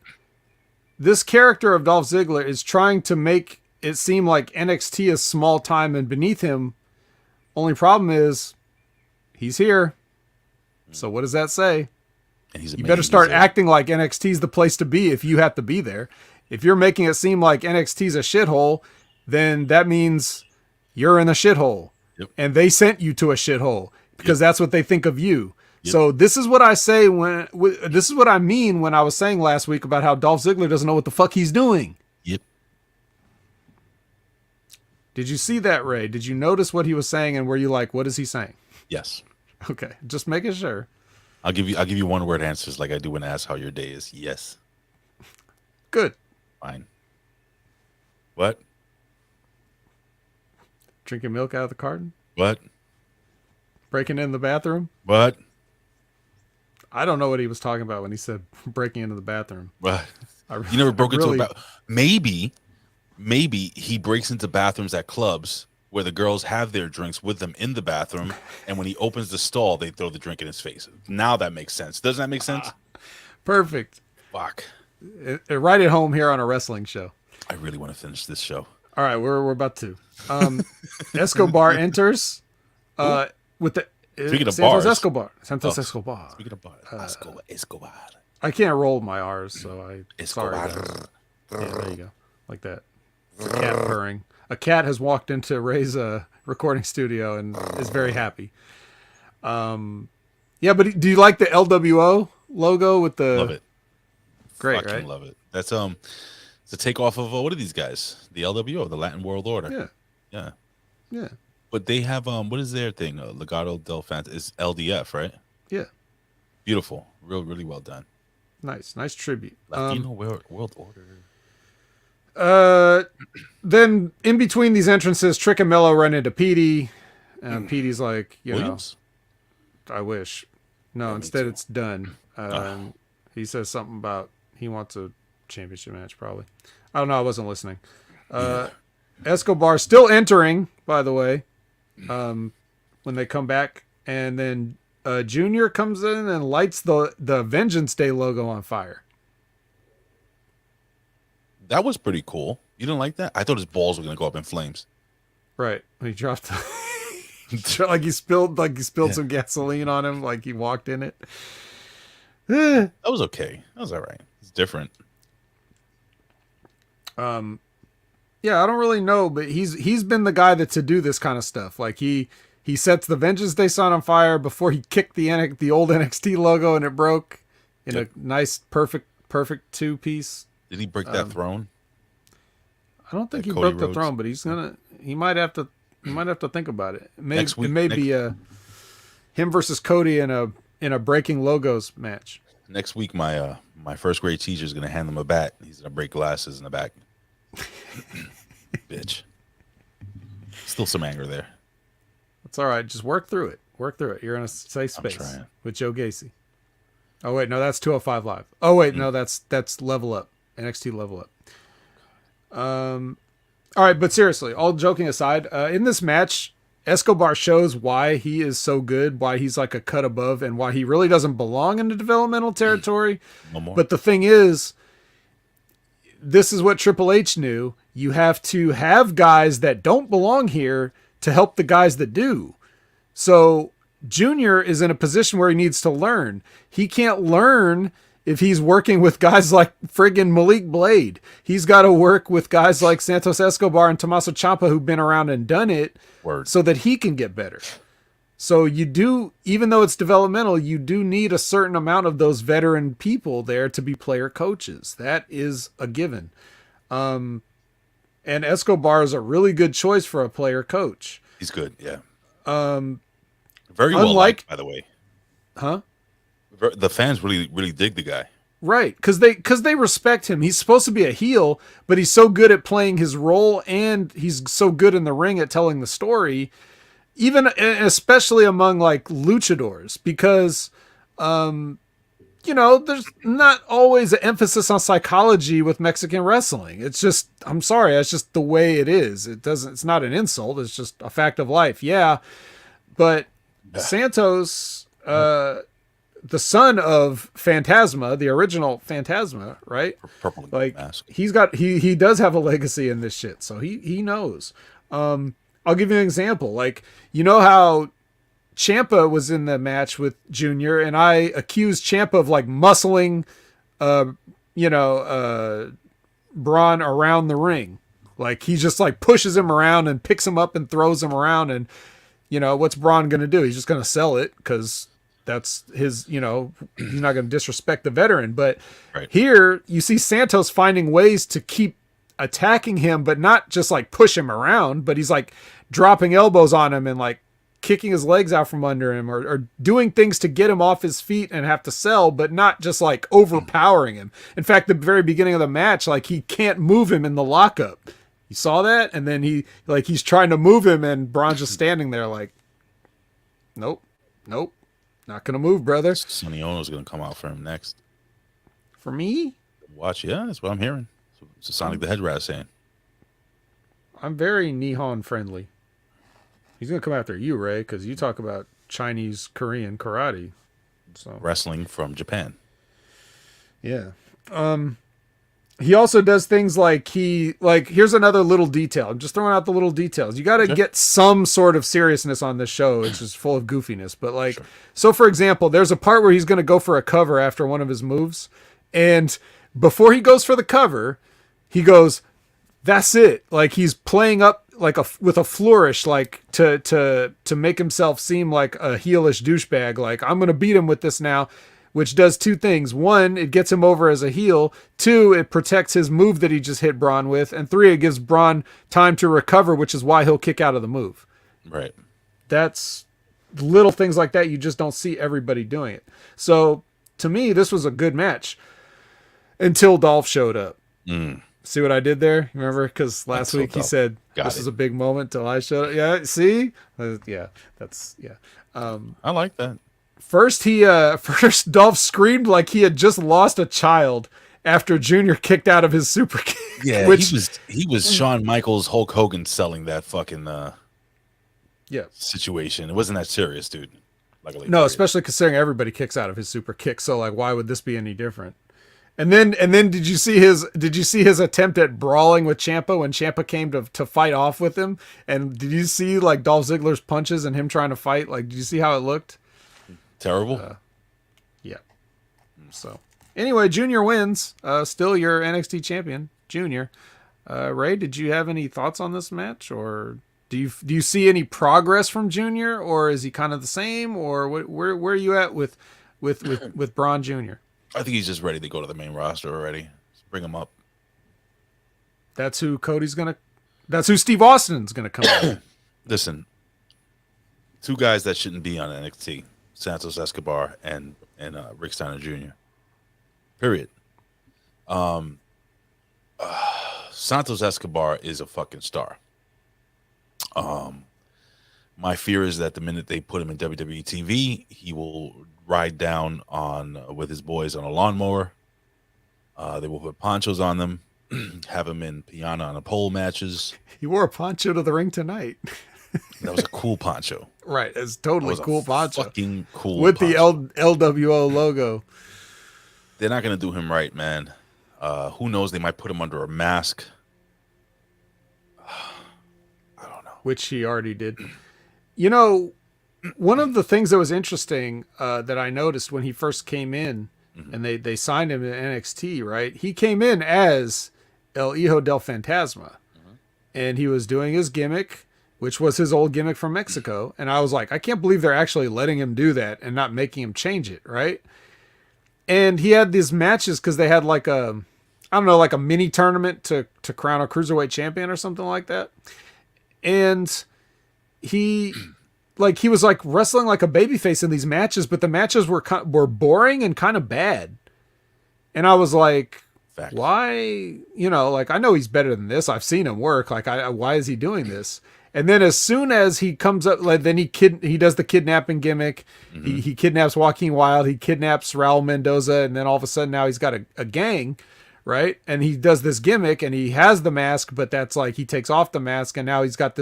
this character of Dolph Ziggler is trying to make it seem like NXT is small time and beneath him. Only problem is he's here. So what does that say? And you better start acting like NXT's the place to be if you have to be there. If you're making it seem like NXT's a shithole, then that means you're in a shithole. Yep. And they sent you to a shithole because that's what they think of you. Yep. So this is what I say this is what I mean when I was saying last week about how Dolph Ziggler doesn't know what the fuck he's doing. Yep. Did you see that, Ray? Did you notice what he was saying and were you like, what is he saying? Yes. Okay, just making sure. I'll give you one word answers like I do when I ask how your day is. Yes. Good. Fine. What? Drinking milk out of the carton? What? Breaking in the bathroom? What? I don't know what he was talking about when he said breaking into the bathroom. What? You never broke into a bathroom? Maybe he breaks into bathrooms at clubs where the girls have their drinks with them in the bathroom, and when he opens the stall, they throw the drink in his face. Now that makes sense. Doesn't that make sense? Perfect. Fuck. Right at home here on a wrestling show. I really want to finish this show. All right, we're about to. Escobar enters with the Speaking of Santos bars. Santos Escobar. Speaking of bars, Escobar. I can't roll my R's, so Escobar. sorry. Yeah, there you go, like that. It's a cat purring. A cat has walked into Ray's recording studio and is very happy. Yeah, but do you like the LWO logo with the? Love it. Great, Fucking right? love it. That's it's a takeoff of what are these guys? The LWO, the Latin World Order. Yeah. But they have what is their thing? Legado del Fant is LDF, right? Yeah. Beautiful, really well done. Nice tribute. Latino World Order. Then in between these entrances, Trick and Mello run into Petey. Petey's like, Williams? I wish. No, instead it's done. He says something about he wants a championship match, probably. I don't know. I wasn't listening. Escobar still entering, by the way, when they come back. And then Junior comes in and lights the Vengeance Day logo on fire. That was pretty cool. You didn't like that? I thought his balls were going to go up in flames. Right. He dropped like he spilled some gasoline on him, like he walked in it. That was okay. That was all right. It's different. Yeah, I don't really know, but he's been the guy to do this kind of stuff. Like he sets the Vengeance Day sign on fire before he kicked the old NXT logo and it broke in a nice perfect 2-piece. Did he break that throne? I don't think he Cody broke the Rhodes? throne, but he might have to think about it. Next week- it may be him versus Cody in a breaking logos match. Next week, my first grade teacher is going to hand him a bat. He's going to break glasses in the back. Bitch. Still some anger there. It's all right. Just work through it. You're in a safe space trying. with Joe Gacy. Oh wait, no, that's 205 Live. Oh wait, no, that's Level Up. NXT Level Up. All right, but seriously, all joking aside, in this match, Escobar shows why he is so good, why he's like a cut above, and why he really doesn't belong in the developmental territory. No more. But the thing is, this is what Triple H knew. You have to have guys that don't belong here to help the guys that do. So Junior is in a position where he needs to learn. He can't learn if he's working with guys like friggin' Malik Blade. He's got to work with guys like Santos Escobar and Tommaso Ciampa who've been around and done it so that he can get better. So you do, even though it's developmental, you do need a certain amount of those veteran people there to be player coaches. That is a given. And Escobar is a really good choice for a player coach. He's good, yeah. Very well liked, by the way. Huh? The fans really dig the guy. Right, because they respect him. He's supposed to be a heel, but he's so good at playing his role, and he's so good in the ring at telling the story, even especially among like luchadors, because there's not always an emphasis on psychology with Mexican wrestling. It's just, I'm sorry, that's just the way it is. It's not an insult. It's just a fact of life. Yeah, but Santos, the son of Phantasma, the original Phantasma, right? Purple like mask. he does have a legacy in this shit, so he knows. I'll give you an example. Like, you know how Ciampa was in the match with Junior, and I accused Ciampa of like muscling, Braun around the ring. Like he just like pushes him around and picks him up and throws him around, and what's Braun gonna do? He's just gonna sell it because that's his. He's not gonna disrespect the veteran. But here you see Santos finding ways to keep attacking him, but not just like push him around, but he's like dropping elbows on him and like kicking his legs out from under him or doing things to get him off his feet and have to sell, but not just like overpowering him. In fact, the very beginning of the match, like he can't move him in the lockup. You saw that? And then he's trying to move him and Braun's just standing there like, nope, not going to move, brother. Sonny Ono's going to come out for him next. For me? Watch, yeah, that's what I'm hearing. It's Sonic the Hedgehog saying. I'm very Nihon friendly. He's going to come after you, Ray, because you talk about Chinese, Korean karate. So Wrestling from Japan. Yeah. He also does things like here's another little detail. I'm just throwing out the little details. You got to get some sort of seriousness on this show. It's just full of goofiness. But like, so for example, there's a part where he's going to go for a cover after one of his moves. And before he goes for the cover, he goes, that's it. Like he's playing up like with a flourish, like to make himself seem like a heelish douchebag. Like I'm going to beat him with this now. Which does two things. One, it gets him over as a heel. Two, it protects his move that he just hit Braun with. And three, it gives Braun time to recover, which is why he'll kick out of the move. Right. That's little things like that. You just don't see everybody doing it. So to me, this was a good match until Dolph showed up. See what I did there? Remember? Because last week he said, this is a big moment till I showed up. Yeah, see? Yeah, that's, yeah. I like that. First, Dolph screamed like he had just lost a child after Junior kicked out of his super kick. Yeah, he was Shawn Michaels, Hulk Hogan selling that fucking situation. It wasn't that serious, dude. Luckily, no, especially considering everybody kicks out of his super kick. So like, why would this be any different? And then did you see his attempt at brawling with Ciampa when Ciampa came to fight off with him? And did you see like Dolph Ziggler's punches and him trying to fight? Like, did you see how it looked? Terrible. Yeah. So anyway, Junior wins. Still your NXT champion, Junior. Ray, did you have any thoughts on this match, or do you see any progress from Junior, or is he kind of the same, or where are you at with Braun Junior? I think he's just ready to go to the main roster already. Just bring him up. That's who Steve Austin's gonna come out. Listen, two guys that shouldn't be on NXT. Santos Escobar and Rick Steiner Jr. Period. Santos Escobar is a fucking star. My fear is that the minute they put him in WWE TV, he will ride down with his boys on a lawnmower. They will put ponchos on them, have him in piano on a pole matches. He wore a poncho to the ring tonight. That was a cool poncho. Right, it's totally cool poncho. Fucking cool with poncho. The LWO logo. They're not gonna do him right, man. Who knows? They might put him under a mask. I don't know. Which he already did. You know, one of the things that was interesting that I noticed when he first came in, and they signed him in NXT, right? He came in as El Hijo del Fantasma, and he was doing his gimmick, which was his old gimmick from Mexico. And I was like, I can't believe they're actually letting him do that and not making him change it, right? And he had these matches because they had like a mini tournament to crown a cruiserweight champion or something like that. And he was like wrestling like a babyface in these matches, but the matches were boring and kind of bad. And I was like, why? You know, like, I know he's better than this. I've seen him work. Like, why is he doing this? And then as soon as he comes up, like, then he does the kidnapping gimmick. He kidnaps Joaquin Wilde. He kidnaps Raul Mendoza. And then all of a sudden now he's got a gang, right? And he does this gimmick and he has the mask, but that's like, he takes off the mask and now he's got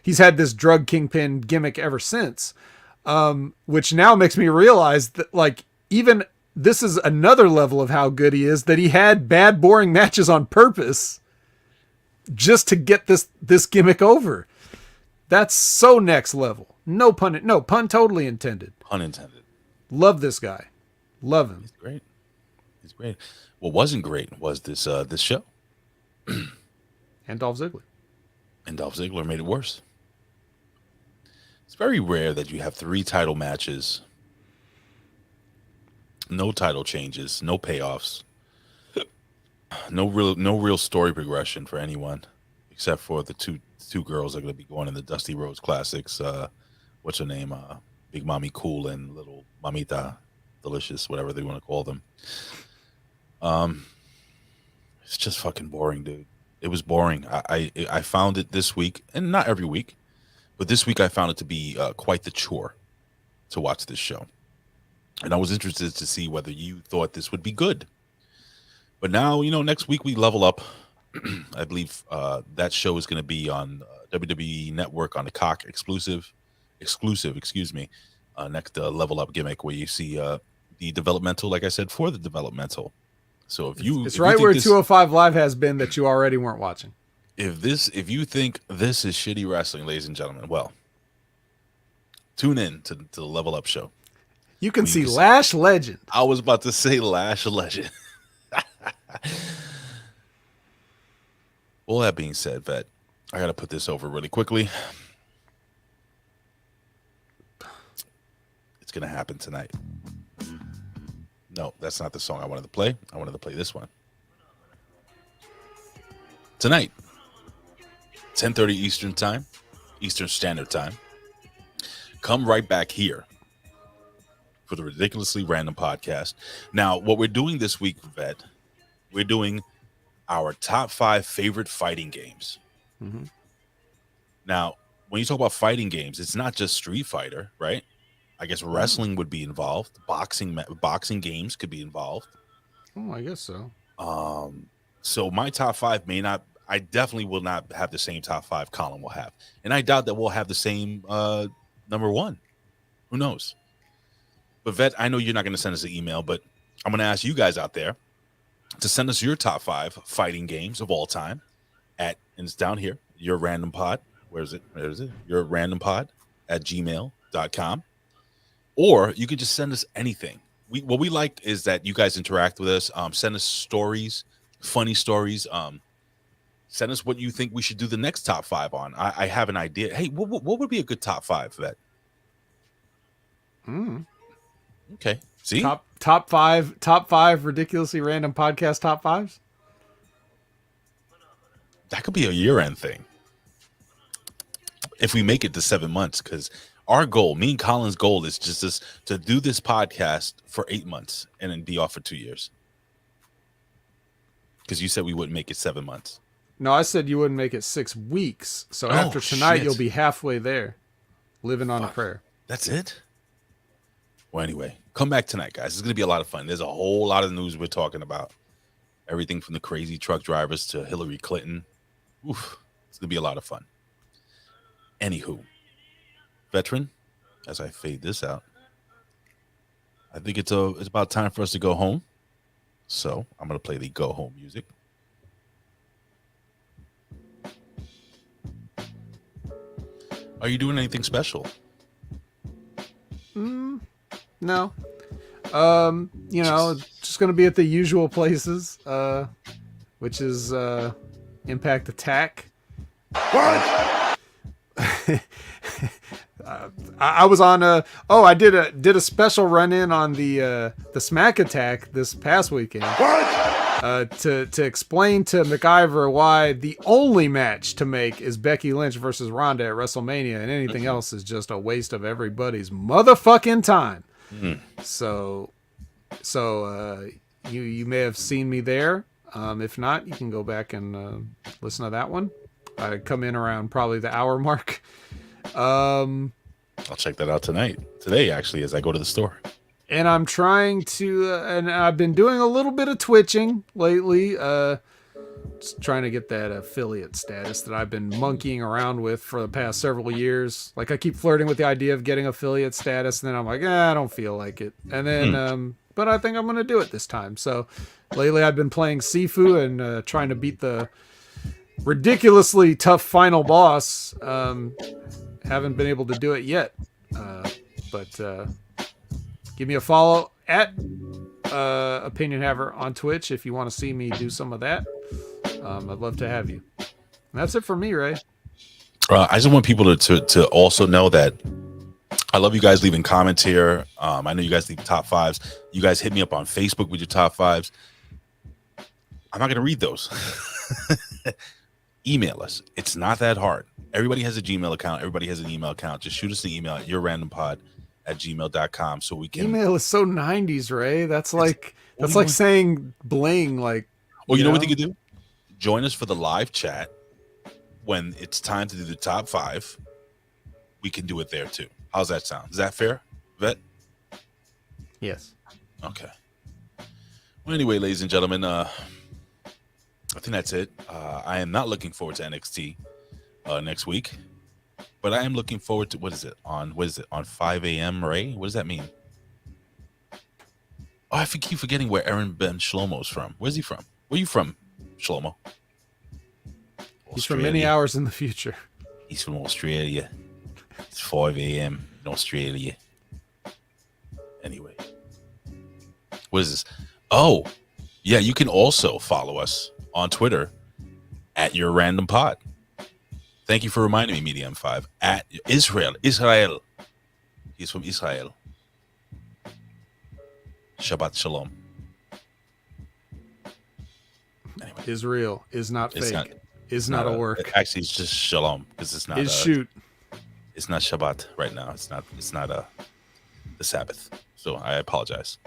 he's had this drug kingpin gimmick ever since. Which now makes me realize that, like, even this is another level of how good he is, that he had bad, boring matches on purpose just to get this gimmick over. That's so next level. No pun totally intended. Pun intended. Love this guy. Love him. He's great. What wasn't great was this show. And Dolph Ziggler. And Dolph Ziggler made it worse. It's very rare that you have 3 title matches, no title changes, no payoffs, no real story progression for anyone, except for the two girls that are going to be going in the Dusty Rhodes Classics. What's her name? Big Mommy Cool and Little Mamita Delicious, whatever they want to call them. It's just fucking boring, dude. It was boring. I found it this week, and not every week, but this week I found it to be quite the chore to watch this show. And I was interested to see whether you thought this would be good. But now, next week we level up. I believe that show is going to be on WWE Network on the Cock exclusive, next level up gimmick, where you see the developmental, like I said, for the developmental, So if you, it's if right you think where this, 205 Live has been that you already weren't watching. if you think this is shitty wrestling, ladies and gentlemen, well, tune in to the Level Up show. You can see Lash Legend. I was about to say Lash Legend. All that being said, Vet, I got to put this over really quickly. It's going to happen tonight. No, that's not the song I wanted to play. I wanted to play this one. Tonight, 10:30 Eastern Time, Eastern Standard Time. Come right back here for the Ridiculously Random Podcast. Now, what we're doing this week, Vet, we're doing our top 5 favorite fighting games. Mm-hmm. Now, when you talk about fighting games, it's not just Street Fighter, right? I guess wrestling would be involved. Boxing games could be involved. Oh, I guess so. So my top 5 may not. I definitely will not have the same top 5 Colin will have, and I doubt that we'll have the same number 1. Who knows? But Vet, I know you're not going to send us an email, but I'm going to ask you guys out there to send us your top 5 fighting games of all time and it's down here, your random pod. Where is it? Your random pod at gmail.com. Or you could just send us anything. What we like is that you guys interact with us. Send us stories, funny stories. Send us what you think we should do the next top 5 on. I have an idea. Hey, what would be a good top 5, Vet? Okay. See? Top five ridiculously random podcast top 5s. That could be a year-end thing. If we make it to 7 months, because our goal, me and Colin's goal, is just to do this podcast for 8 months and then be off for 2 years. Because you said we wouldn't make it 7 months. No, I said you wouldn't make it 6 weeks. So after tonight, you'll be halfway there, living on a prayer. That's it? Well, anyway, come back tonight, guys. It's going to be a lot of fun. There's a whole lot of news we're talking about. Everything from the crazy truck drivers to Hillary Clinton. Oof, it's going to be a lot of fun. Anywho, Veteran, as I fade this out, I think it's about time for us to go home. So I'm going to play the go home music. Are you doing anything special? No. Just going to be at the usual places, which is Impact Attack. What? I was on I did a special run in on the Smack Attack this past weekend. What? To explain to McIver why the only match to make is Becky Lynch versus Ronda at WrestleMania, and anything else is just a waste of everybody's motherfucking time. So you may have seen me there. If not, you can go back and listen to that one. I come in around probably the hour mark. I'll check that out today, actually, as I go to the store. And I'm trying to, and I've been doing a little bit of twitching lately, just trying to get that affiliate status that I've been monkeying around with for the past several years. Like, I keep flirting with the idea of getting affiliate status, and then I'm like, I don't feel like it. And then, but I think I'm going to do it this time. So lately I've been playing Sifu and trying to beat the ridiculously tough final boss. Haven't been able to do it yet, but give me a follow at Opinion Haver on Twitch if you want to see me do some of that. I'd love to have you. And that's it for me, Ray. I just want people to also know that I love you guys leaving comments here. I know you guys leave top 5s. You guys hit me up on Facebook with your top 5s. I'm not going to read those. Email us. It's not that hard. Everybody has a Gmail account. Everybody has an email account. Just shoot us an email at yourrandompod@gmail.com so we can. Email is so 90s, Ray. That's like saying bling. Like, you know what you can do? Join us for the live chat when it's time to do the top 5. We can do it there too. How's that sound? Is that fair, Vet? Yes. Okay. Well, anyway, ladies and gentlemen, I think that's it. I am not looking forward to NXT next week, but I am looking forward to, what is it on 5 a.m. Ray? What does that mean? I keep forgetting where Aaron Ben Shlomo's from. Where's he from? Where you from, Shlomo? He's from many hours in the future. He's from Australia. It's 5 a.m. in Australia. Anyway. What is this? Oh, yeah, you can also follow us on Twitter at Your Random Pod. Thank you for reminding me, Medium 5. At Israel. He's from Israel. Shabbat Shalom. Anyway. Israel is not fake. Is not a work. Actually, it's just Shalom because it's not. Shoot. It's not Shabbat right now. It's not the Sabbath. So I apologize.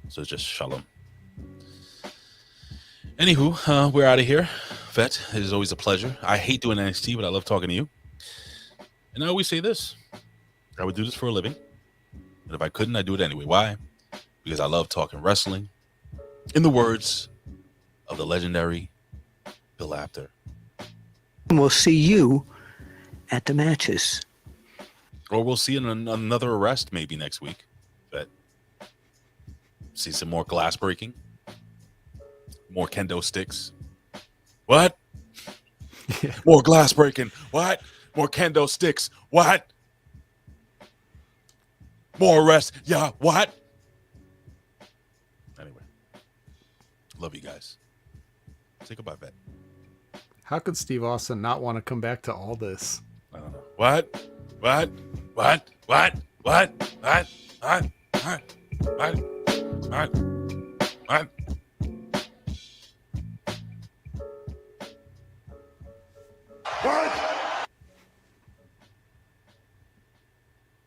So it's just Shalom. Anywho, we're out of here. Vet, it is always a pleasure. I hate doing NXT, but I love talking to you. And I always say this. I would do this for a living. And if I couldn't, I'd do it anyway. Why? Because I love talking wrestling. In the words of the legendary Bill Apter. We'll see you at the matches. Or we'll see another arrest maybe next week. But see some more glass breaking. More kendo sticks. What? Yeah. More glass breaking. What? More kendo sticks. What? More arrests. Yeah, what? Anyway. Love you guys. Say goodbye, Vet. How could Steve Austin not want to come back to all this? I don't know. What? What? What? What? What? What? What? What? What? What? What?